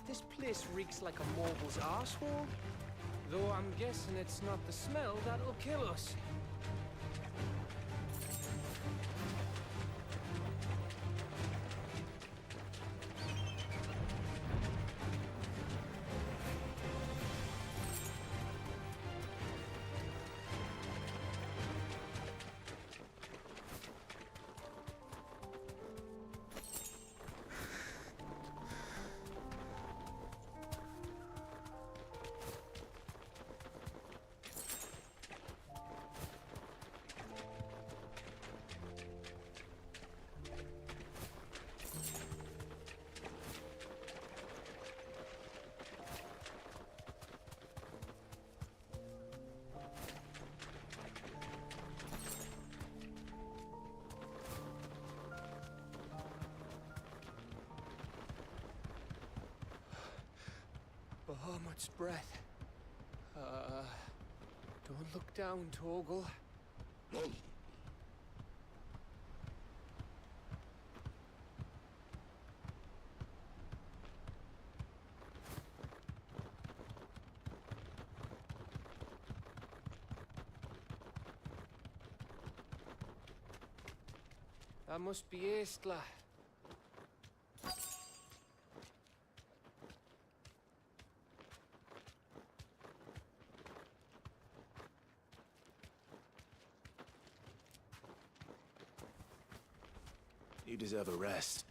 This place reeks like a morble's arsehole. Though I'm guessing it's not the smell that'll kill us. Oh, much breath. Don't look down, Torgal. That must be Estla. You deserve a rest.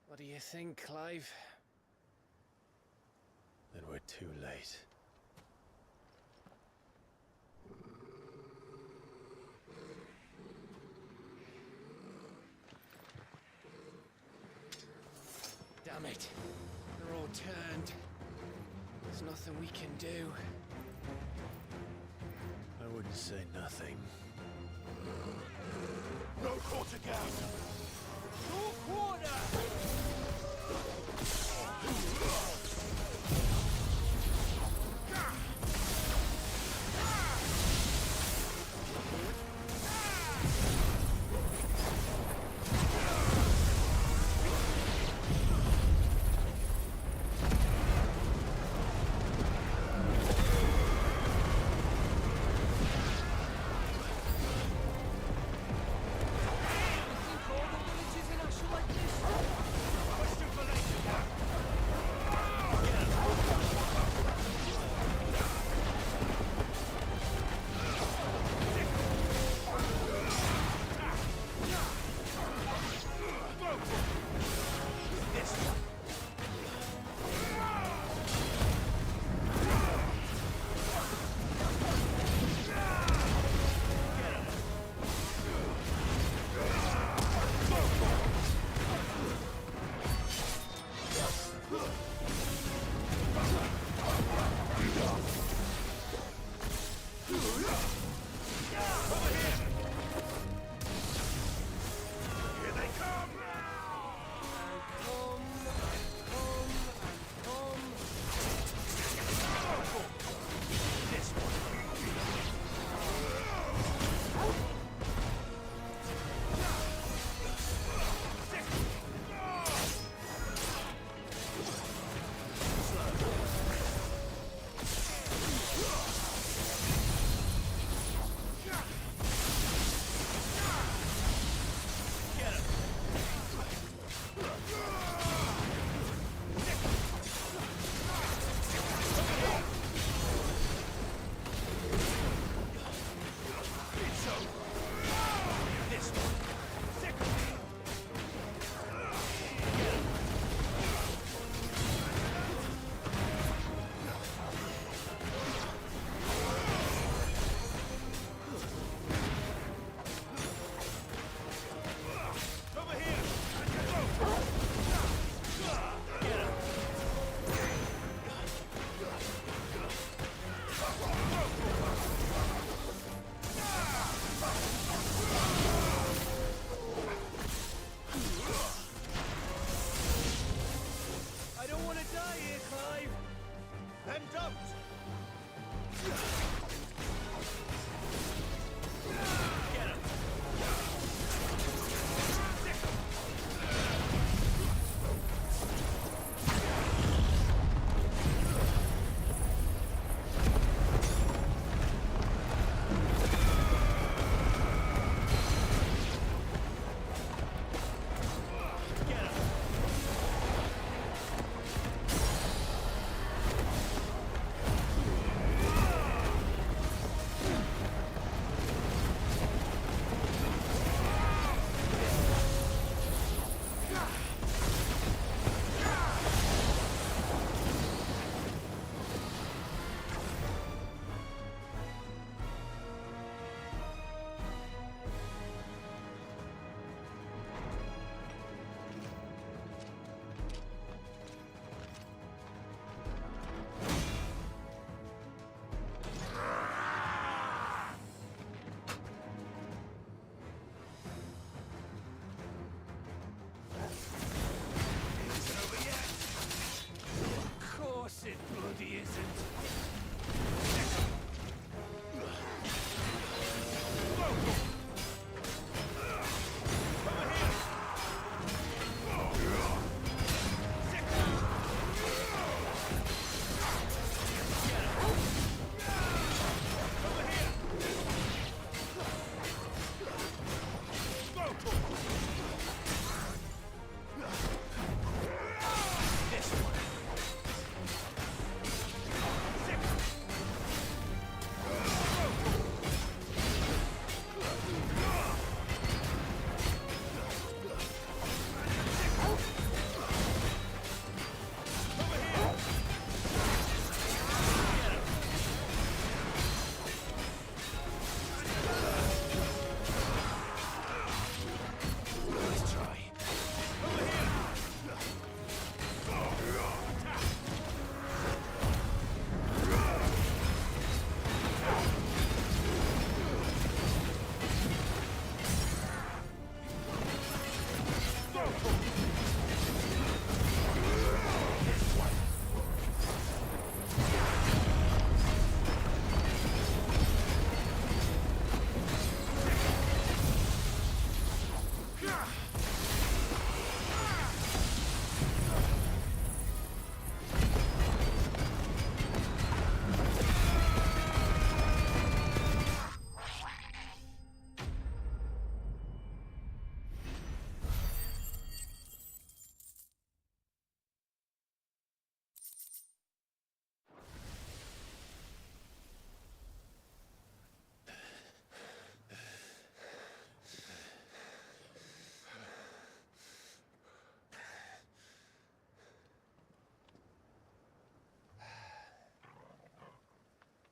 What do you think, Clive? Then we're too late. Damn it. They're all turned. There's nothing we can do. I wouldn't say nothing. No quarter gap! No quarter!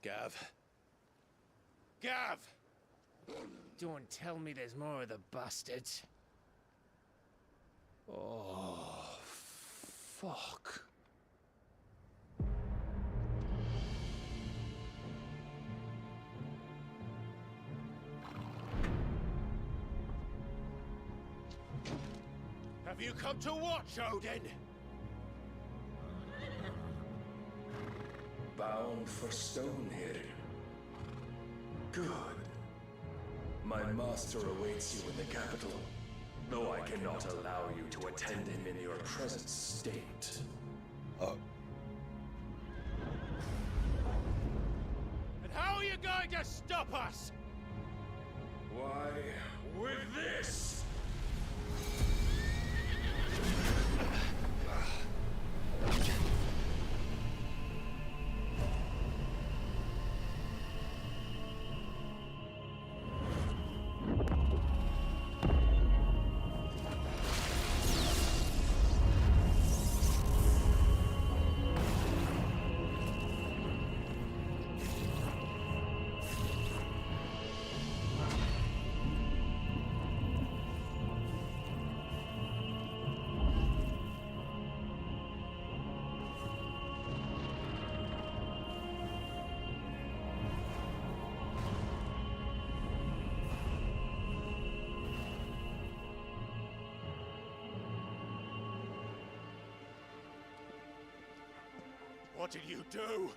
Gav. Gav! Don't tell me there's more of the bastards. Oh, fuck. Have you come to watch, Odin? Bound for Stonehill. Good. My master awaits you in the capital, though I cannot allow you to attend him in your present state. And how are you going to stop us? Why, with this! What did you do?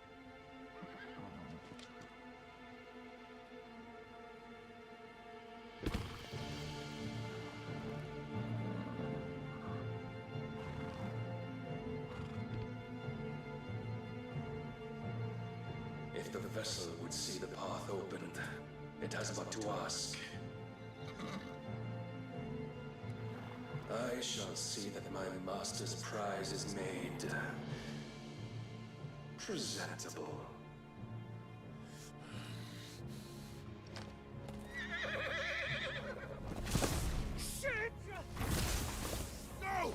If the vessel would see the path opened, it has but to ask. I shall see that my master's prize is made presentable. Shit! No!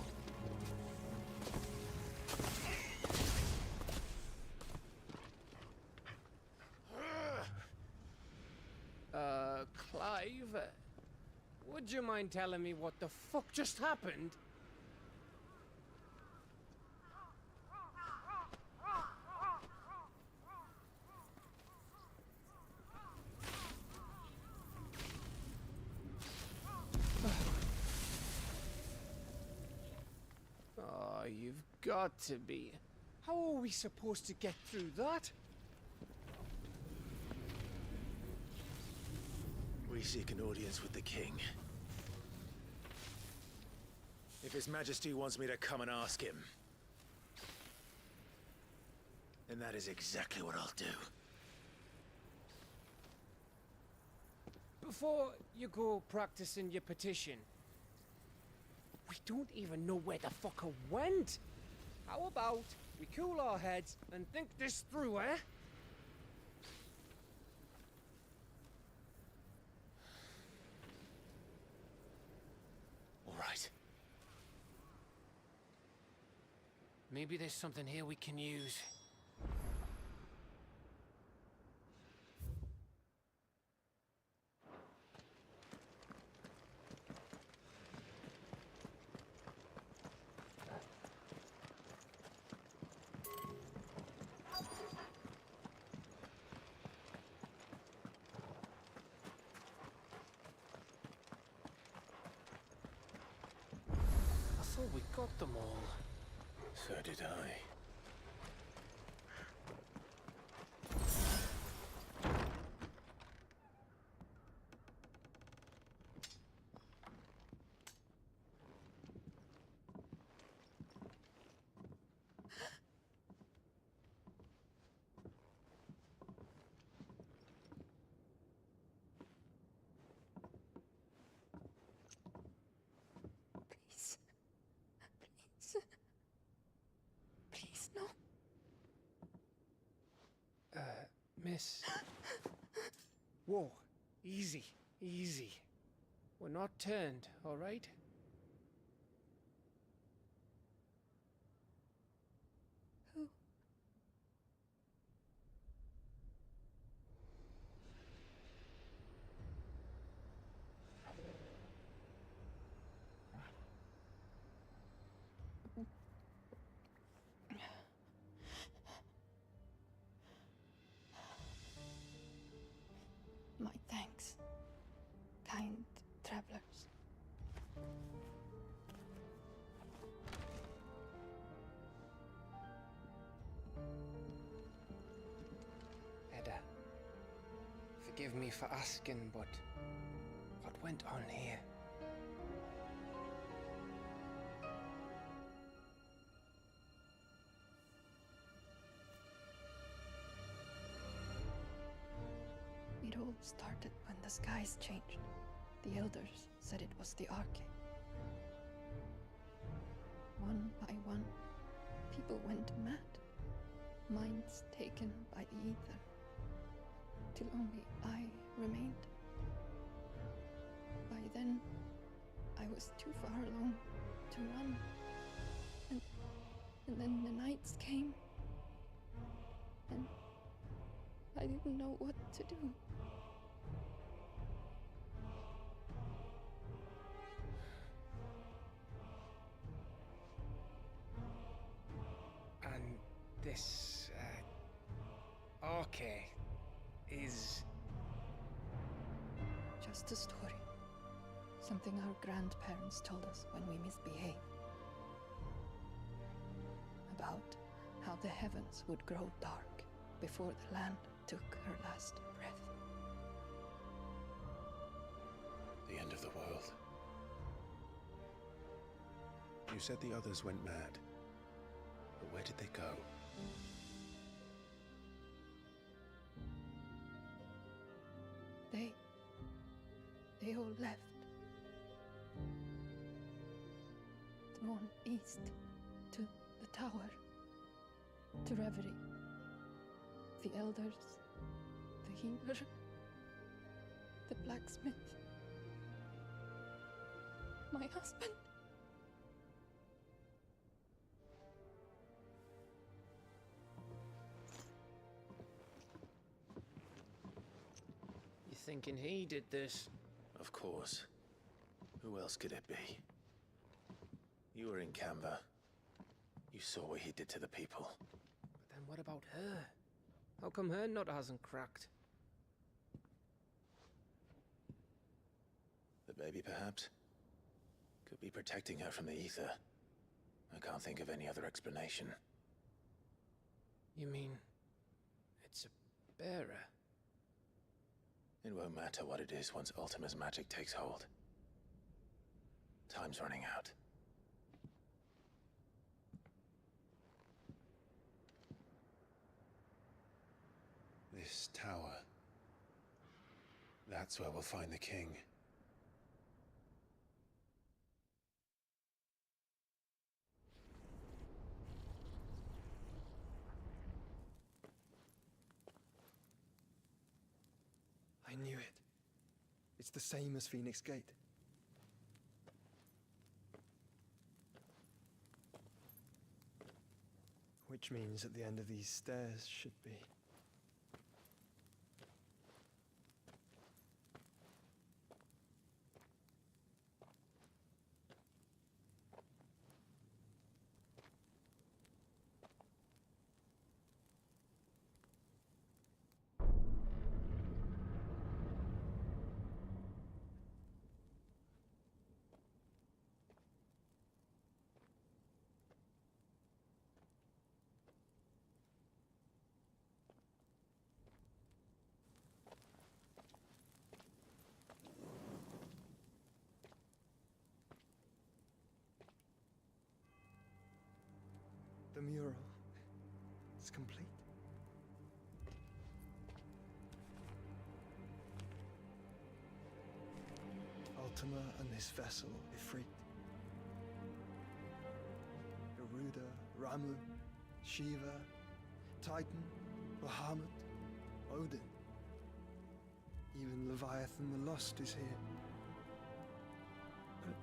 Clive, would you mind telling me what the fuck just happened? Oh, you've got to be. How are we supposed to get through that? We seek an audience with the king. If His Majesty wants me to come and ask him, then that is exactly what I'll do. Before you go practicing your petition, we don't even know where the fucker went. How about we cool our heads and think this through, eh? All right. Maybe there's something here we can use. I thought we got them all. So did I. Please. Please. Please, no. Miss. Whoa. Easy. Easy. We're not turned, all right? Who? Forgive me for asking, but what went on here? It all started when the skies changed. The elders said it was the Arche. One by one, people went mad. Minds taken by the ether. Till only I remained. By then, I was too far along to run. And then the nights came. And I didn't know what to do. And this, Arche is... Just a story. Something our grandparents told us when we misbehaved. About how the heavens would grow dark before the land took her last breath. The end of the world. You said the others went mad. But where did they go? They all left. Drawn east to the tower, to Reverie. The elders, the healer, the blacksmith, my husband. You thinking he did this? Of course. Who else could it be? You were in Canva. You saw what he did to the people. But then what about her? How come her nut hasn't cracked? The baby, perhaps? Could be protecting her from the ether. I can't think of any other explanation. You mean... it's a bearer? It won't matter what it is once Ultima's magic takes hold. Time's running out. This tower. That's where we'll find the king. I knew it. It's the same as Phoenix Gate. Which means at the end of these stairs should be... The mural is complete. Ultima and his vessel, Ifrit. Garuda, Ramu, Shiva, Titan, Bahamut, Odin. Even Leviathan the Lost is here. But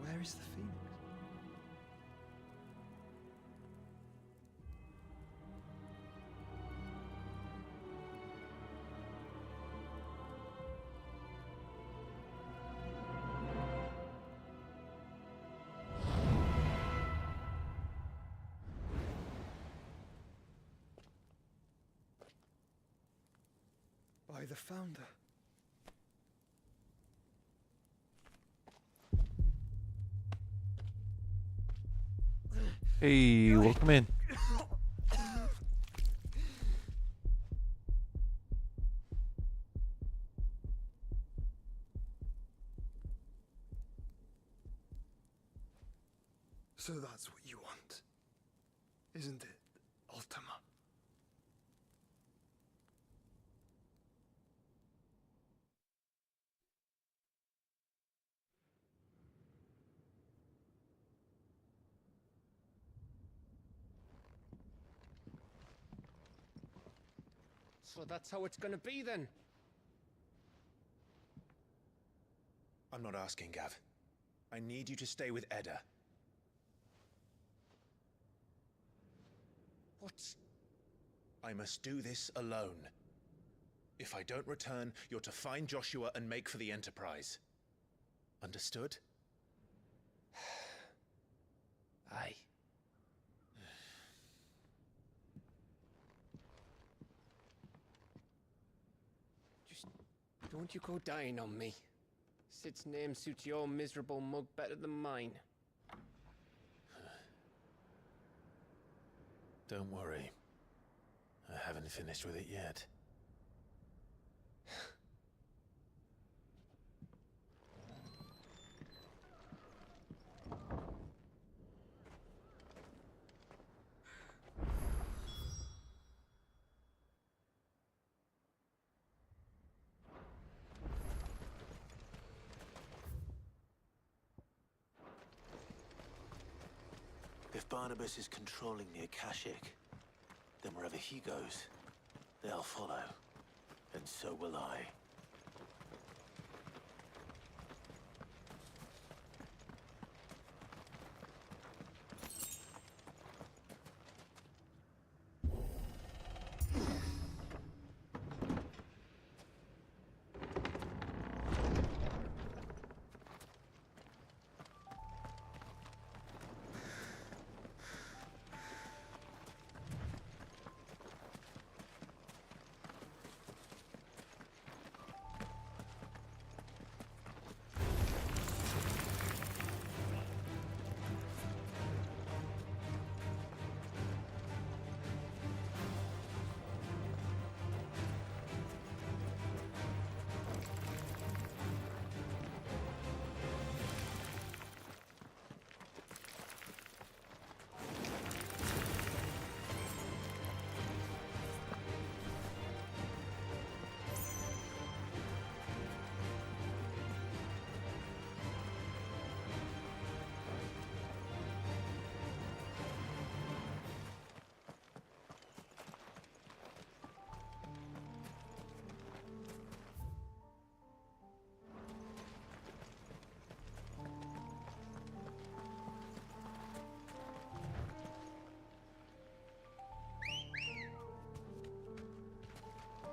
where is the Phoenix? By the Founder. Hey, welcome in. So that's what you want, isn't it, Ultima? So that's how it's gonna be then. I'm not asking, Gav. I need you to stay with Edda. What? I must do this alone. If I don't return, you're to find Joshua and make for the Enterprise. Understood? Aye. Just don't you go dying on me. Sid's name suits your miserable mug better than mine. Don't worry. I haven't finished with it yet. If Barnabas is controlling the Akashic, then wherever he goes, they'll follow. And so will I.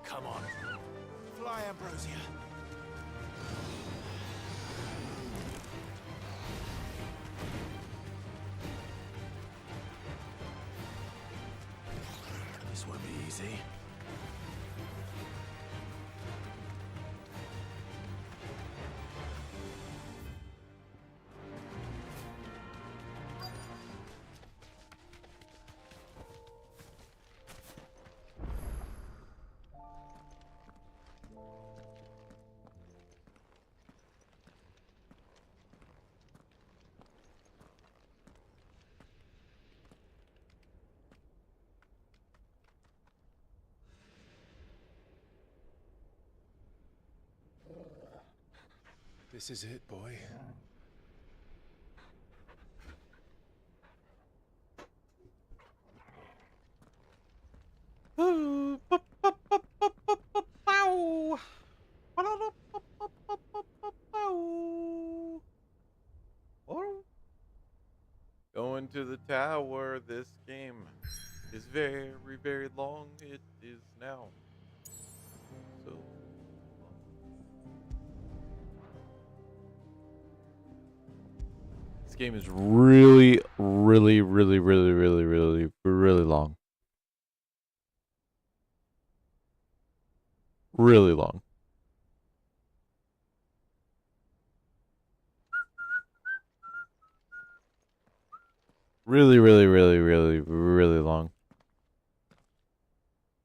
Come on. Fly, Ambrosia. This won't be easy. This is it, boy. Going to the tower. This game is very, very long. It is now. So this game is really, really, really, really, really, really, really long. Really long. Really, really, really, really, really long.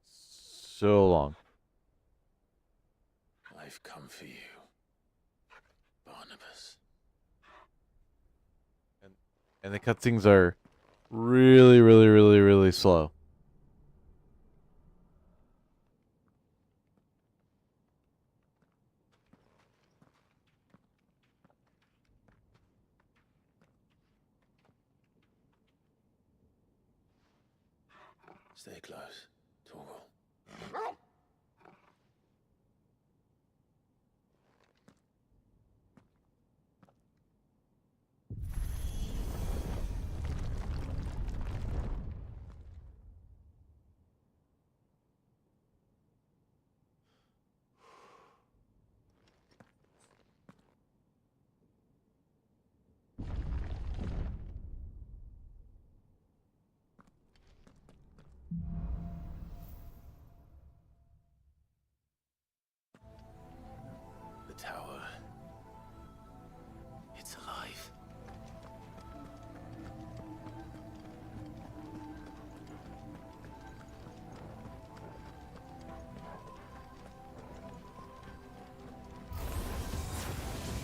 So long. I've come for you, Barnabas. And And the cutscenes are really, really, really, really slow. Stay close, Torgal. The tower. It's alive.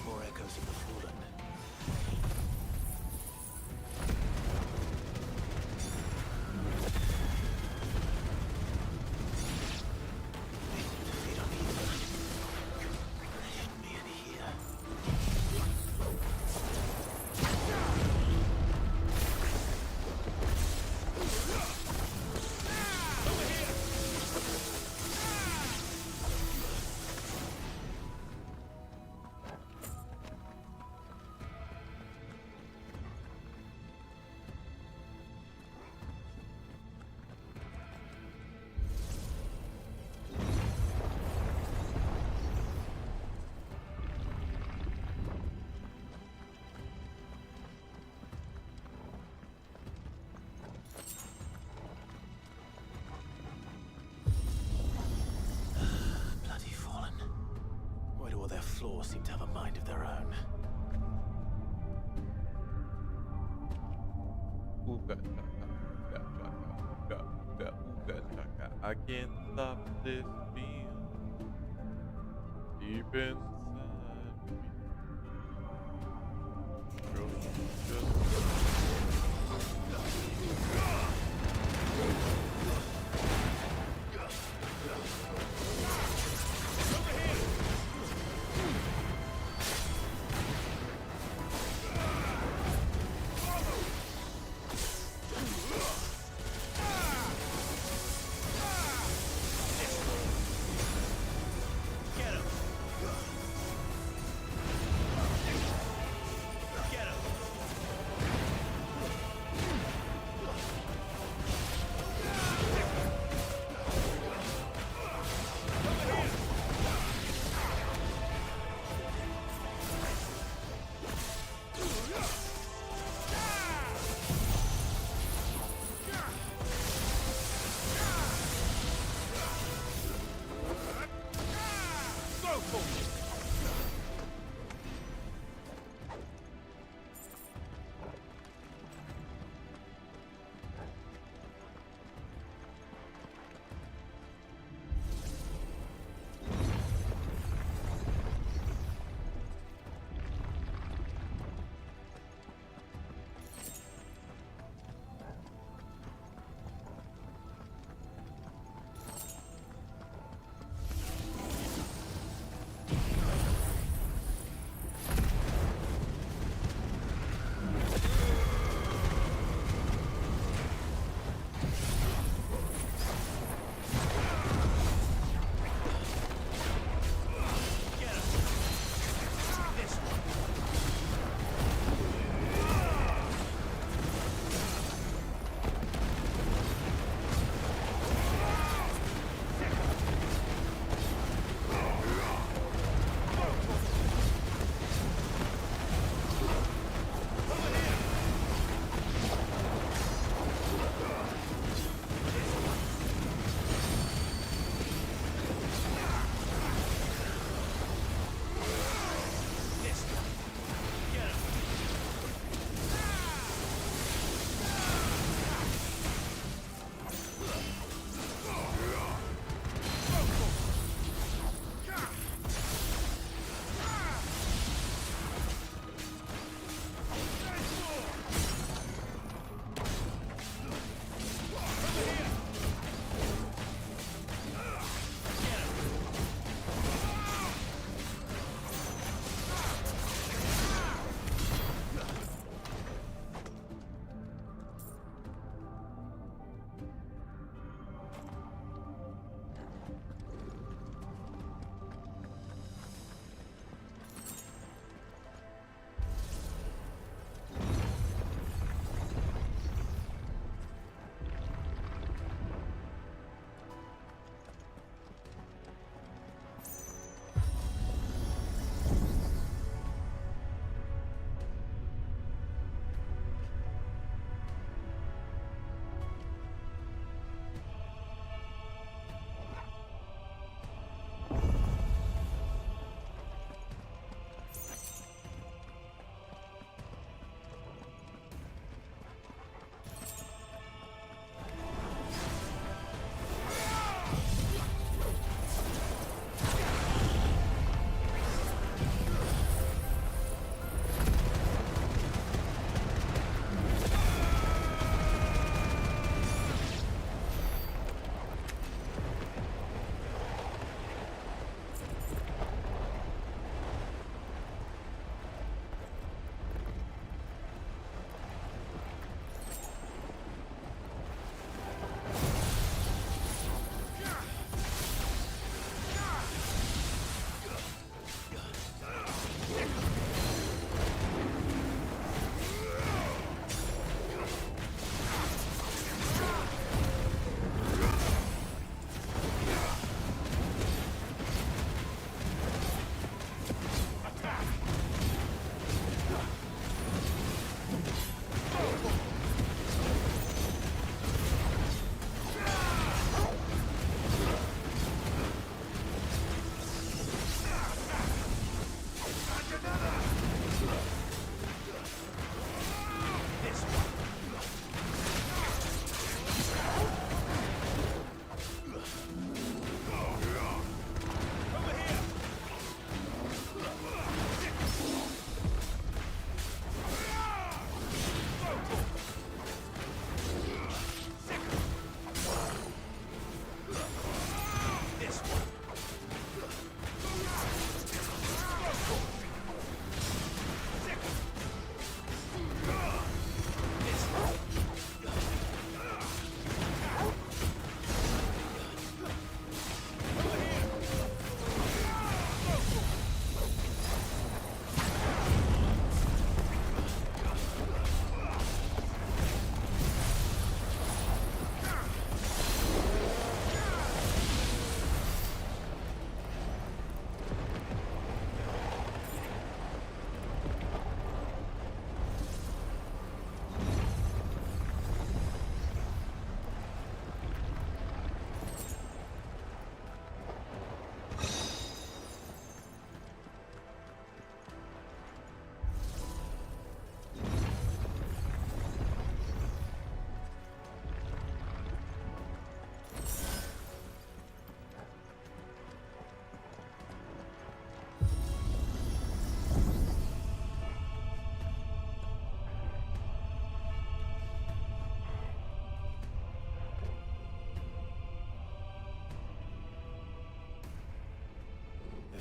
More echoes of the fallen. Bloody fallen. Why do all their flaws seem to have a mind of their own? I can't stop this feeling deep inside me.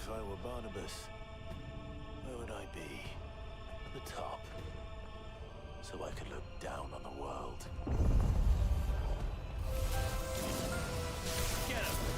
If I were Barnabas, where would I be? At the top. So I could look down on the world. Get him!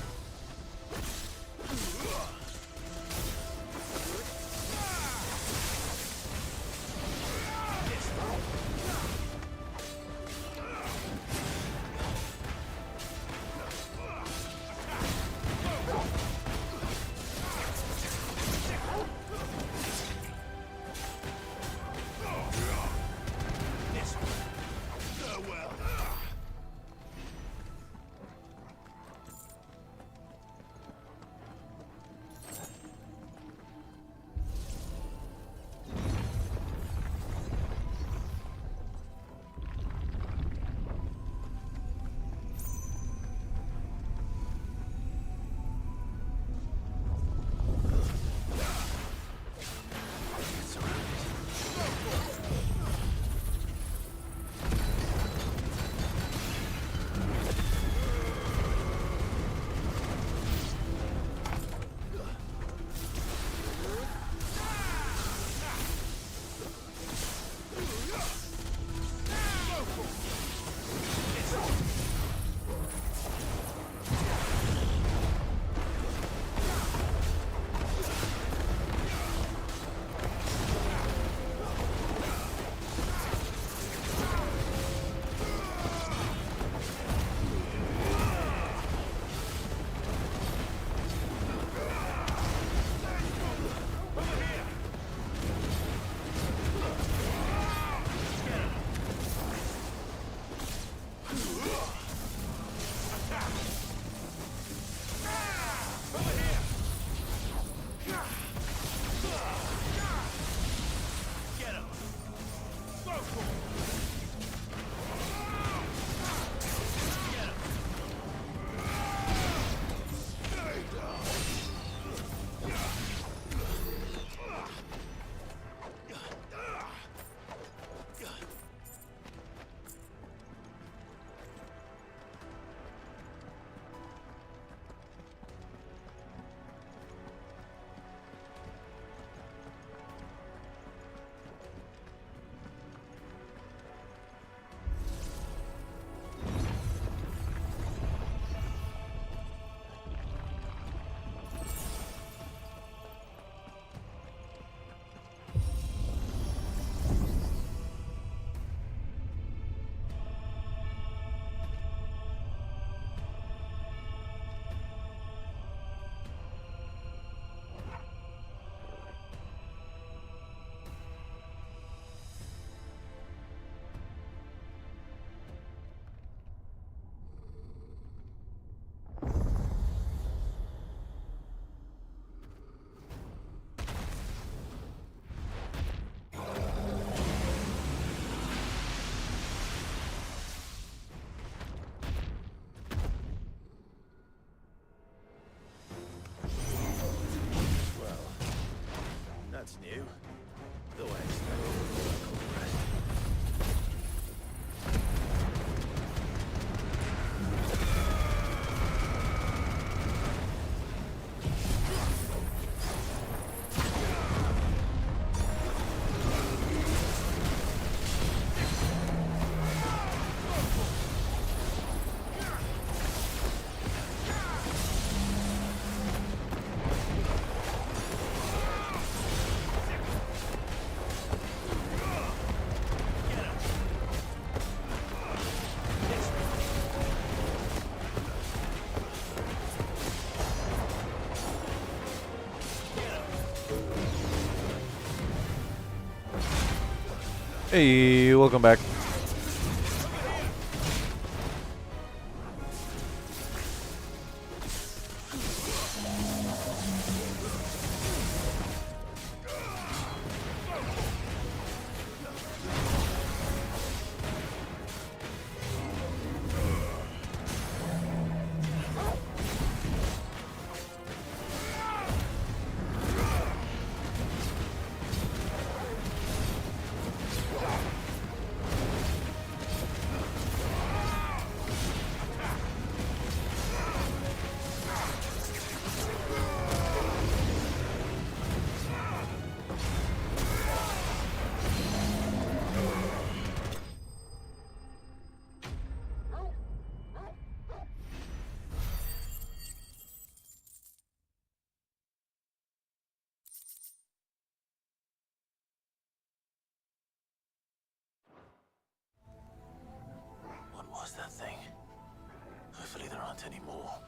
Hey, welcome back. Not anymore.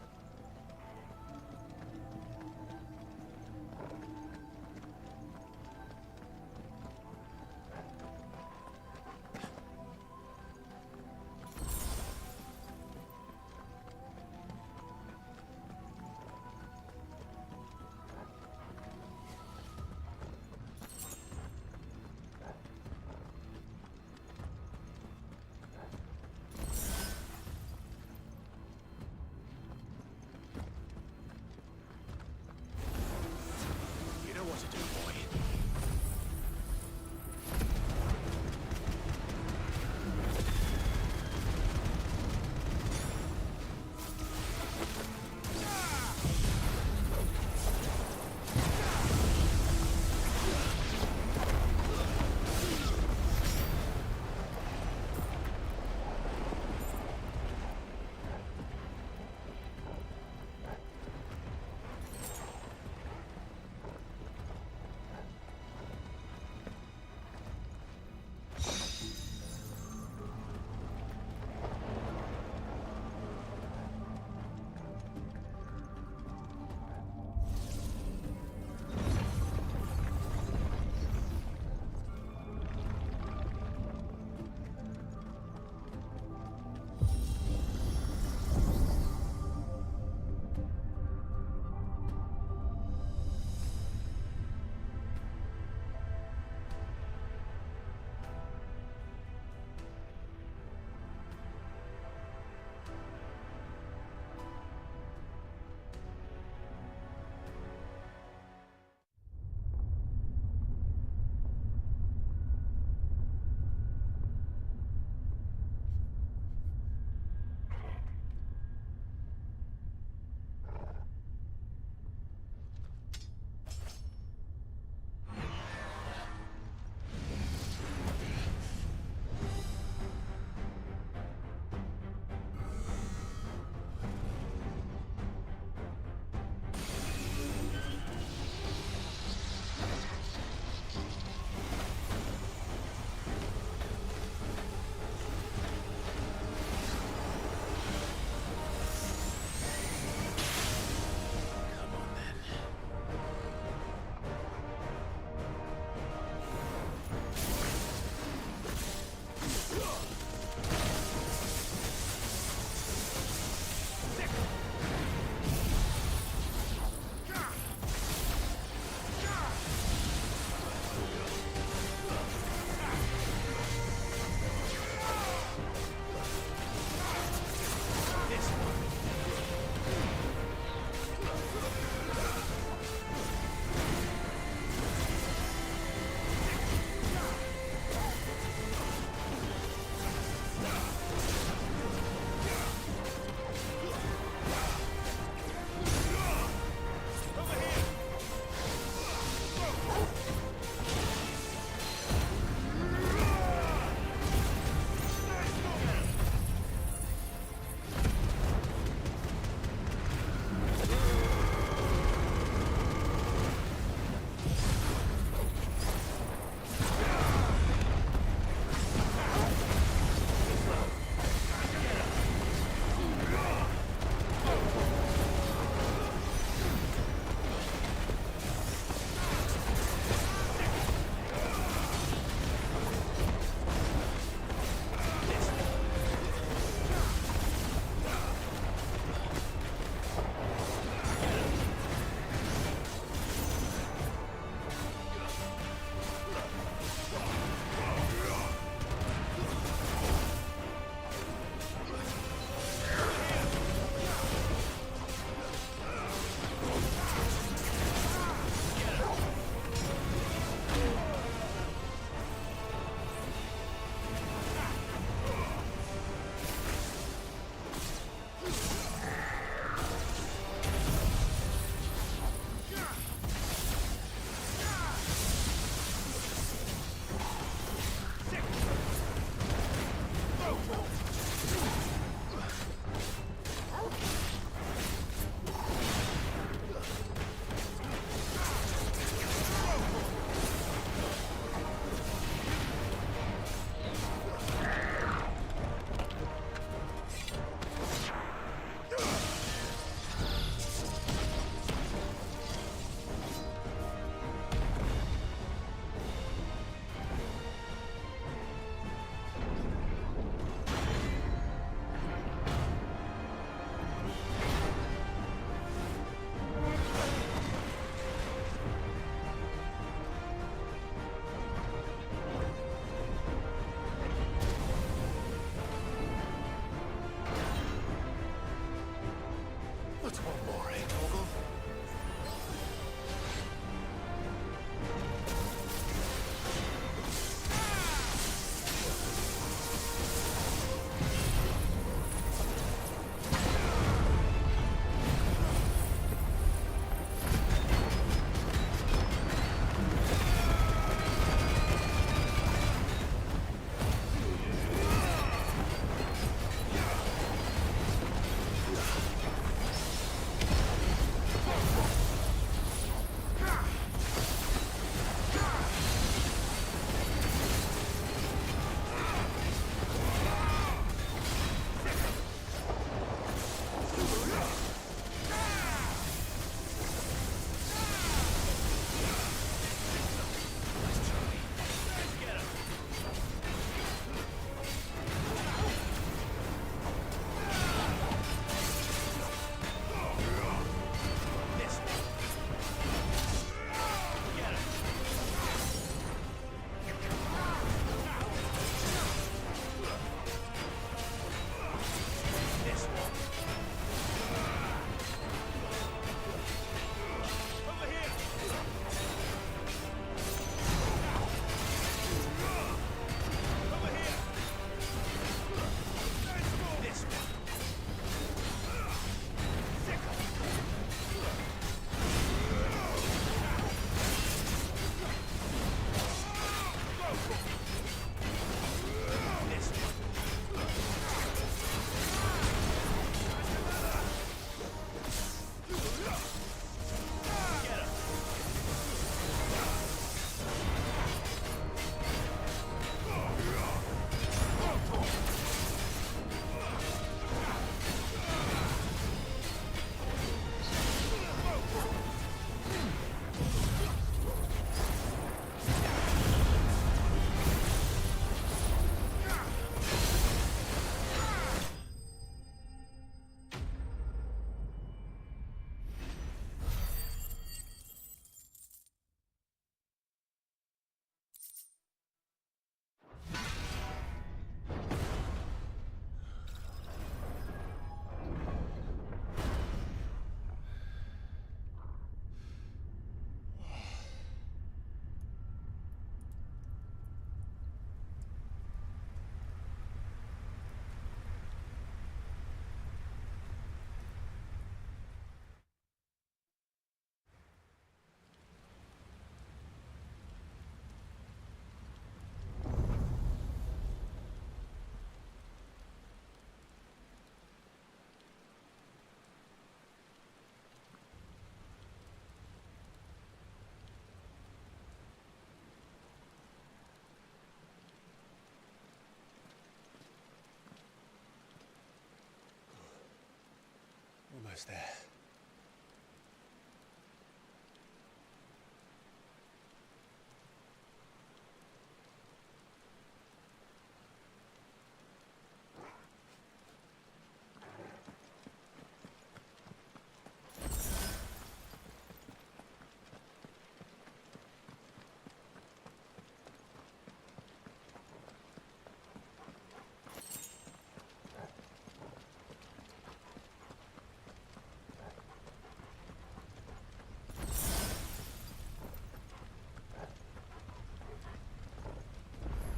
almost there.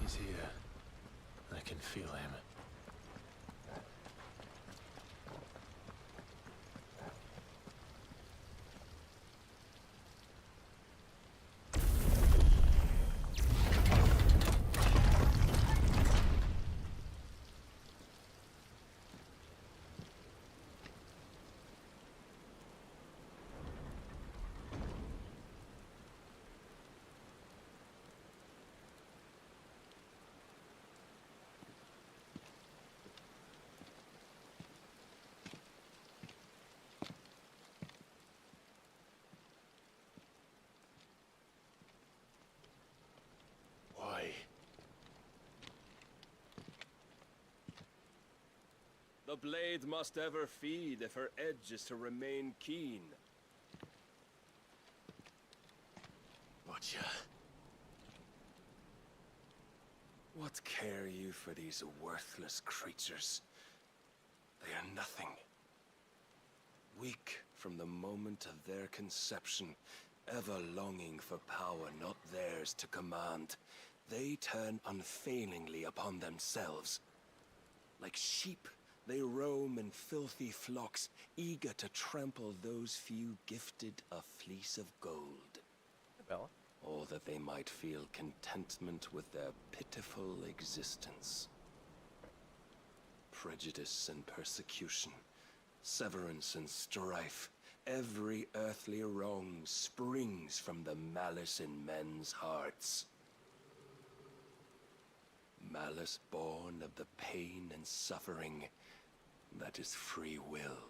He's here. I can feel him. Why? The blade must ever feed if her edge is to remain keen. Butcher. What care you for these worthless creatures? They are nothing. Weak from the moment of their conception, ever longing for power not theirs to command, they turn unfailingly upon themselves. Like sheep, they roam in filthy flocks, eager to trample those few gifted a fleece of gold. Bella? Or that they might feel contentment with their pitiful existence. Prejudice and persecution, severance and strife, every earthly wrong springs from the malice in men's hearts. Malice born of the pain and suffering that is free will.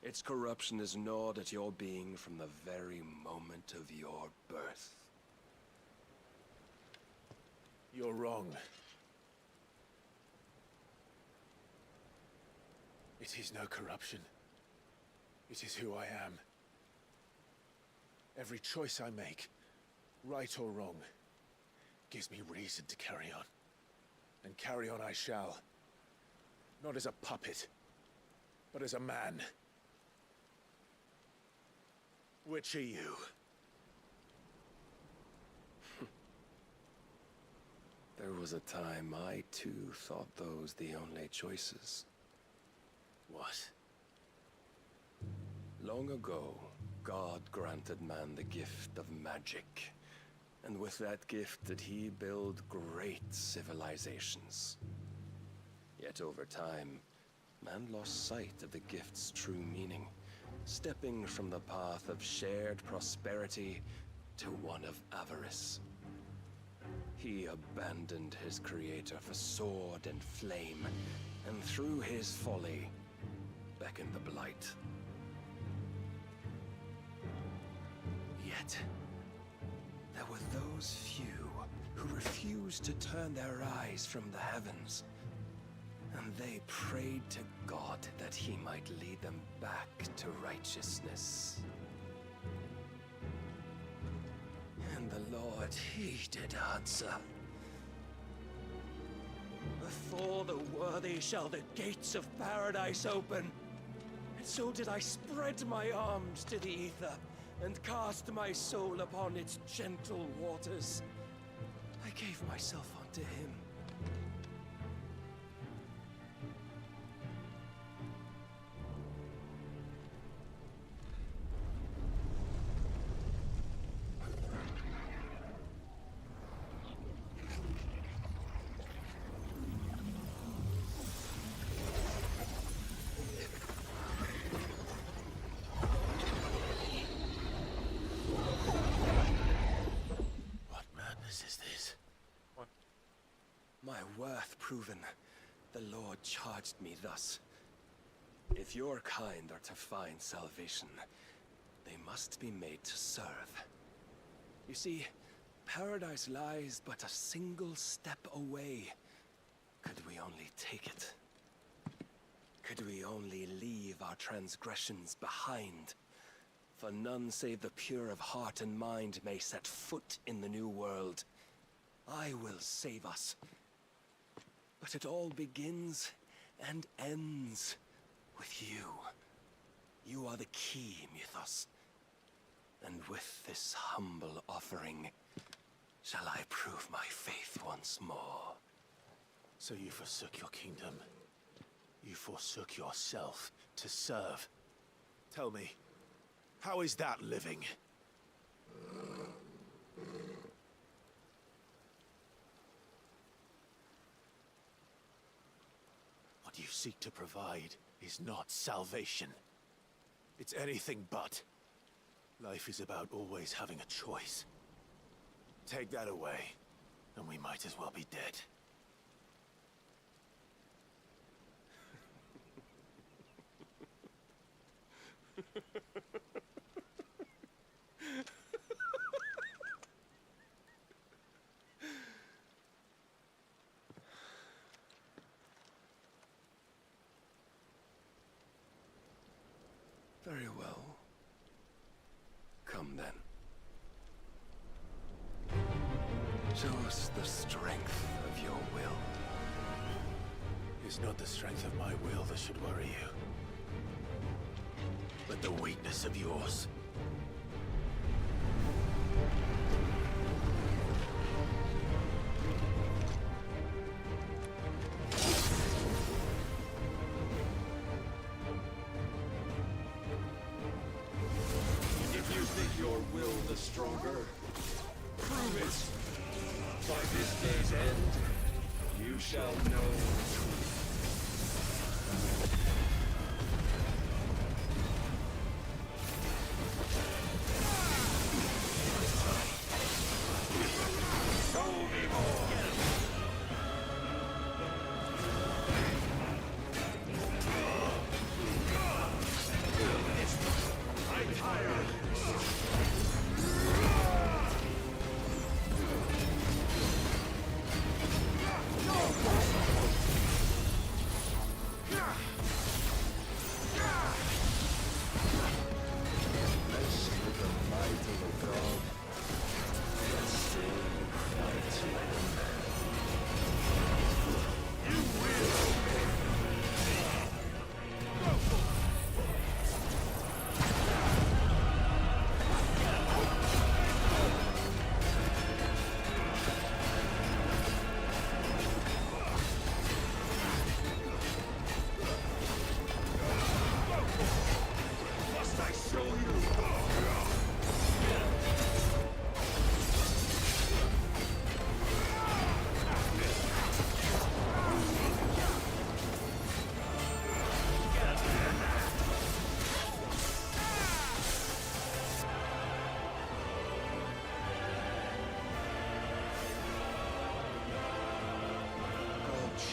Its corruption is gnawed at your being from the very moment of your birth. You're wrong. It is no corruption. It is who I am. Every choice I make, right or wrong, gives me reason to carry on. And carry on I shall. Not as a puppet, but as a man. Which are you? There was a time I too thought those the only choices. What? Long ago, God granted man the gift of magic. And with that gift did he build great civilizations. Yet over time, man lost sight of the gift's true meaning, stepping from the path of shared prosperity to one of avarice. He abandoned his creator for sword and flame, and through his folly, beckoned the blight. Yet, there were those few who refused to turn their eyes from the heavens, and they prayed to God that he might lead them back to righteousness. And the Lord, he did answer. Before the worthy shall the gates of paradise open. And so did I spread my arms to the ether, and cast my soul upon its gentle waters. I gave myself unto him. My worth proven, the Lord charged me thus, If your kind are to find salvation, they must be made to serve. You see, paradise lies but a single step away. Could we only take it? Could we only leave our transgressions behind? For none save the pure of heart and mind may set foot in the new world. I will save us. But it all begins and ends with you. You are the key, Mythos. And with this humble offering, shall I prove my faith once more. So you forsook your kingdom. You forsook yourself to serve. Tell me, how is that living? What you seek to provide is not salvation. It's anything but. Life is about always having a choice. Take that away, and we might as well be dead. Very well. Come then. Show us the strength of your will. It's not the strength of my will that should worry you, but the weakness of yours. If you think your will the stronger, prove it. By this day's end, you shall know the truth.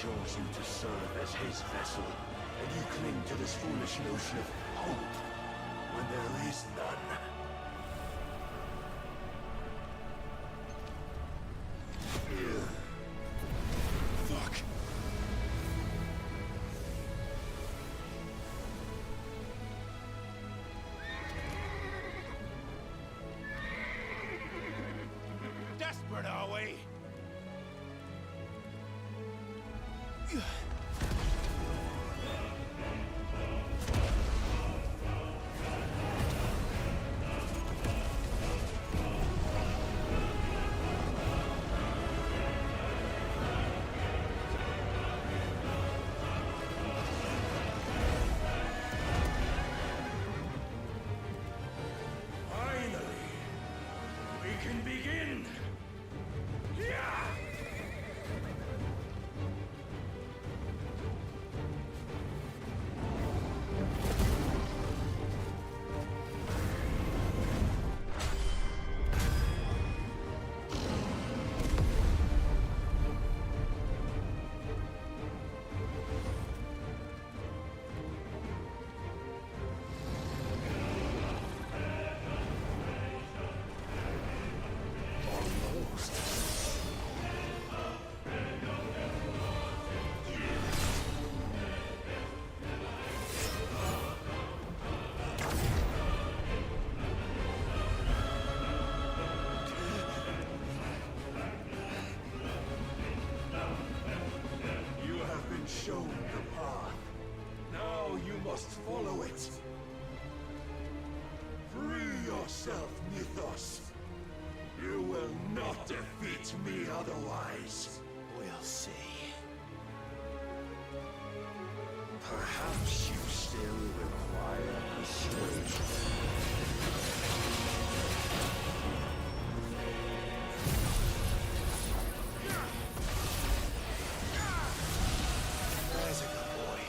Chose you to serve as his vessel, and you cling to this foolish notion of hope when there is none. Fuck. Desperate, are we? shown the path. Now you must follow it. Free yourself, Mythos. You will not defeat me otherwise. We'll see. Perhaps you still require persuasion. There's a good boy.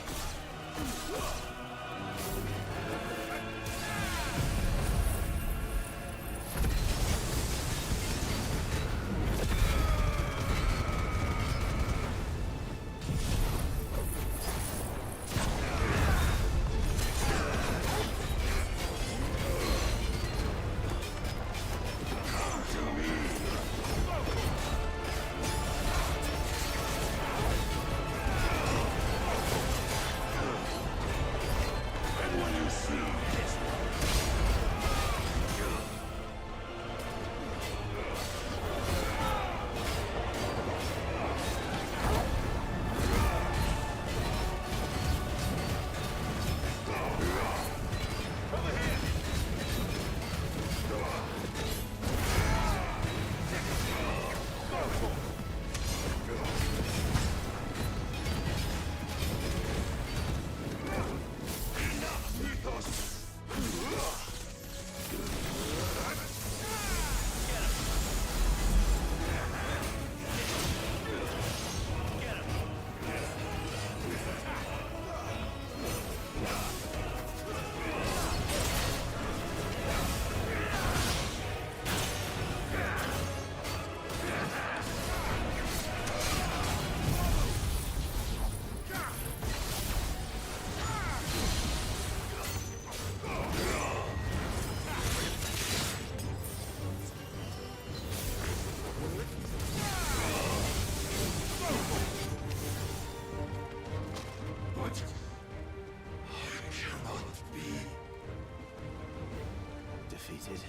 Defeated?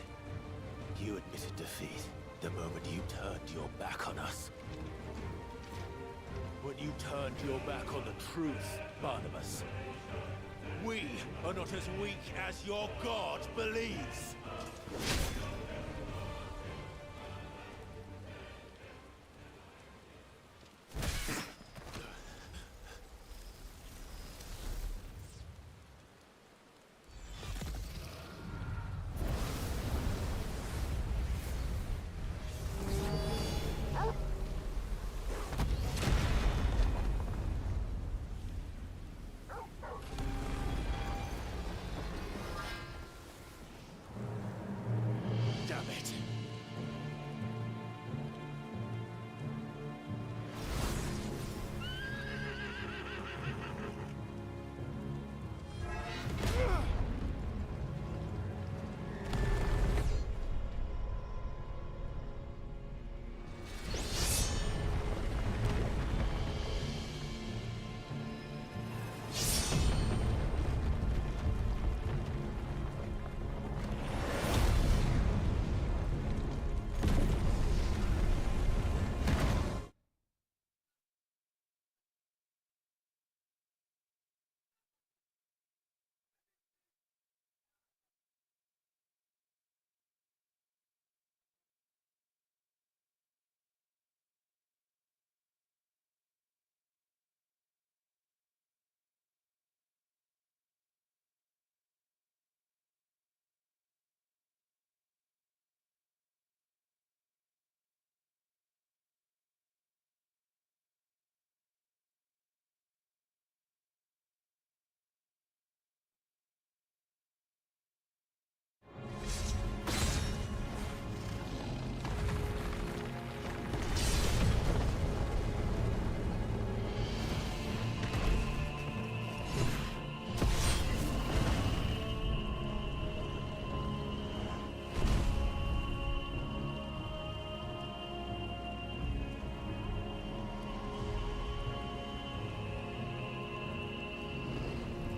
You admitted defeat the moment you turned your back on us. When you turned your back on the truth, Barnabas. We are not as weak as your god believes. Damn it.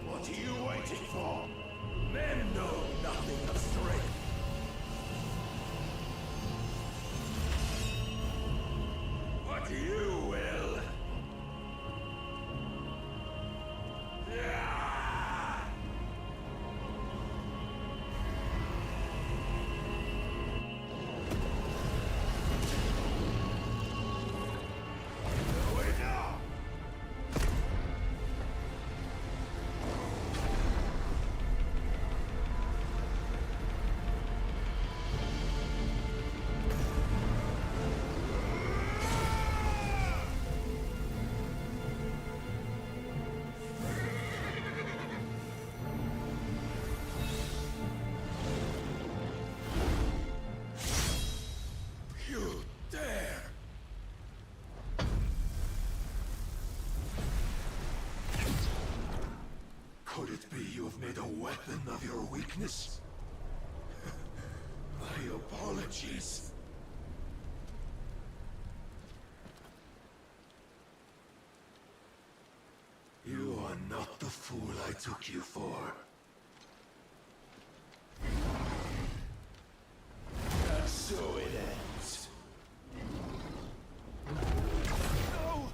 What are you waiting for? Men know nothing of strength. But you will. it be you have made a weapon of your weakness? My apologies. You are not the fool I took you for. And so it ends. No!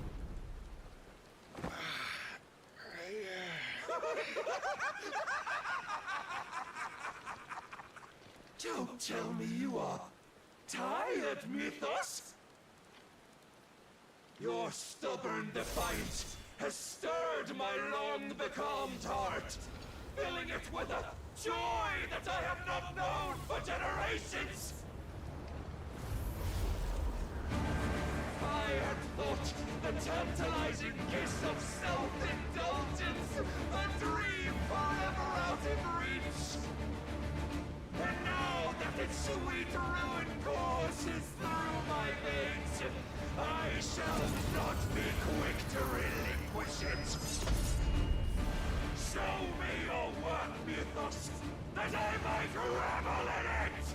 Don't tell me you are tired, Mythos! Your stubborn defiance has stirred my long-becalmed heart, filling it with a joy that I have not known for generations! I had thought the tantalizing kiss of self-indulgence a dream forever out of reach. And now that its sweet ruin courses through my veins, I shall not be quick to relinquish it. Show me your work, Mythos, that I might revel in it!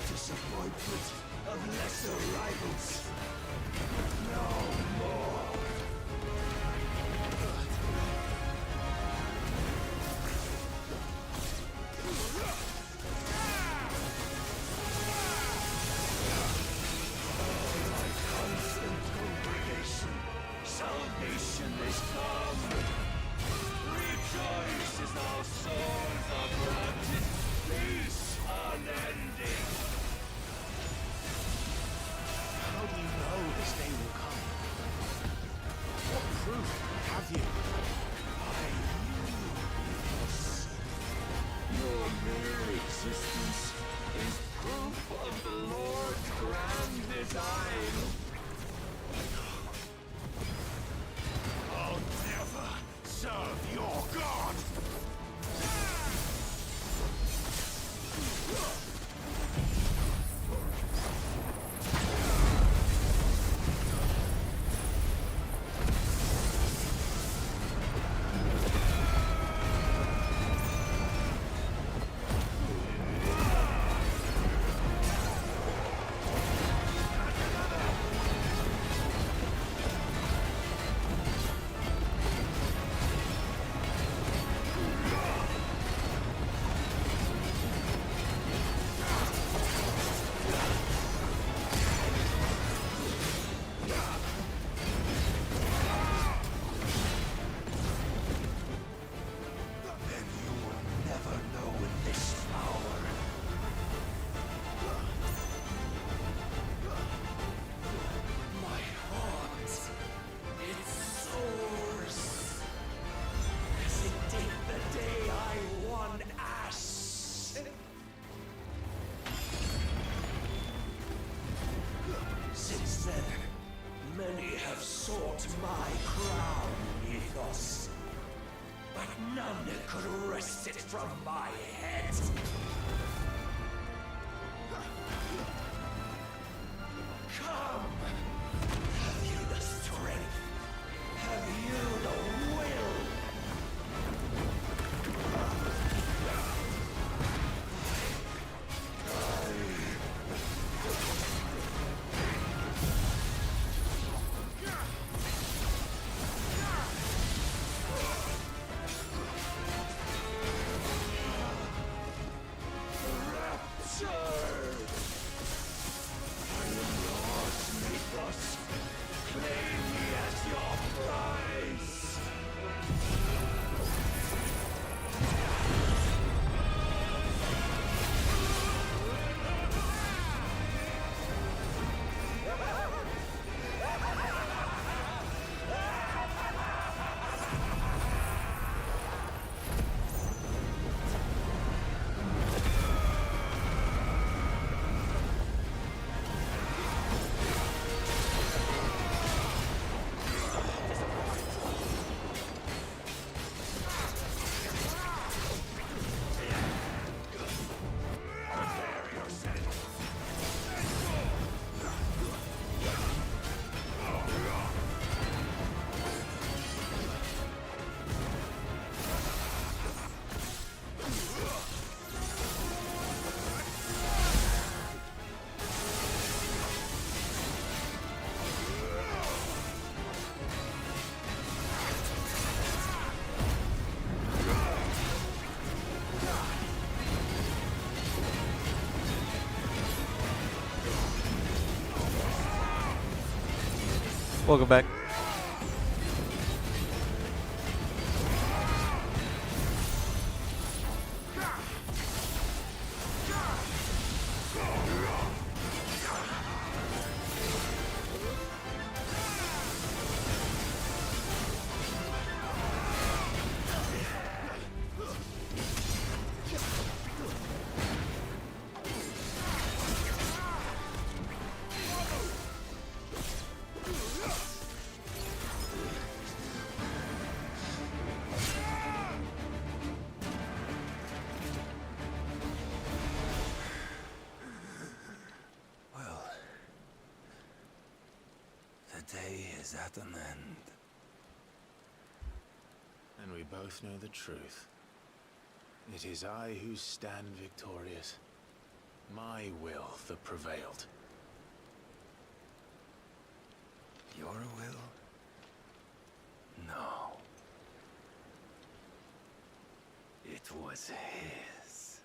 Disappointment of lesser rivals. No more. My constant congregation, salvation is come. Rejoice as our souls are granted peace unending. How do you know this day will come? What proof have you? I knew this. Your mere existence is proof of the Lord's grand design. I'll never serve your God! Many have sought my crown, Mythos. but none could wrest it from my head. Come! Have you the strength? Have you the will? Welcome back. The day is at an end. And we both know the truth. It is I who stand victorious. My will that prevailed. Your will? No. It was his.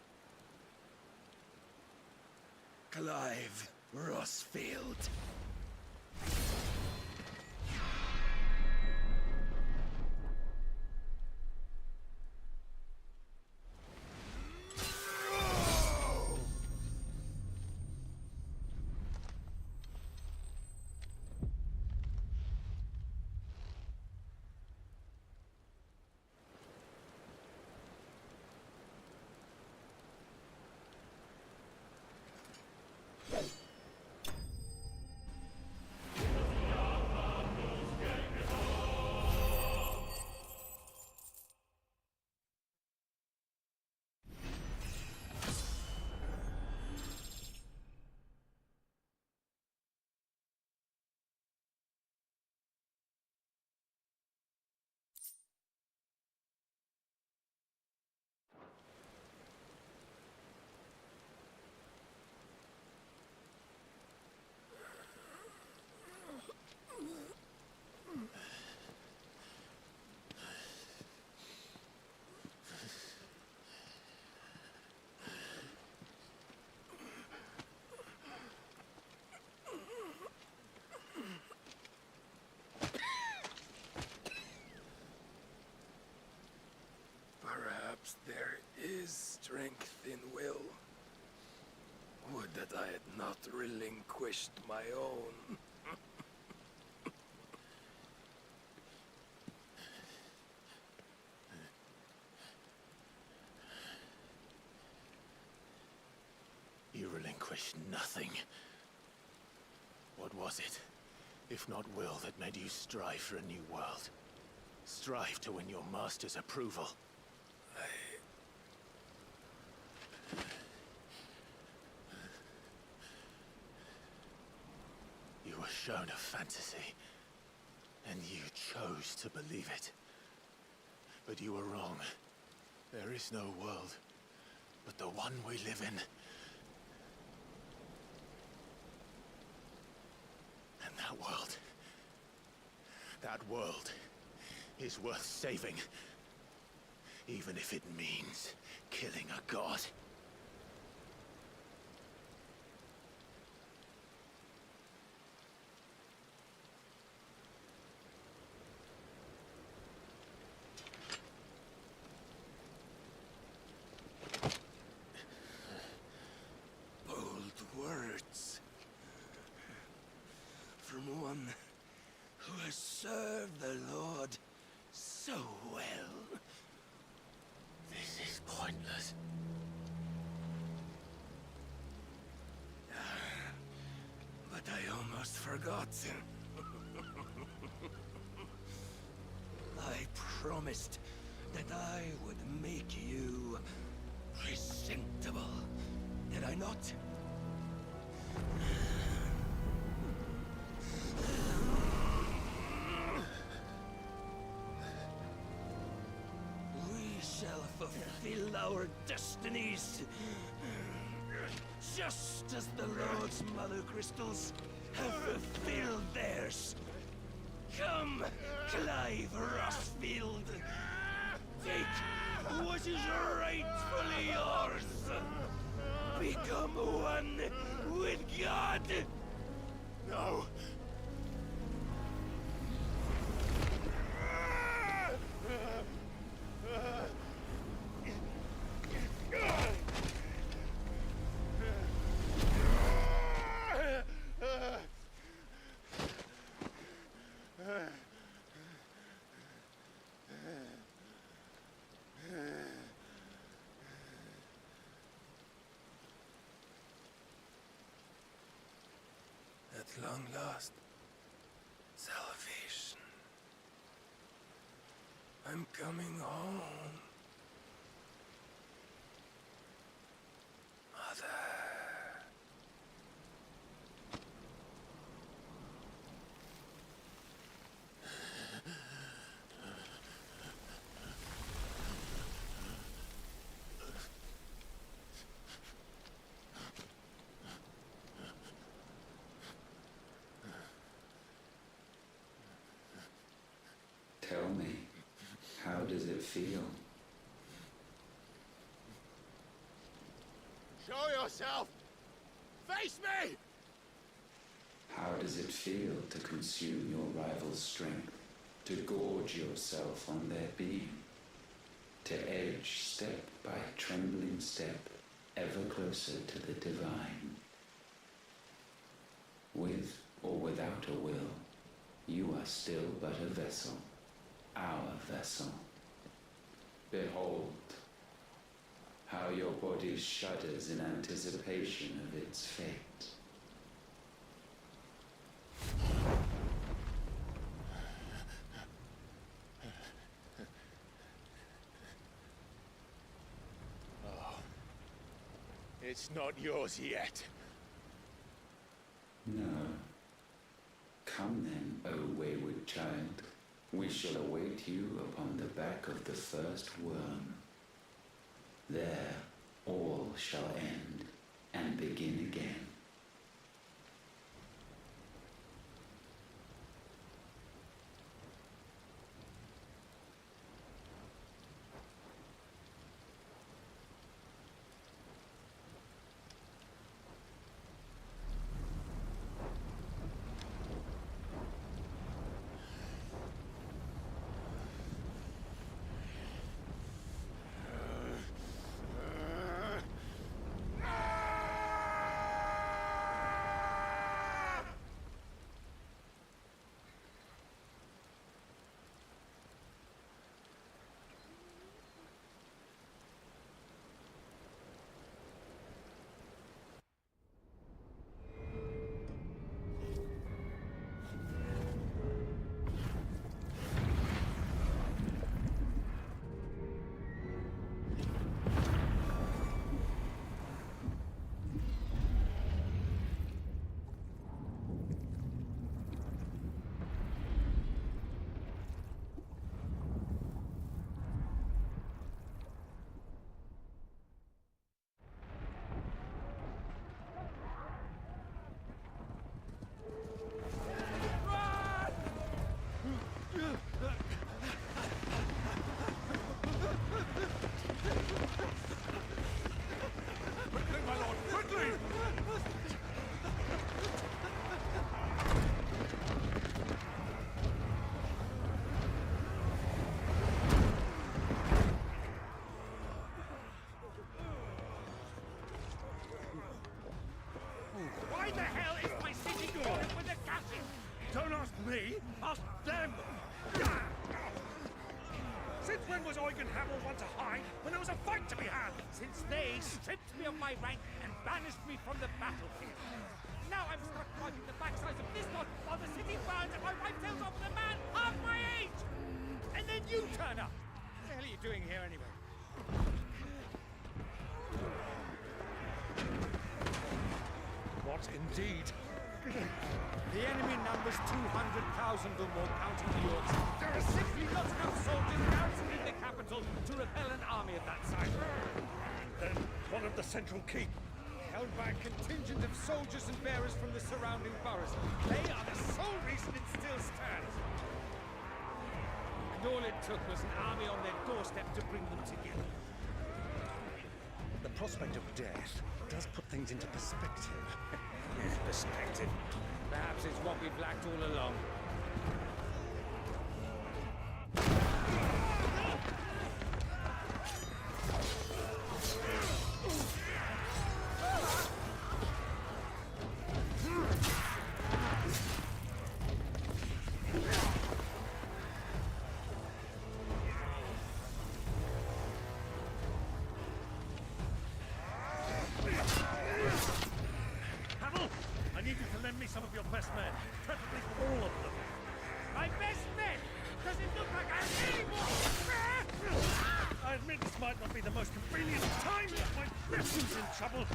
Clive Rossfield. Perhaps there is strength in will. Would that I had not relinquished my own. You relinquished nothing. What was it, if not will, that made you strive for a new world? Strive to win your master's approval. You were shown a fantasy, and you chose to believe it. But you were wrong. There is no world but the one we live in. And that world is worth saving. Even if it means killing a god. Words from one who has served the Lord so well. This is pointless. But I almost forgot. I promised that I would make you presentable. Did I not? We shall fulfill our destinies, just as the Lord's Mother Crystals have fulfilled theirs. Come, Clive Rossfield. Take what is rightfully yours. Become one with God! No! At long last, salvation. I'm coming home. Mother. Tell me, how does it feel? Show yourself! Face me! How does it feel to consume your rival's strength, to gorge yourself on their beam, to edge step by trembling step ever closer to the divine? With or without a will, you are still but a vessel, our vessel. Behold, how your body shudders in anticipation of its fate. Oh. It's not yours yet. No. Come then, O wayward child. We shall await you upon the back of the first worm. There all shall end and begin again. them! Since when was Eugen Hamel one to hide when there was a fight to be had? Since they stripped me of my rank and banished me from the battlefield. Now I'm stuck fighting the backsides of this lot while the city burns and my wife tells off with a man half my age! And then you turn up! What the hell are you doing here anyway? What indeed? The enemy numbers 200,000 or more, counting the orcs. There are simply not enough soldiers garrisoned in the capital to repel an army of that size. Then what of the central keep? Held by a contingent of soldiers and bearers from the surrounding boroughs. They are the sole reason it still stands. And all it took was an army on their doorstep to bring them together. The prospect of death does put things into perspective. Perspective. Perhaps it's what we've lacked all along. Hamel, I need you to lend me some of your best men, preferably all of them. My best men! Does it look like I'm anymore? I admit this might not be the most convenient time, but my nephew's in trouble,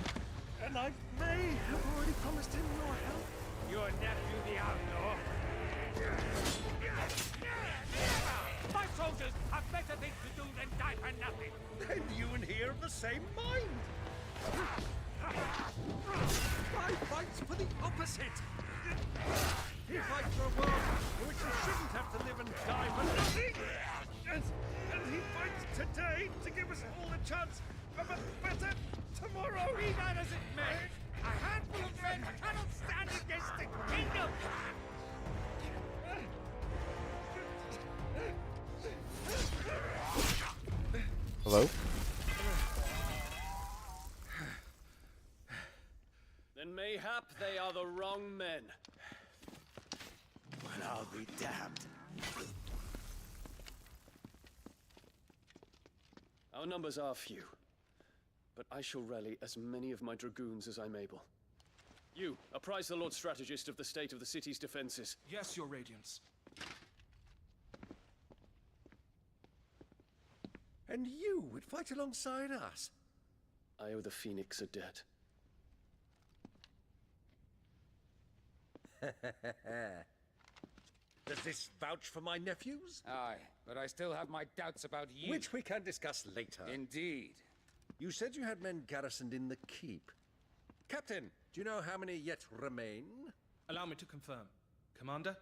and I may have already promised him your help. Your nephew, the outlaw? My soldiers have better things to do than die for nothing. Then you and he are of the same mind. I fight for the opposite. He fights for a world in which you shouldn't have to live and die for nothing. And he fights today to give us all a chance of a better tomorrow. Be that as it may, a handful of men cannot stand against the kingdom. Hello? Then mayhap they are the wrong men. Well, I'll be damned. Our numbers are few, but I shall rally as many of my dragoons as I'm able. You, apprise the Lord Strategist of the state of the city's defenses. Yes, Your Radiance. And you would fight alongside us? I owe the Phoenix a debt. Does this vouch for my nephews? Aye, but I still have my doubts about you. Which we can discuss later. Indeed. You said you had men garrisoned in the keep. Captain, do you know how many yet remain? Allow me to confirm. Commander?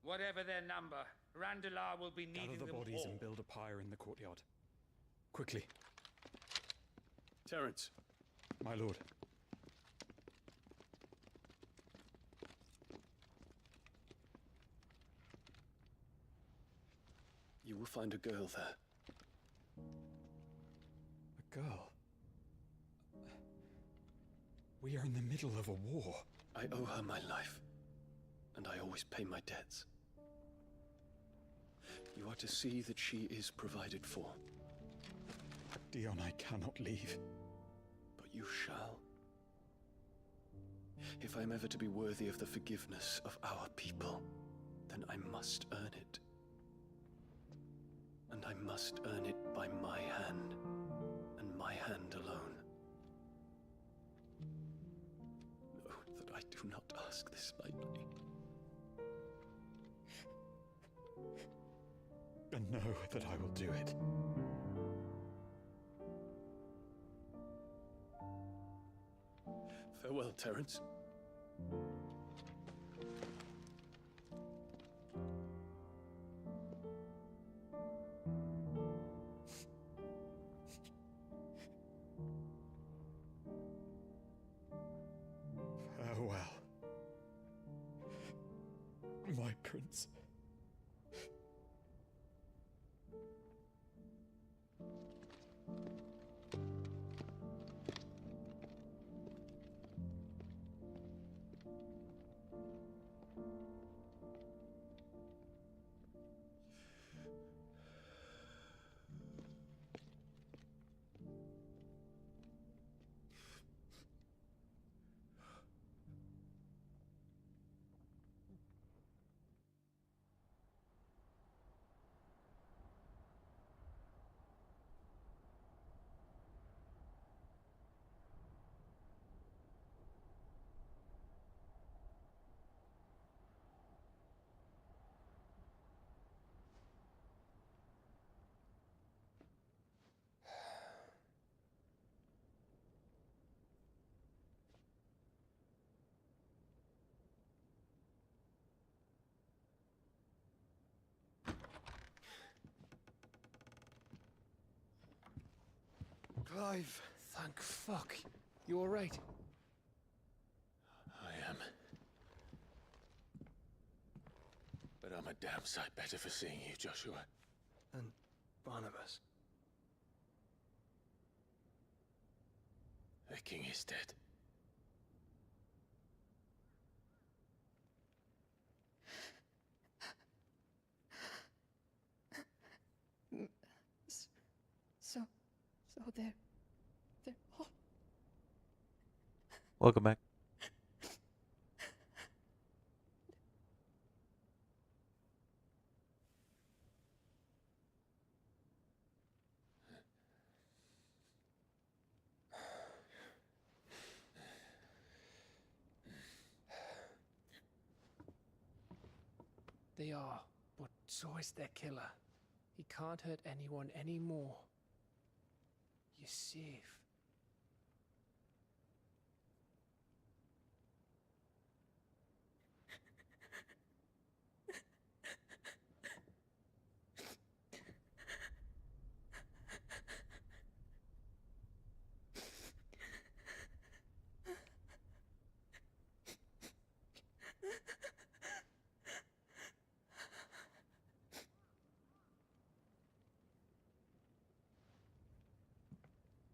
Whatever their number, Randalar will be needing Gather the them bodies all. and build a pyre in the courtyard. Quickly. Terence. My lord. You will find a girl there. A girl? We are in the middle of a war. I owe her my life, and I always pay my debts. You are to see that she is provided for. Dion, I cannot leave. But you shall. If I am ever to be worthy of the forgiveness of our people, then I must earn it. And I must earn it by my hand, and my hand alone. Know that I do not ask this lightly. And know that I will do it. Farewell, Terence. Farewell. My prince. Clive! Thank fuck. You alright? I am. But I'm a damn sight better for seeing you, Joshua. And Barnabas. The king is dead. So they're all... Welcome back. They are, but so is their killer. He can't hurt anyone anymore. You're safe.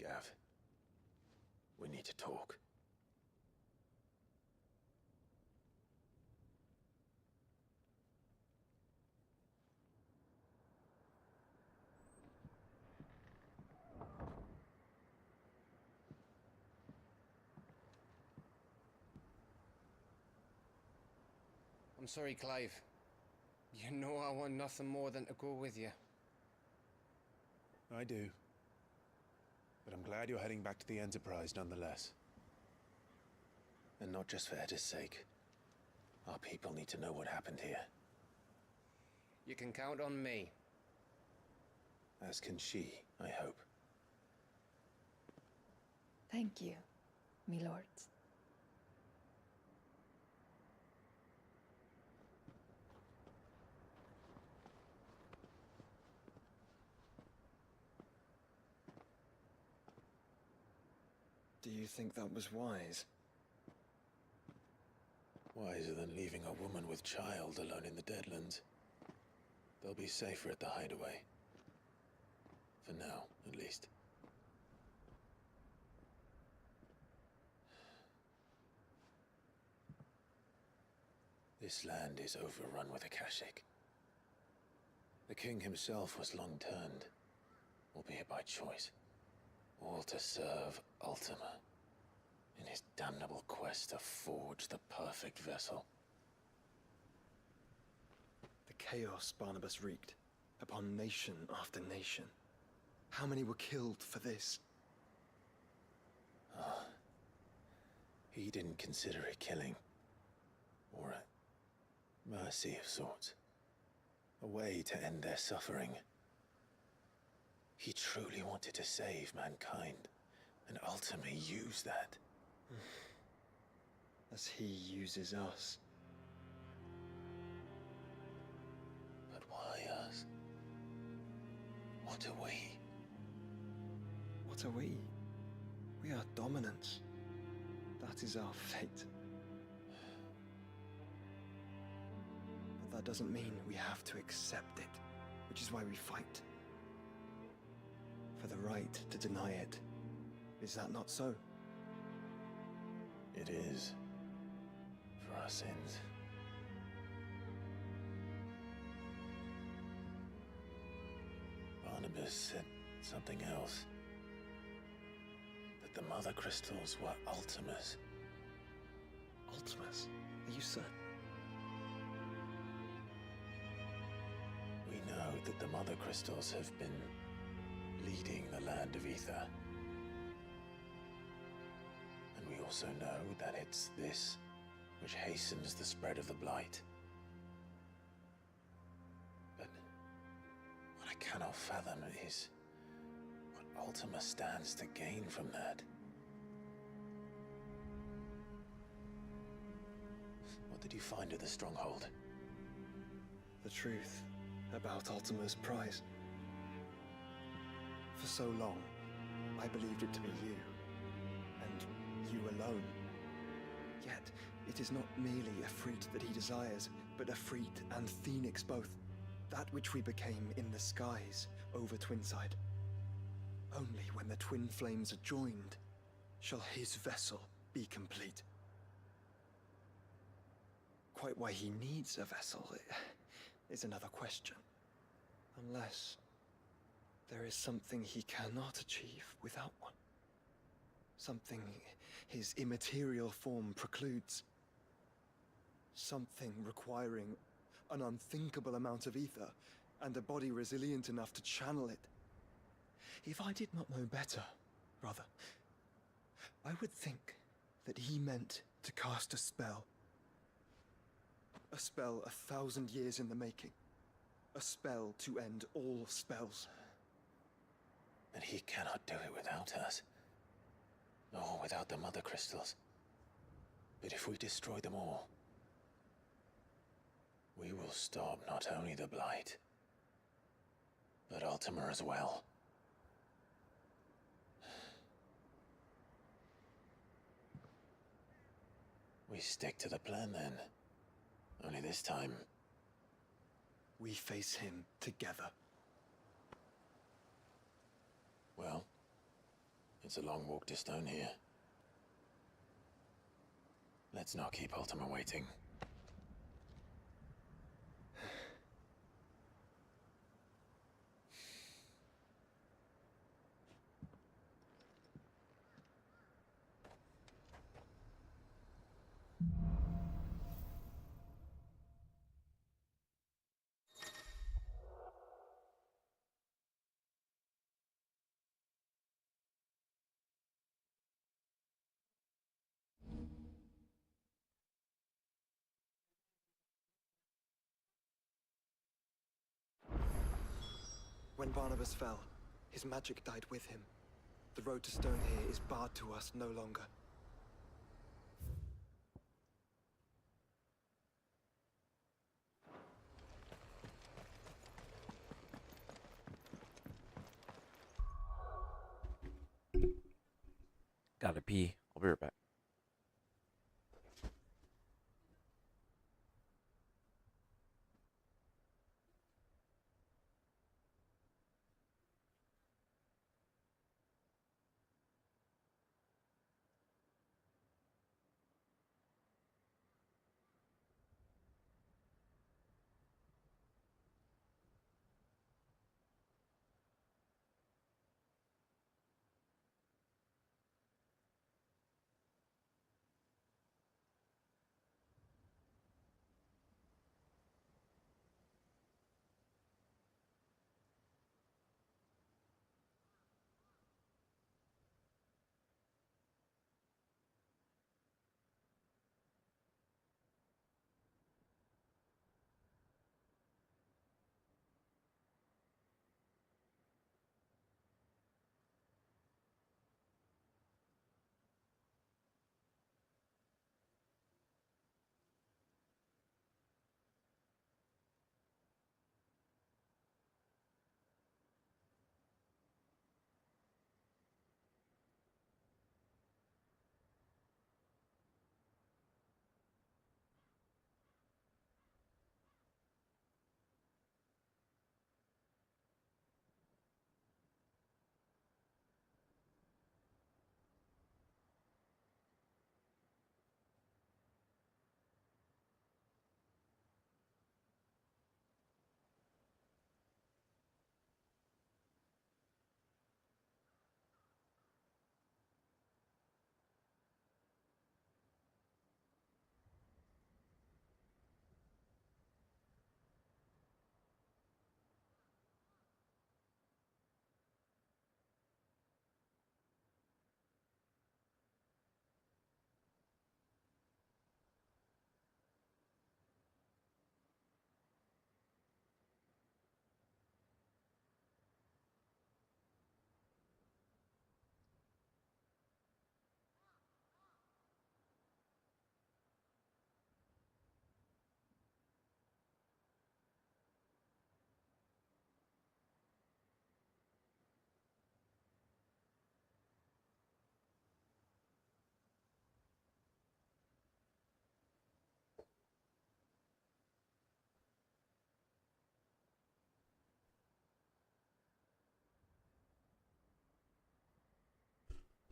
Gav, we need to talk. I'm sorry, Clive. You know I want nothing more than to go with you. I do. But I'm glad you're heading back to the Enterprise nonetheless. And not just for Edda's sake. Our people need to know what happened here. You can count on me. As can she, I hope. Thank you, me lords. Do you think that was wise? Wiser than leaving a woman with child alone in the Deadlands. They'll be safer at the hideaway. For now, at least. This land is overrun with Akashic. The king himself was long turned, albeit by choice. All to serve Ultima, in his damnable quest to forge the perfect vessel. The chaos Barnabas wreaked upon nation after nation. How many were killed for this? He didn't consider it killing. Or a mercy of sorts. A way to end their suffering. He truly wanted to save mankind, and ultimately used that. As he uses us. But why us? What are we? What are we? We are dominance. That is our fate. But that doesn't mean we have to accept it, which is why we fight. For the right to deny it. Is that not so? It is. For our sins. Barnabas said something else. That the Mother Crystals were Ultimas. Ultimas? Are you certain? We know that the Mother Crystals have been leading the land of Ether. And we also know that it's this which hastens the spread of the Blight. But what I cannot fathom is what Ultima stands to gain from that. What did you find at the Stronghold? The truth about Ultima's prize. For so long, I believed it to be you, and you alone. Yet, it is not merely Efreet that he desires, but Efreet and Phoenix both. That which we became in the skies over Twinside. Only when the twin flames are joined shall his vessel be complete. Quite why he needs a vessel is another question. Unless there is something he cannot achieve without one. Something his immaterial form precludes. Something requiring an unthinkable amount of ether and a body resilient enough to channel it. If I did not know better, rather, I would think that he meant to cast a spell. A spell 1,000 years in the making. A spell to end all spells. And he cannot do it without us. Or without the Mother Crystals. But if we destroy them all, we will stop not only the Blight, but Ultima as well. We stick to the plan then. Only this time, we face him together. Well, it's a long walk to Stone here. Let's not keep Ultima waiting. When Barnabas fell, his magic died with him. The road to Stone here is barred to us no longer. Gotta pee. I'll be right back.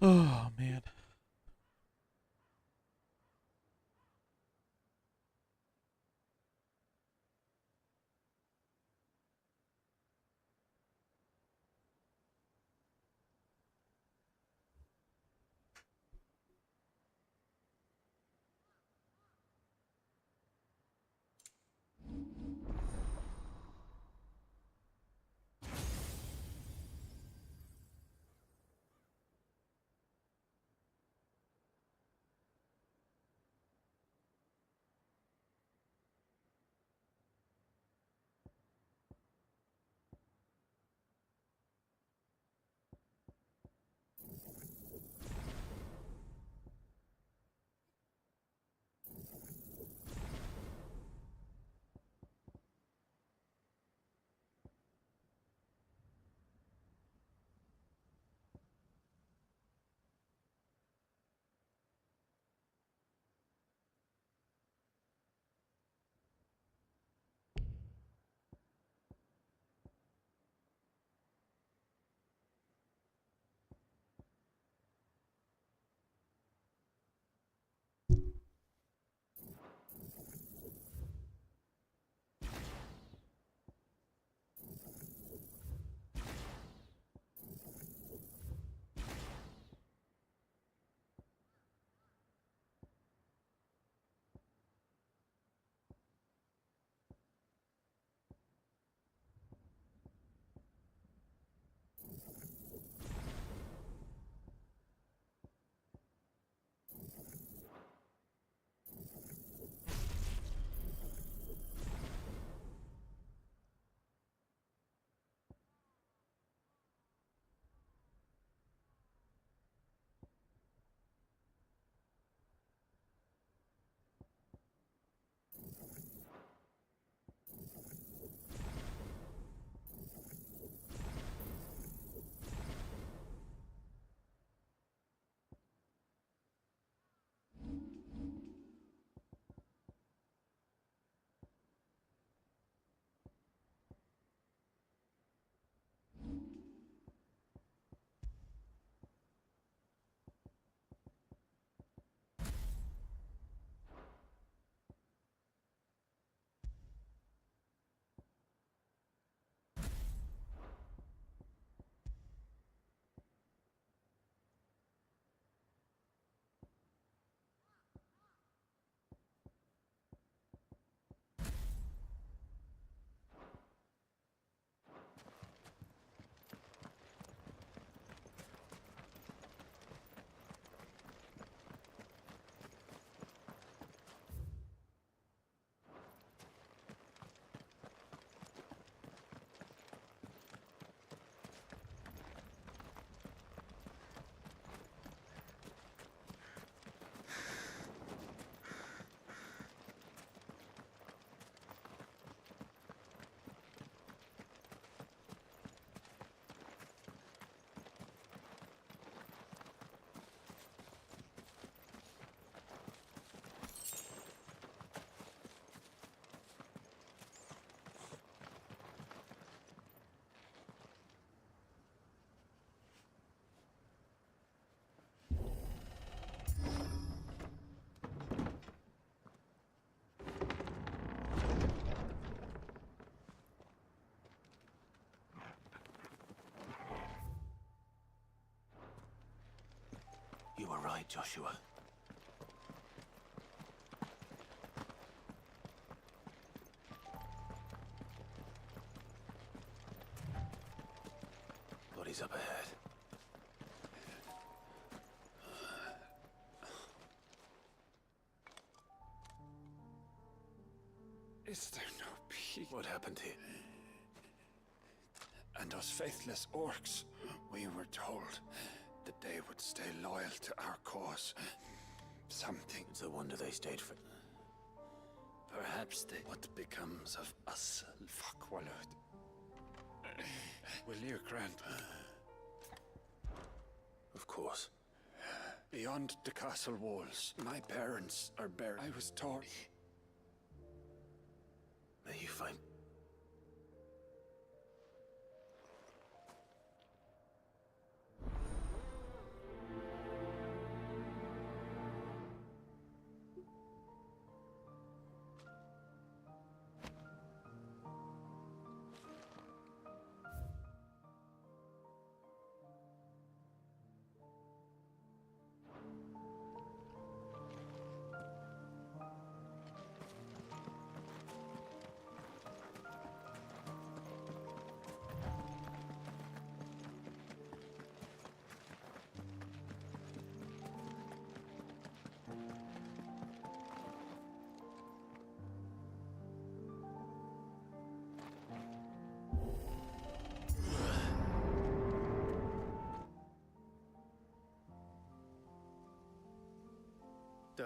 Oh, man. You were right, Joshua. Bodies up ahead. Is there no peace? What happened here? And us faithless orcs, we were told that they would stay loyal to our cause. Something. It's a wonder they stayed for... Perhaps they... What becomes of us, Fakwalut? Will you grant me? Of course. Beyond the castle walls, my parents are buried. I was taught... May you find...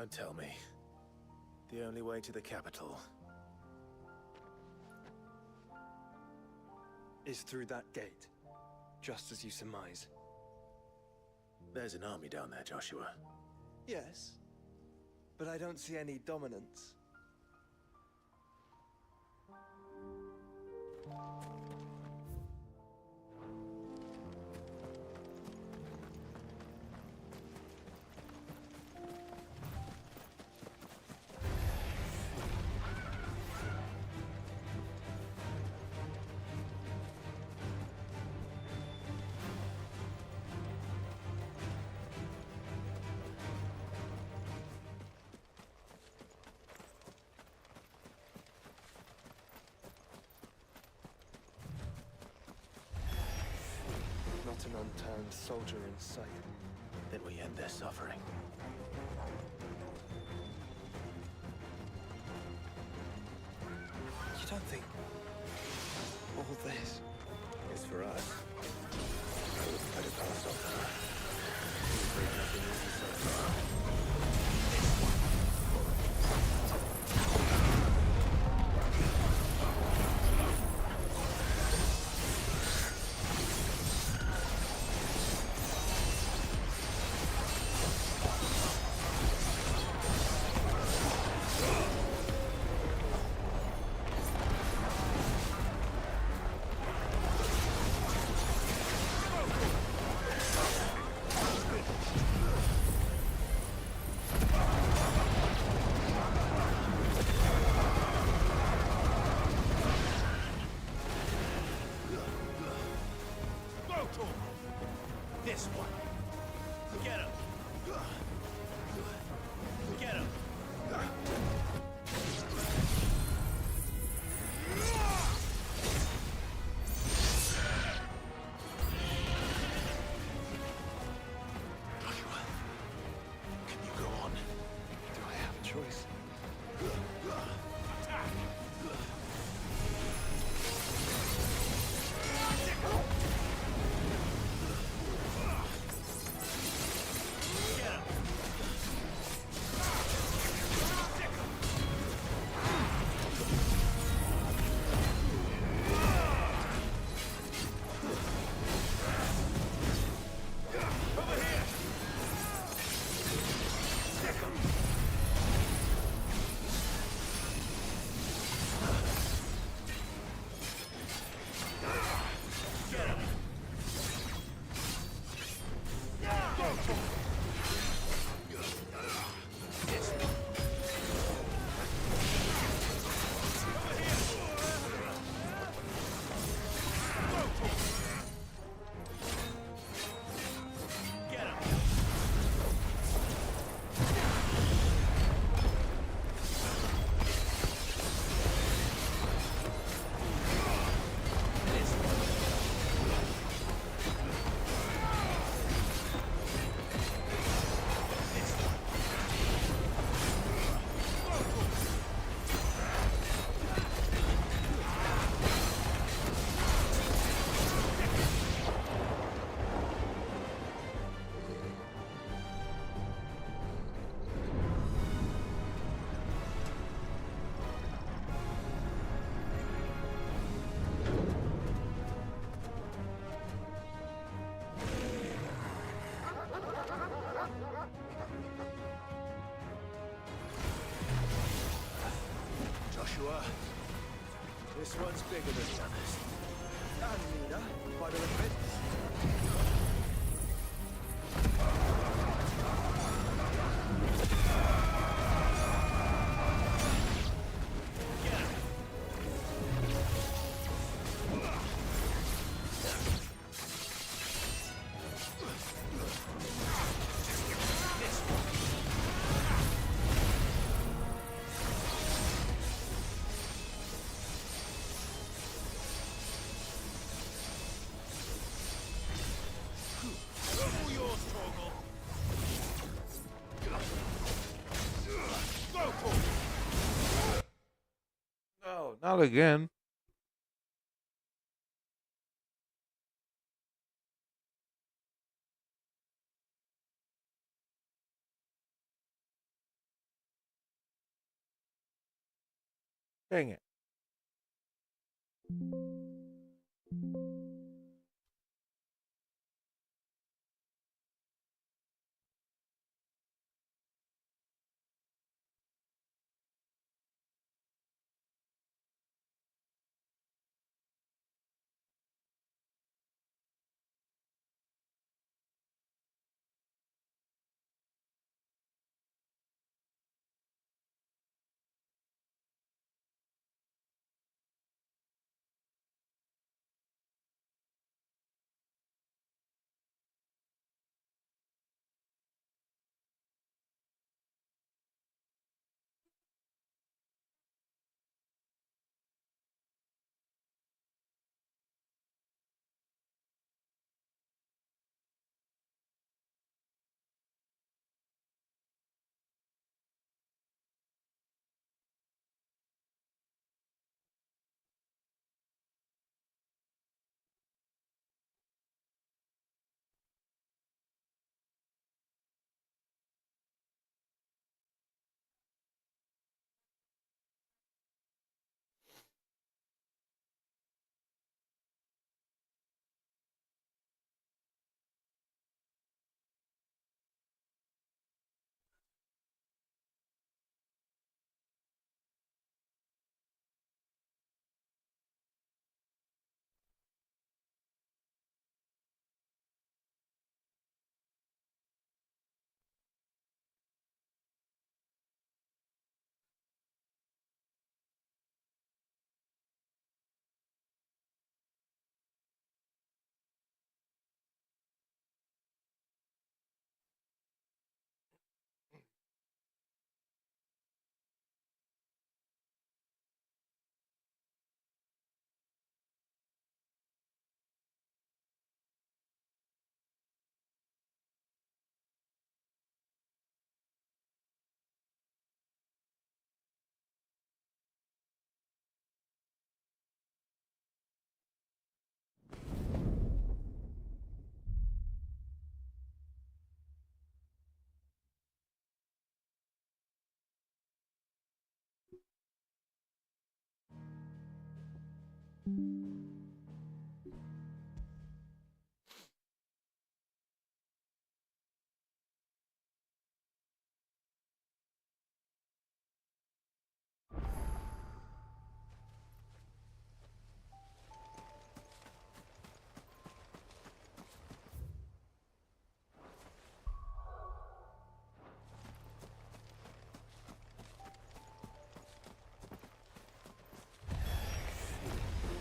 Don't tell me. The only way to the capital is through that gate, just as you surmise. There's an army down there, Joshua. Yes, but I don't see any dominance. Not an unturned soldier in sight. Then we end their suffering. You don't think all this is for us? I wouldn't put it past Optima. We've been nothing easy so far. This one. Get him. Get him. Joshua, can you go on? Do I have a choice? Joshua, this one's bigger than the others. And Nina, by the look of it. No, not again. Dang it.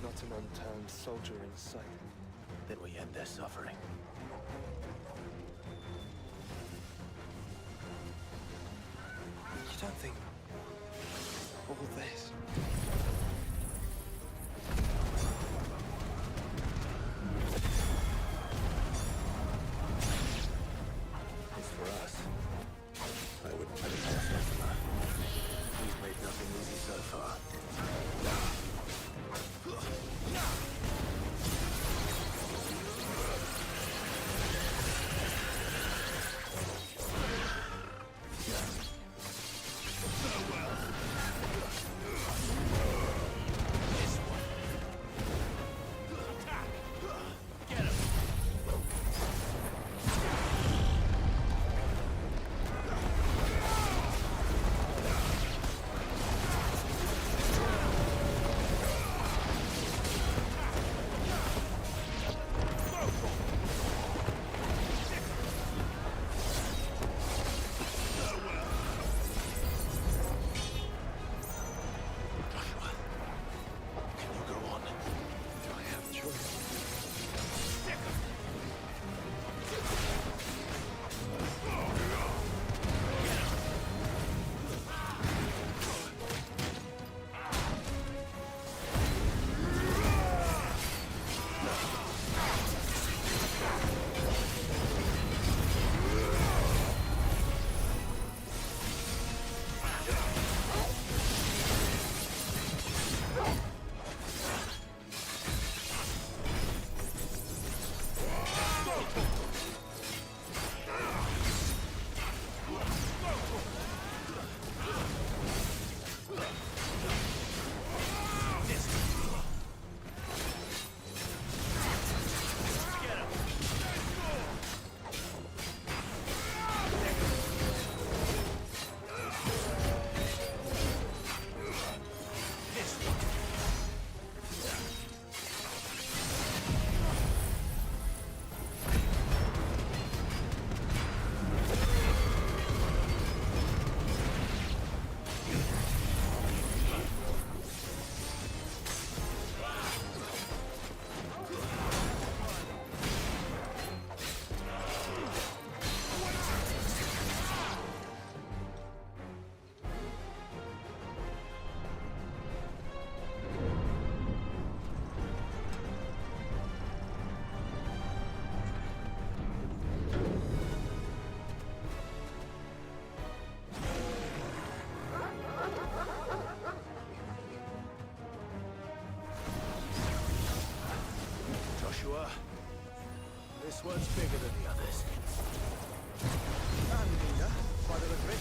Not an unturned soldier in sight. Then we end their suffering. You don't think all this? It's for us. I wouldn't put it past Ultima. He's made nothing easy so far. Farewell. This one's bigger than the others. And meaner, by the look of it.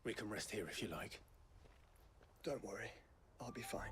We can rest here if you like. Don't worry, I'll be fine.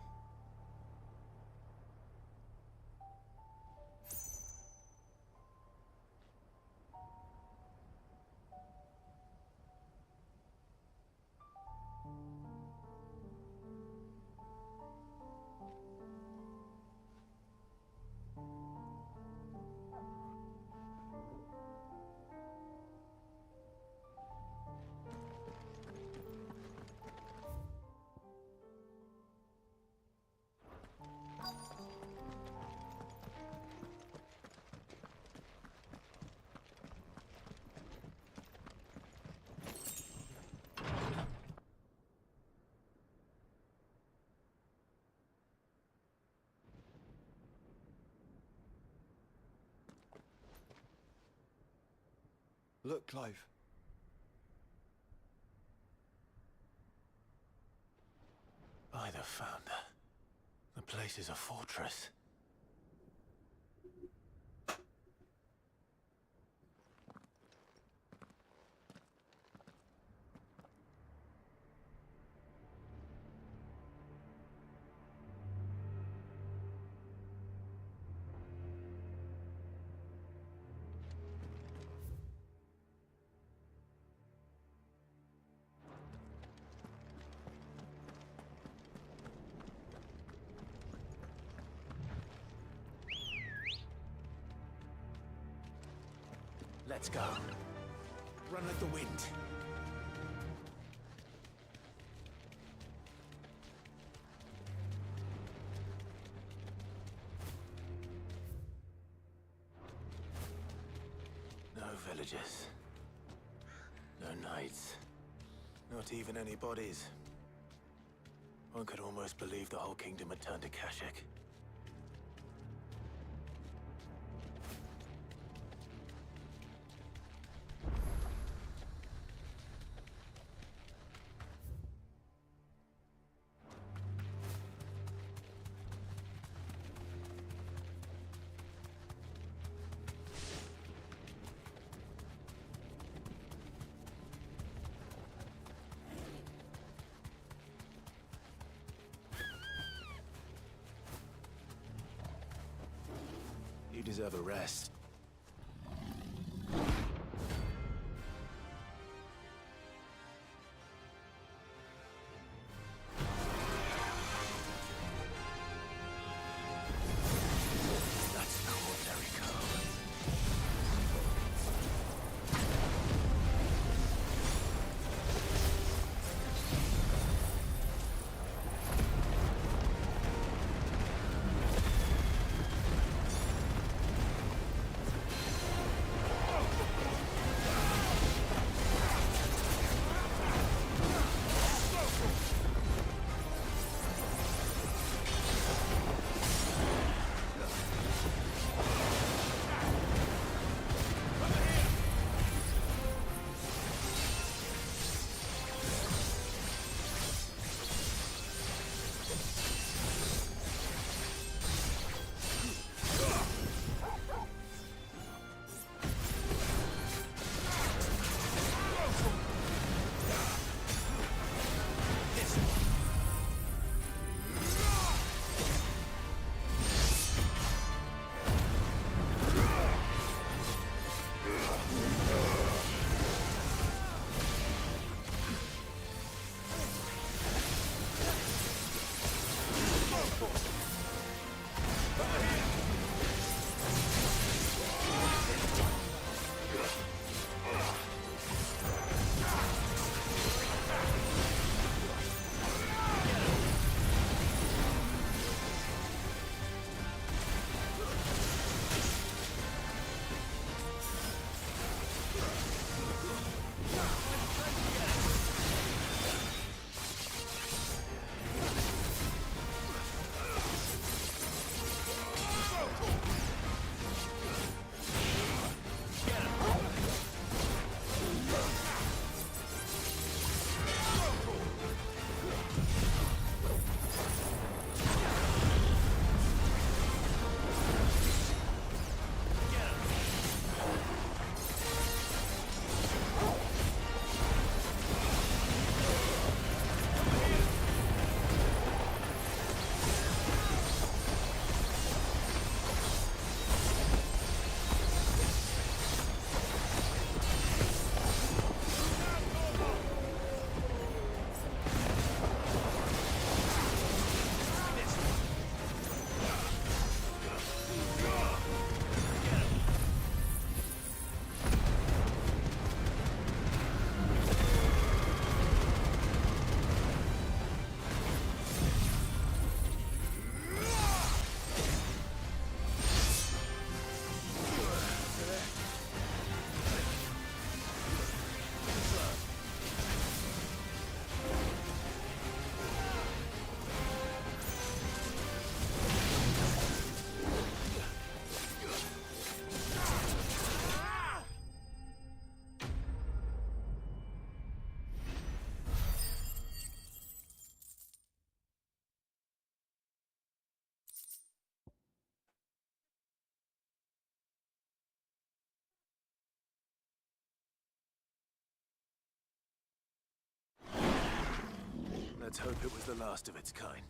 Look, Clive. By the Founder. The place is a fortress. Let's go. Run like the wind. No villagers. No knights. Not even any bodies. One could almost believe the whole kingdom had turned to Kashik. You deserve a rest. That's no ordinary code. Let's hope it was the last of its kind.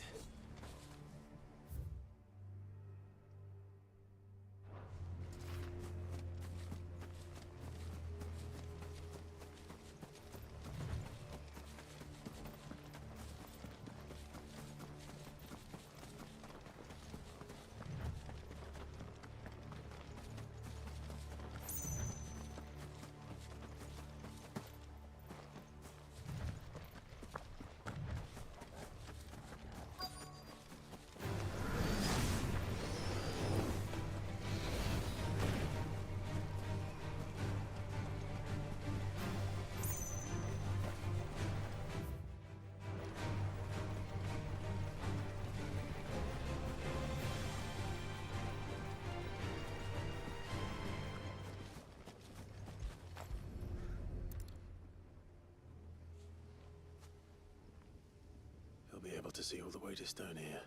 He'll be able to see all the way to Stone here.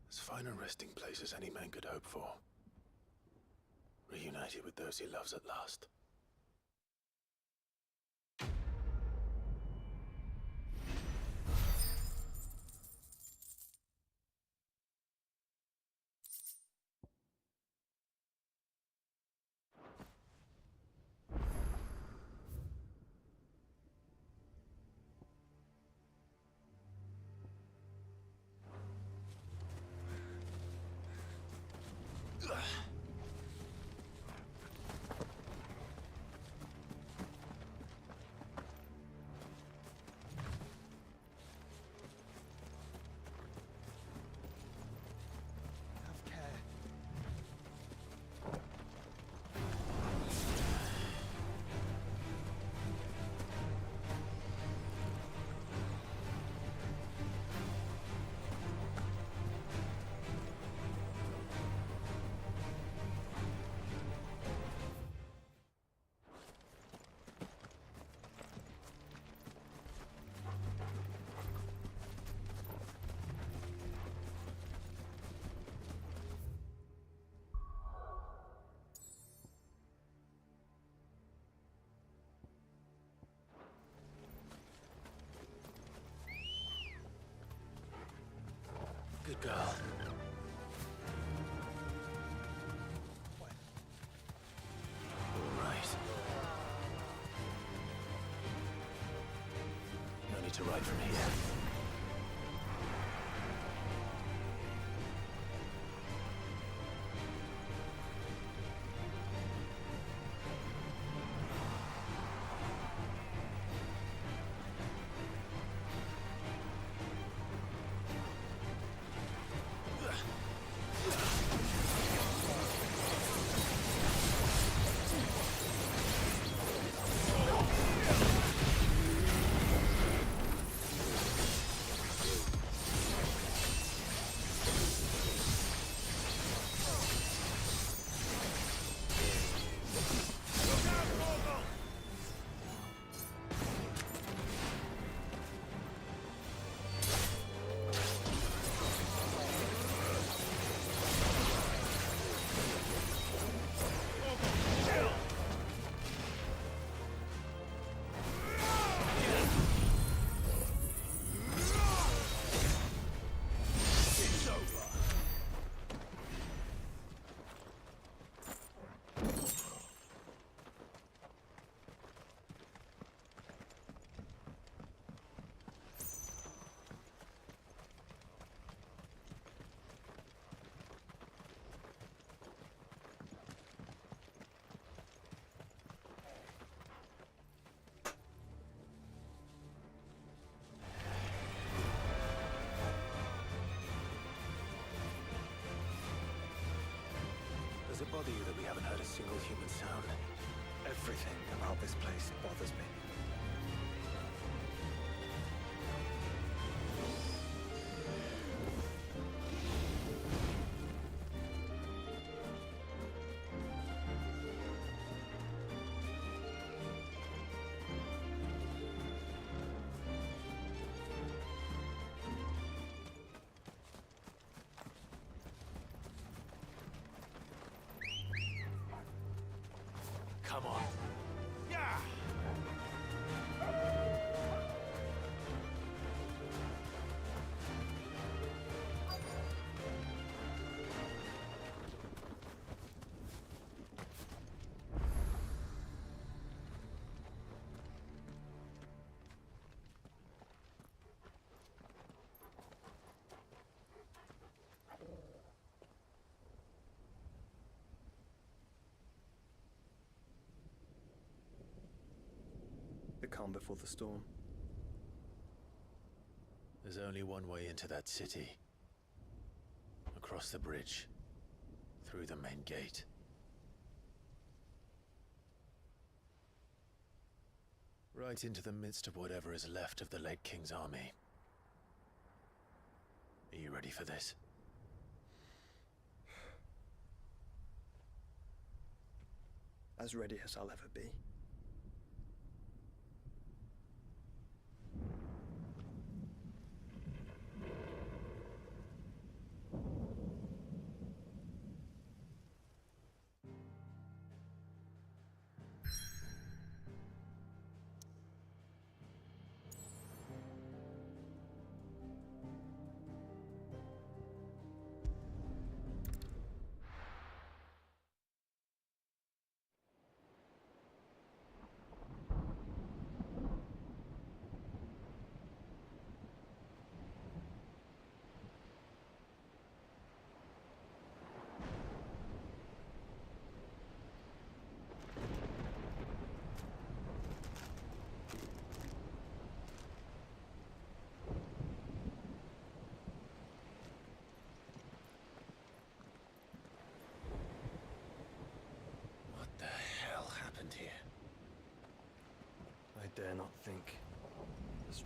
As fine a resting place as any man could hope for. Reunited with those he loves at last. Good girl. All right. No need to ride from here. Does it bother you that we haven't heard a single human sound? Everything about this place bothers me. Come on. Yeah! The calm before the storm. There's only one way into that city. Across the bridge. Through the main gate. Right into the midst of whatever is left of the late King's army. Are you ready for this? As ready as I'll ever be.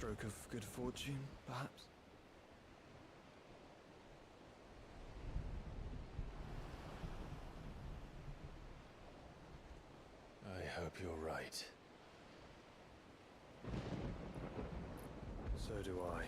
stroke of good fortune, perhaps? I hope you're right. So do I.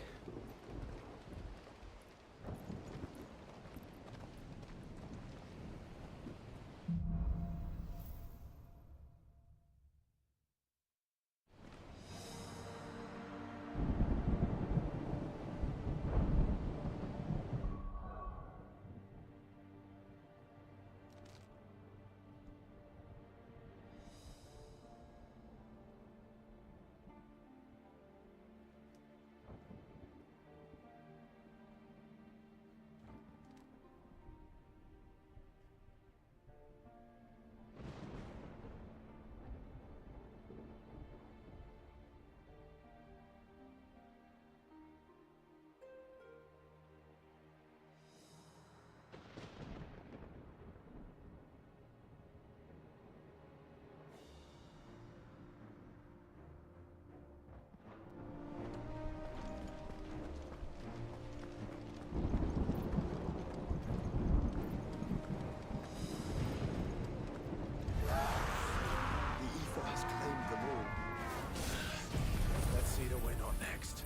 Let's see to win on next.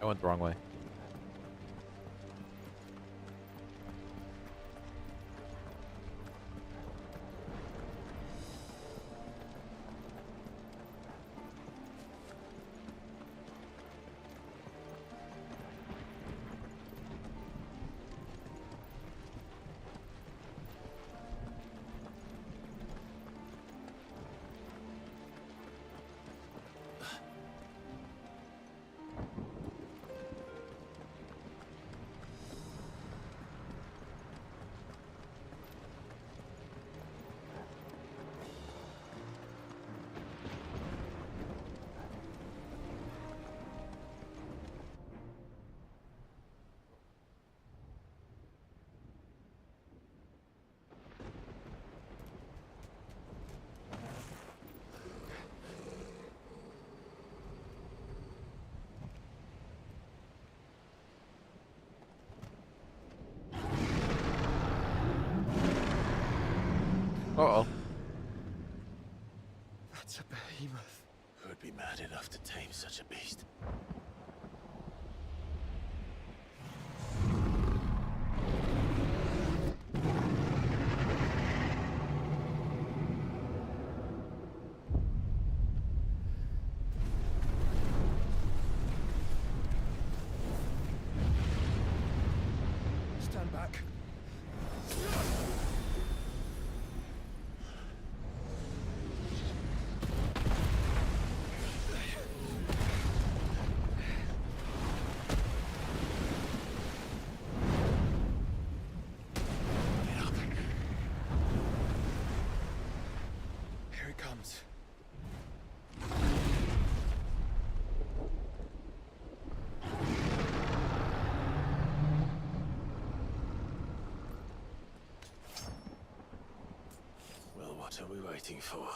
I went the wrong way. Uh-oh. That's a behemoth. Who'd be mad enough to tame such a beast? Stand back. Here it comes. Well, what are we waiting for?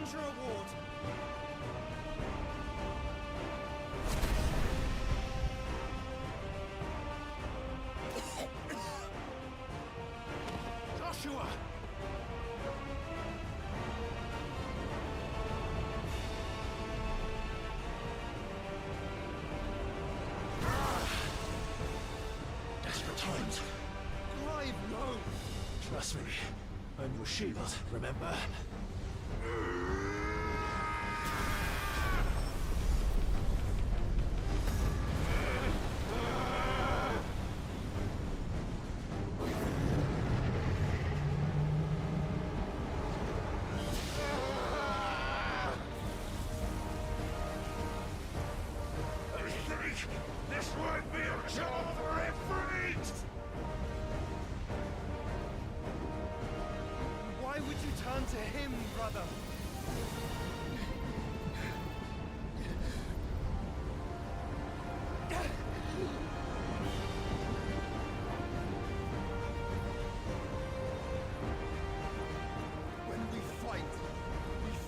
got your award. Joshua! Desperate times. Clive, no! Trust me, I'm your shield, remember? This won't be a job for Ifrit! Why would you turn to him, brother? When we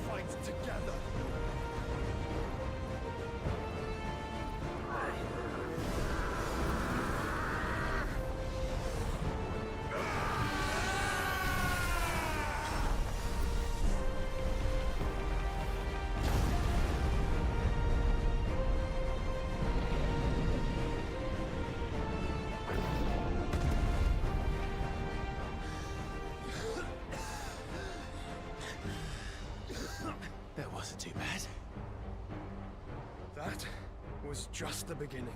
fight together. That wasn't too bad. That was just the beginning.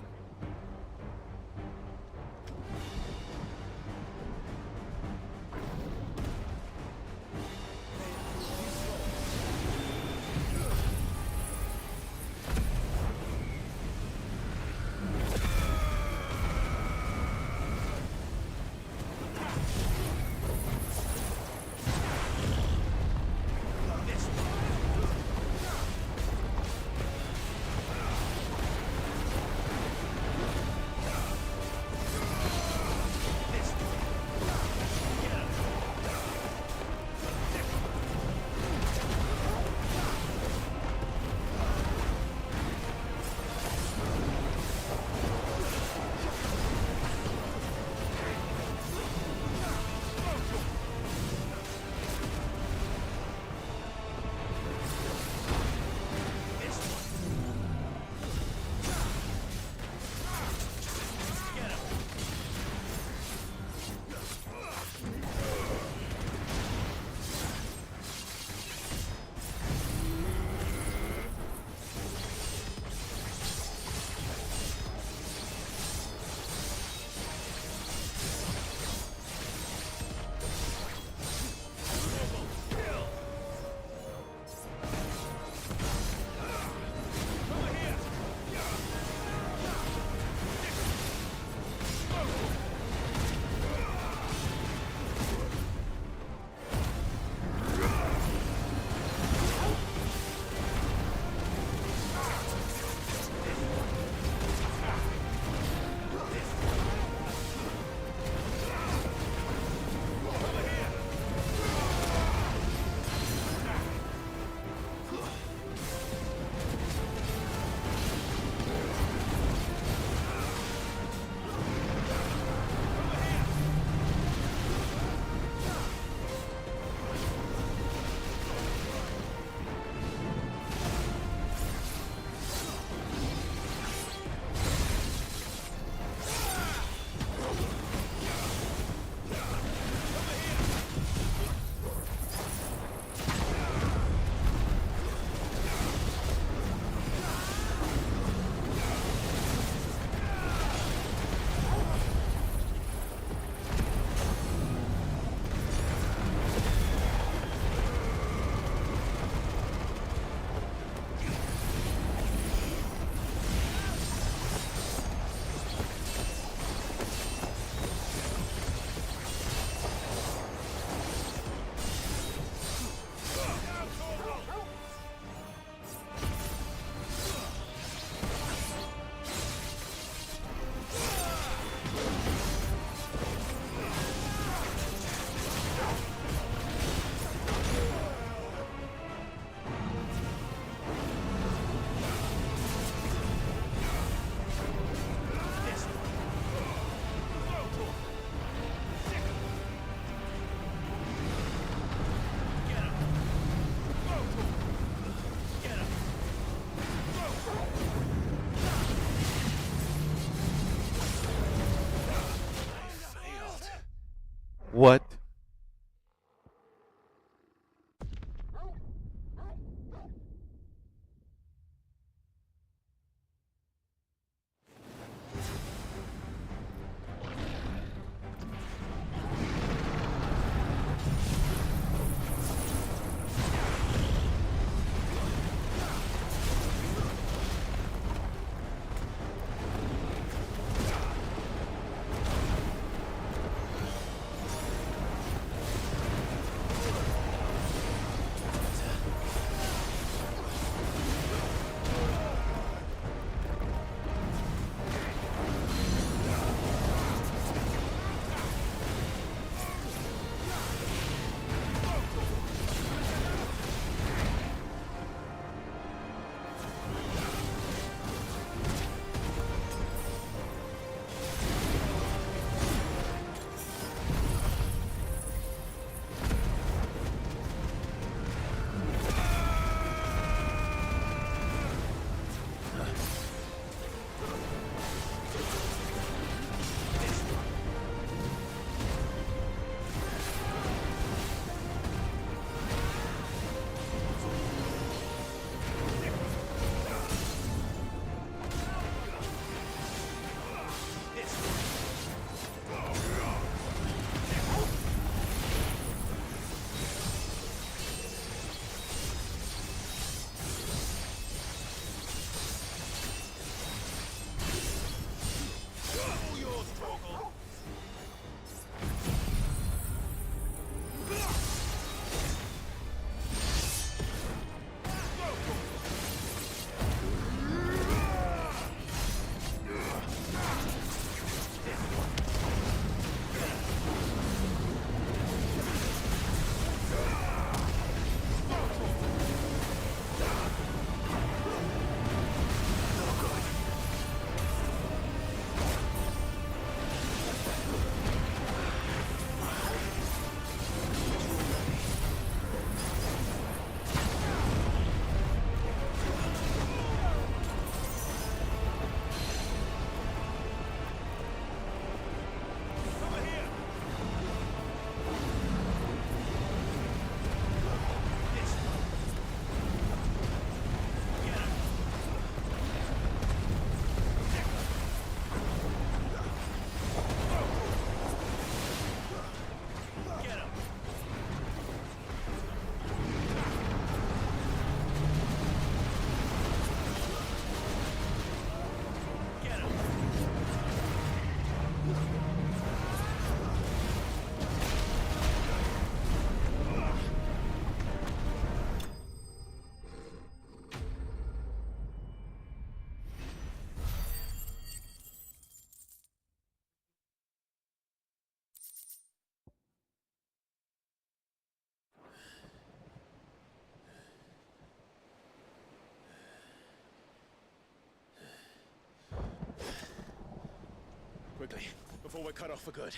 before we're cut off for good.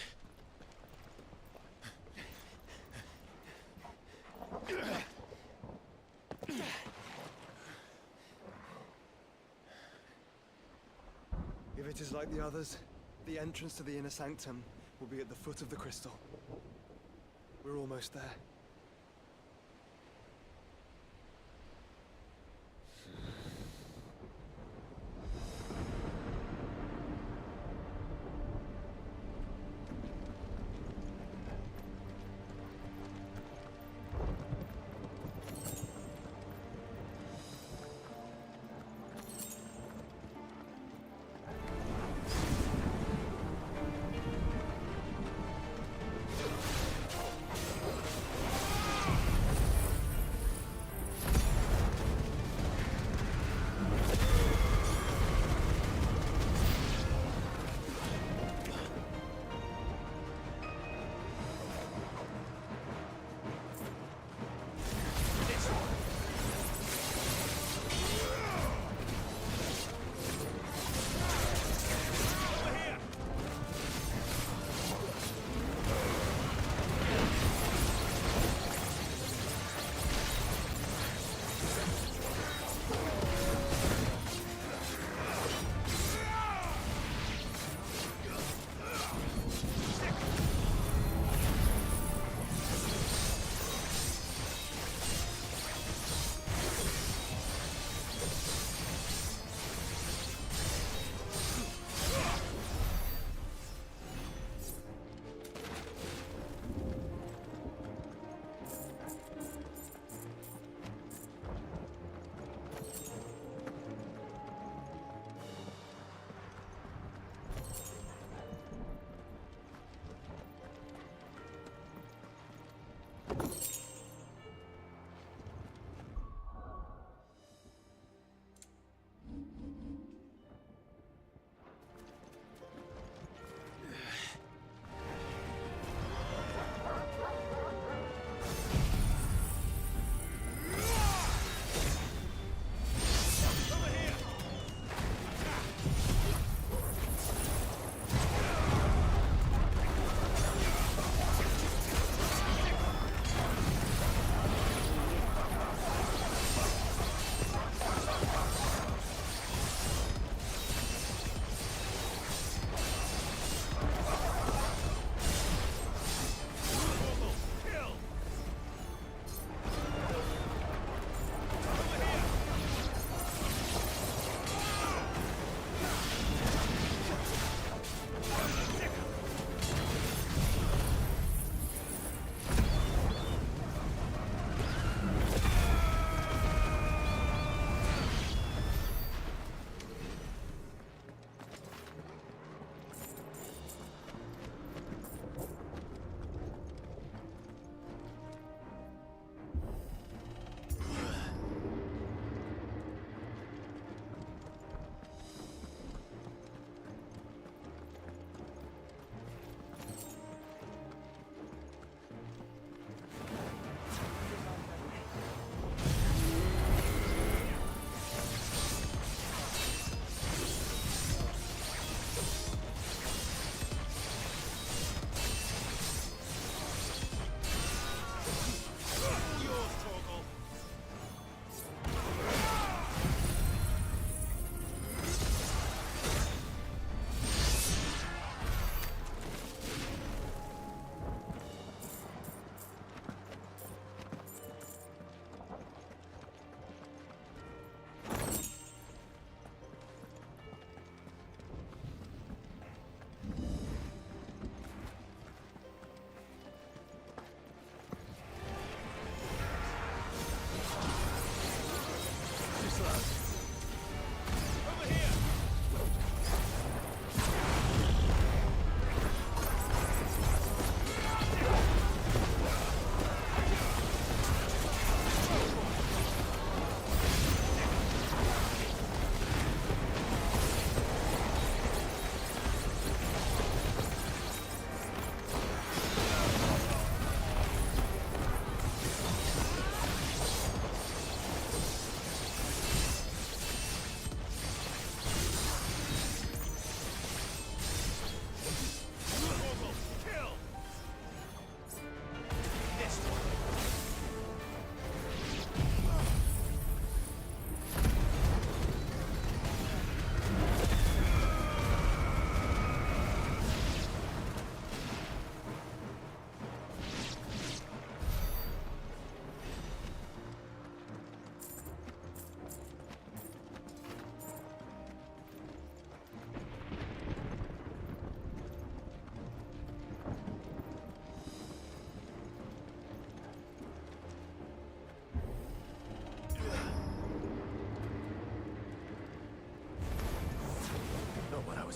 If it is like the others, the entrance to the inner sanctum will be at the foot of the crystal. We're almost there.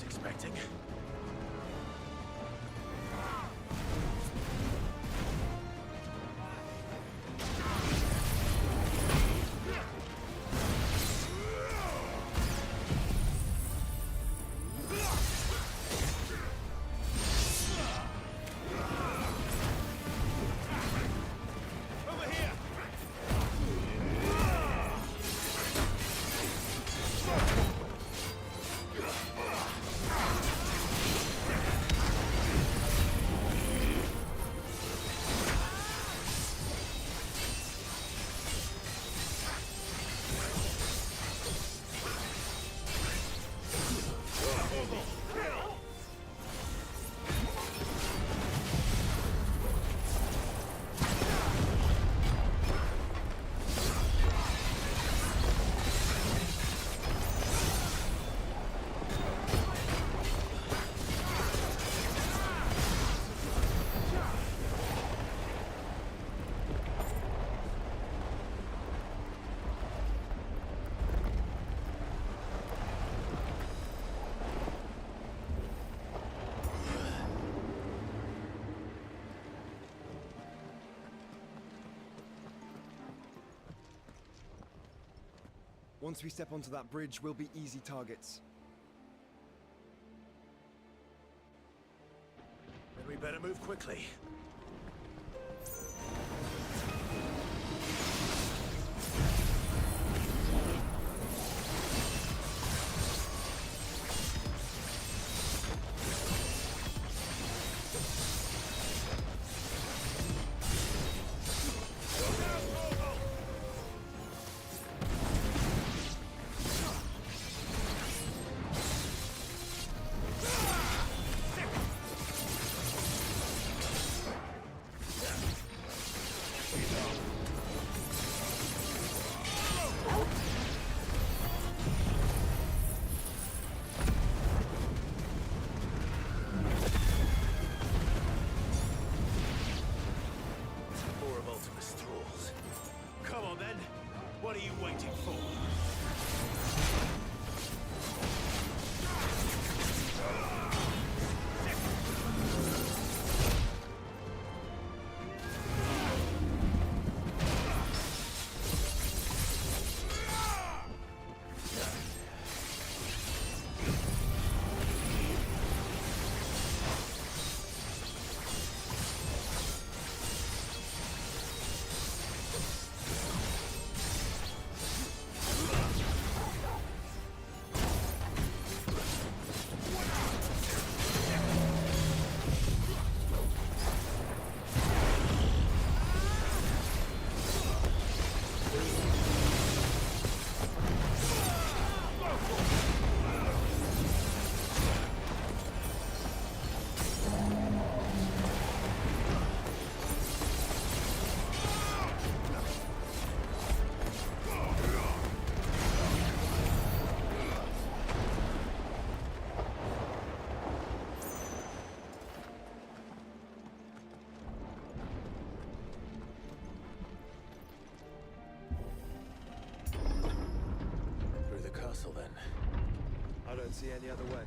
expecting. Once we step onto that bridge, we'll be easy targets. Then we better move quickly. What are you waiting for? Then. I don't see any other way.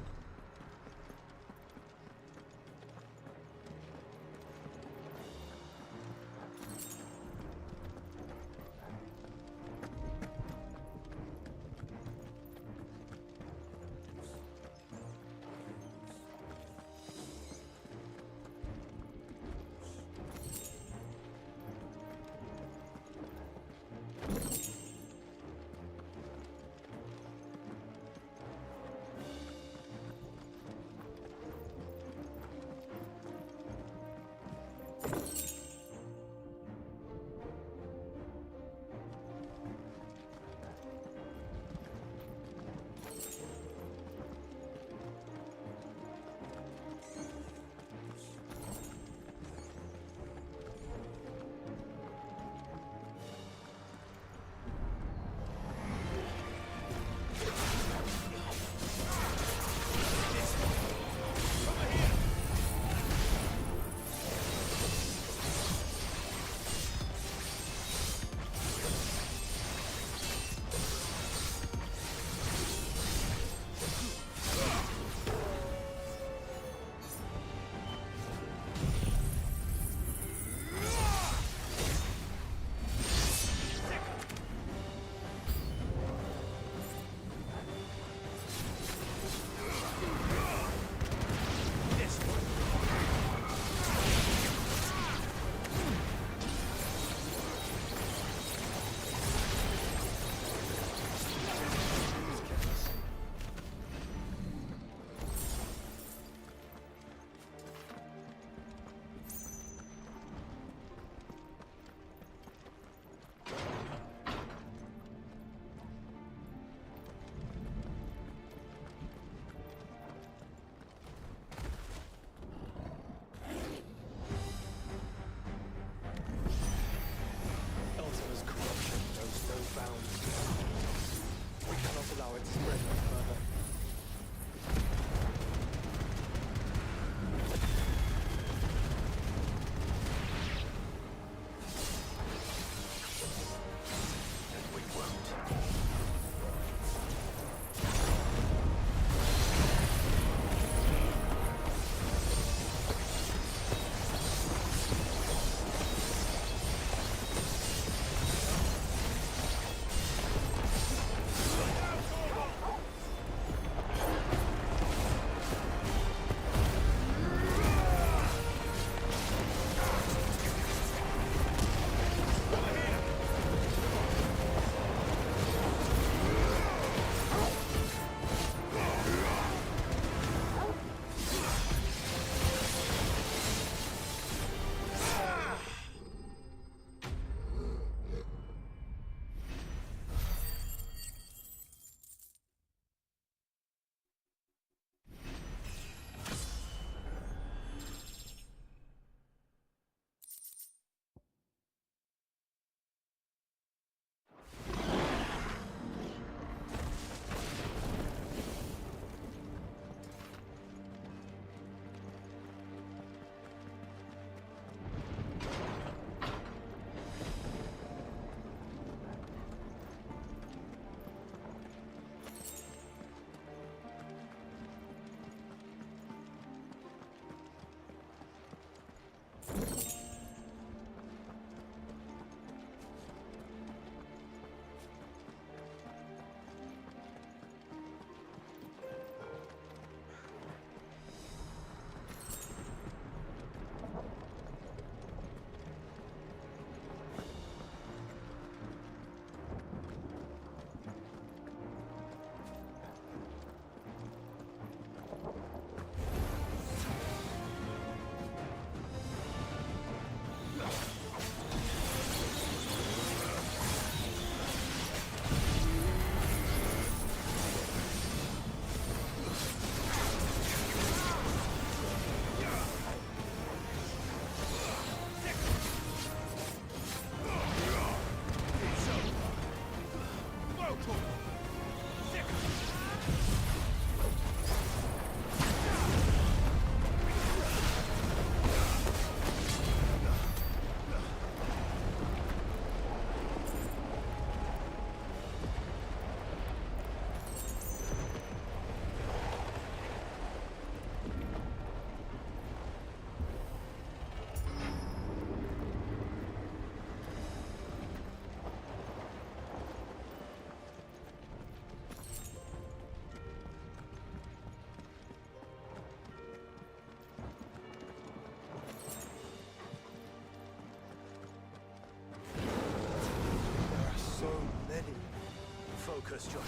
Focus, Joshua.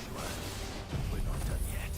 We're not done yet.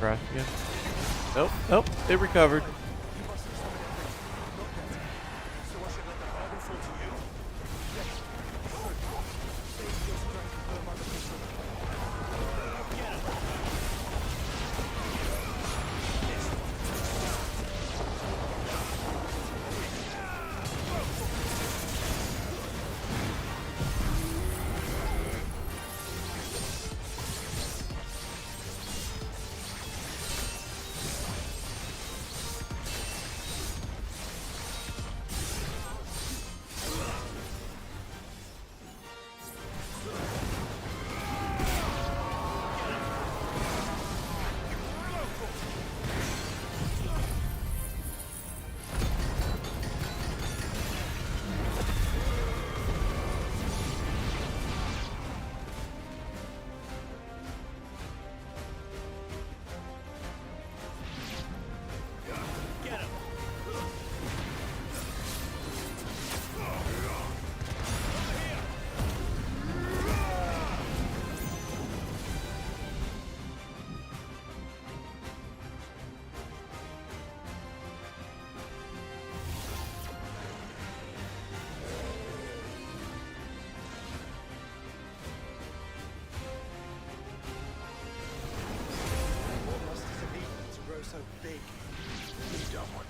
Crash again. Nope, nope, it recovered.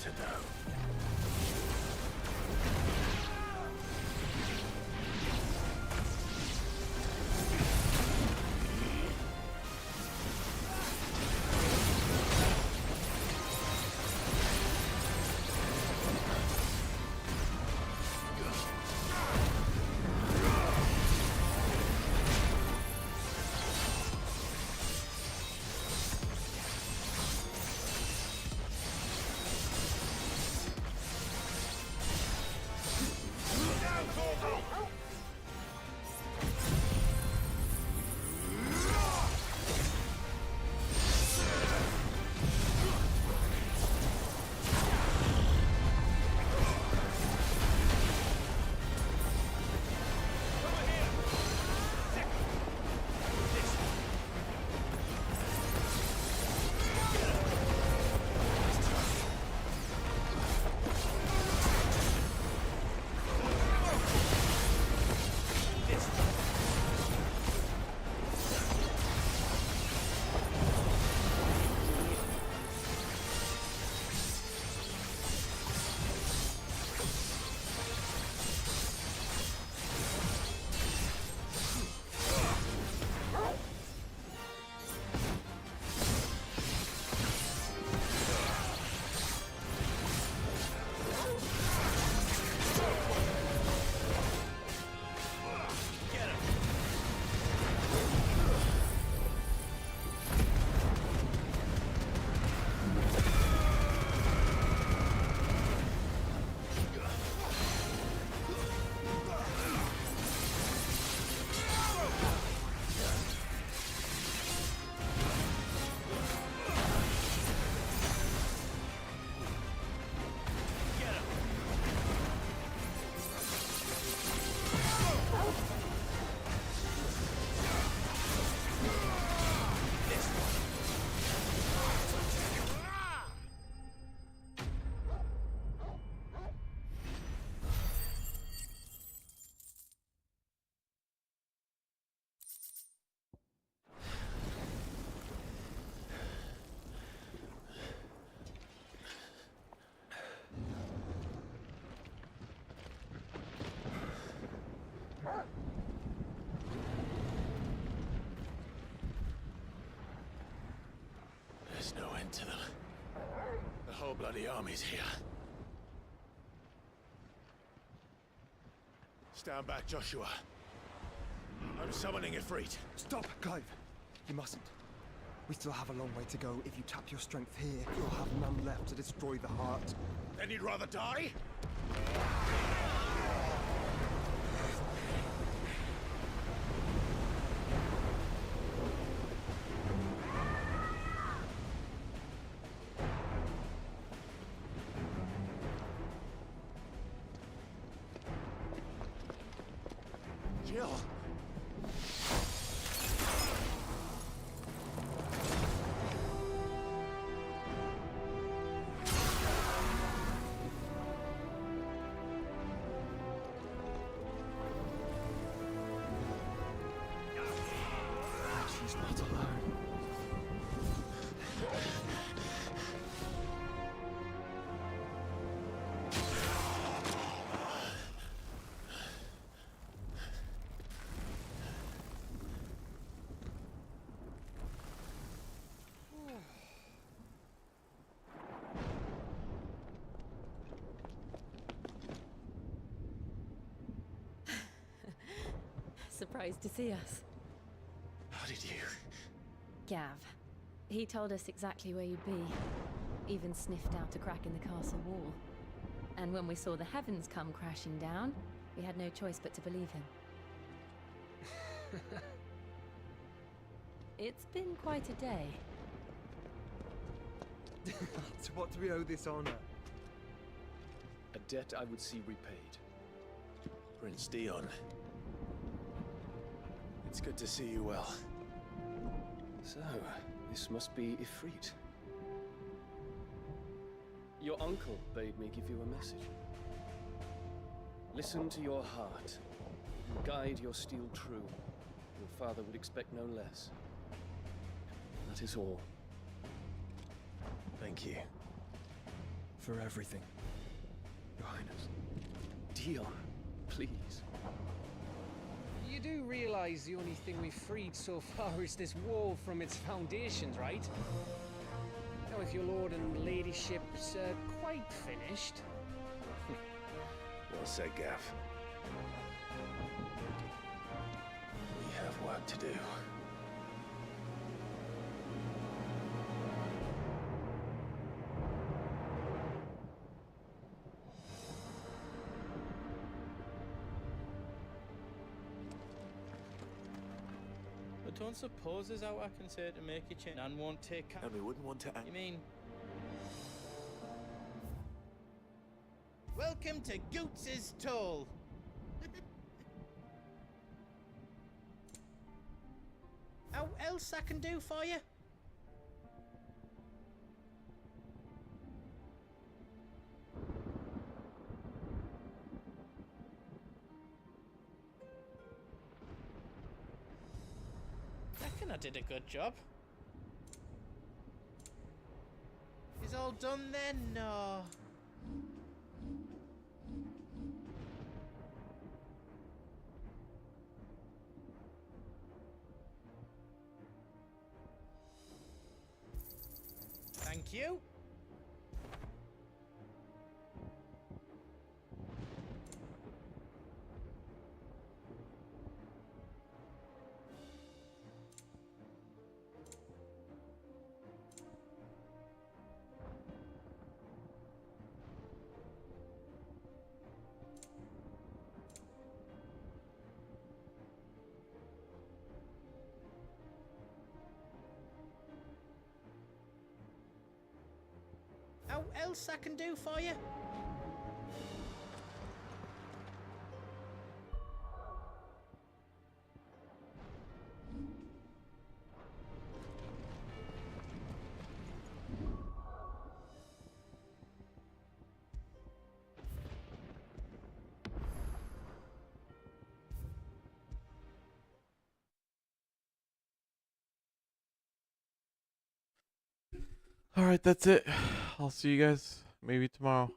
to know. There's no end to them. The whole bloody army's here. Stand back, Joshua. I'm summoning Ifrit. Stop, Clive. You mustn't. We still have a long way to go. If you tap your strength here, you'll have none left to destroy the heart. Then you'd rather die? Jill! She's not alone. Surprised to see us. How did you? Gav. He told us exactly where you'd be. Even sniffed out a crack in the castle wall. And when we saw the heavens come crashing down, we had no choice but to believe him. It's been quite a day. To what do we owe this honor? A debt I would see repaid. Prince Dion. It's good to see you well. So, this must be Ifrit. Your uncle bade me give you a message. Listen to your heart. And guide your steel true. Your father would expect no less. That is all. Thank you. for everything, Your Highness. Dion, please. You do realize the only thing we've freed so far is this wall from its foundations, right? Now, if your lord and ladyship's quite finished. Well said, Gav. We have work to do. I don't suppose there's out I can say to make a change and won't take. And we wouldn't want to. You mean? Welcome to Goots's Toll. How else I can do for you? Reckon I did a good job. Is all done then? No. Thank you. How else I can do for you? Alright, that's it. I'll see you guys maybe tomorrow.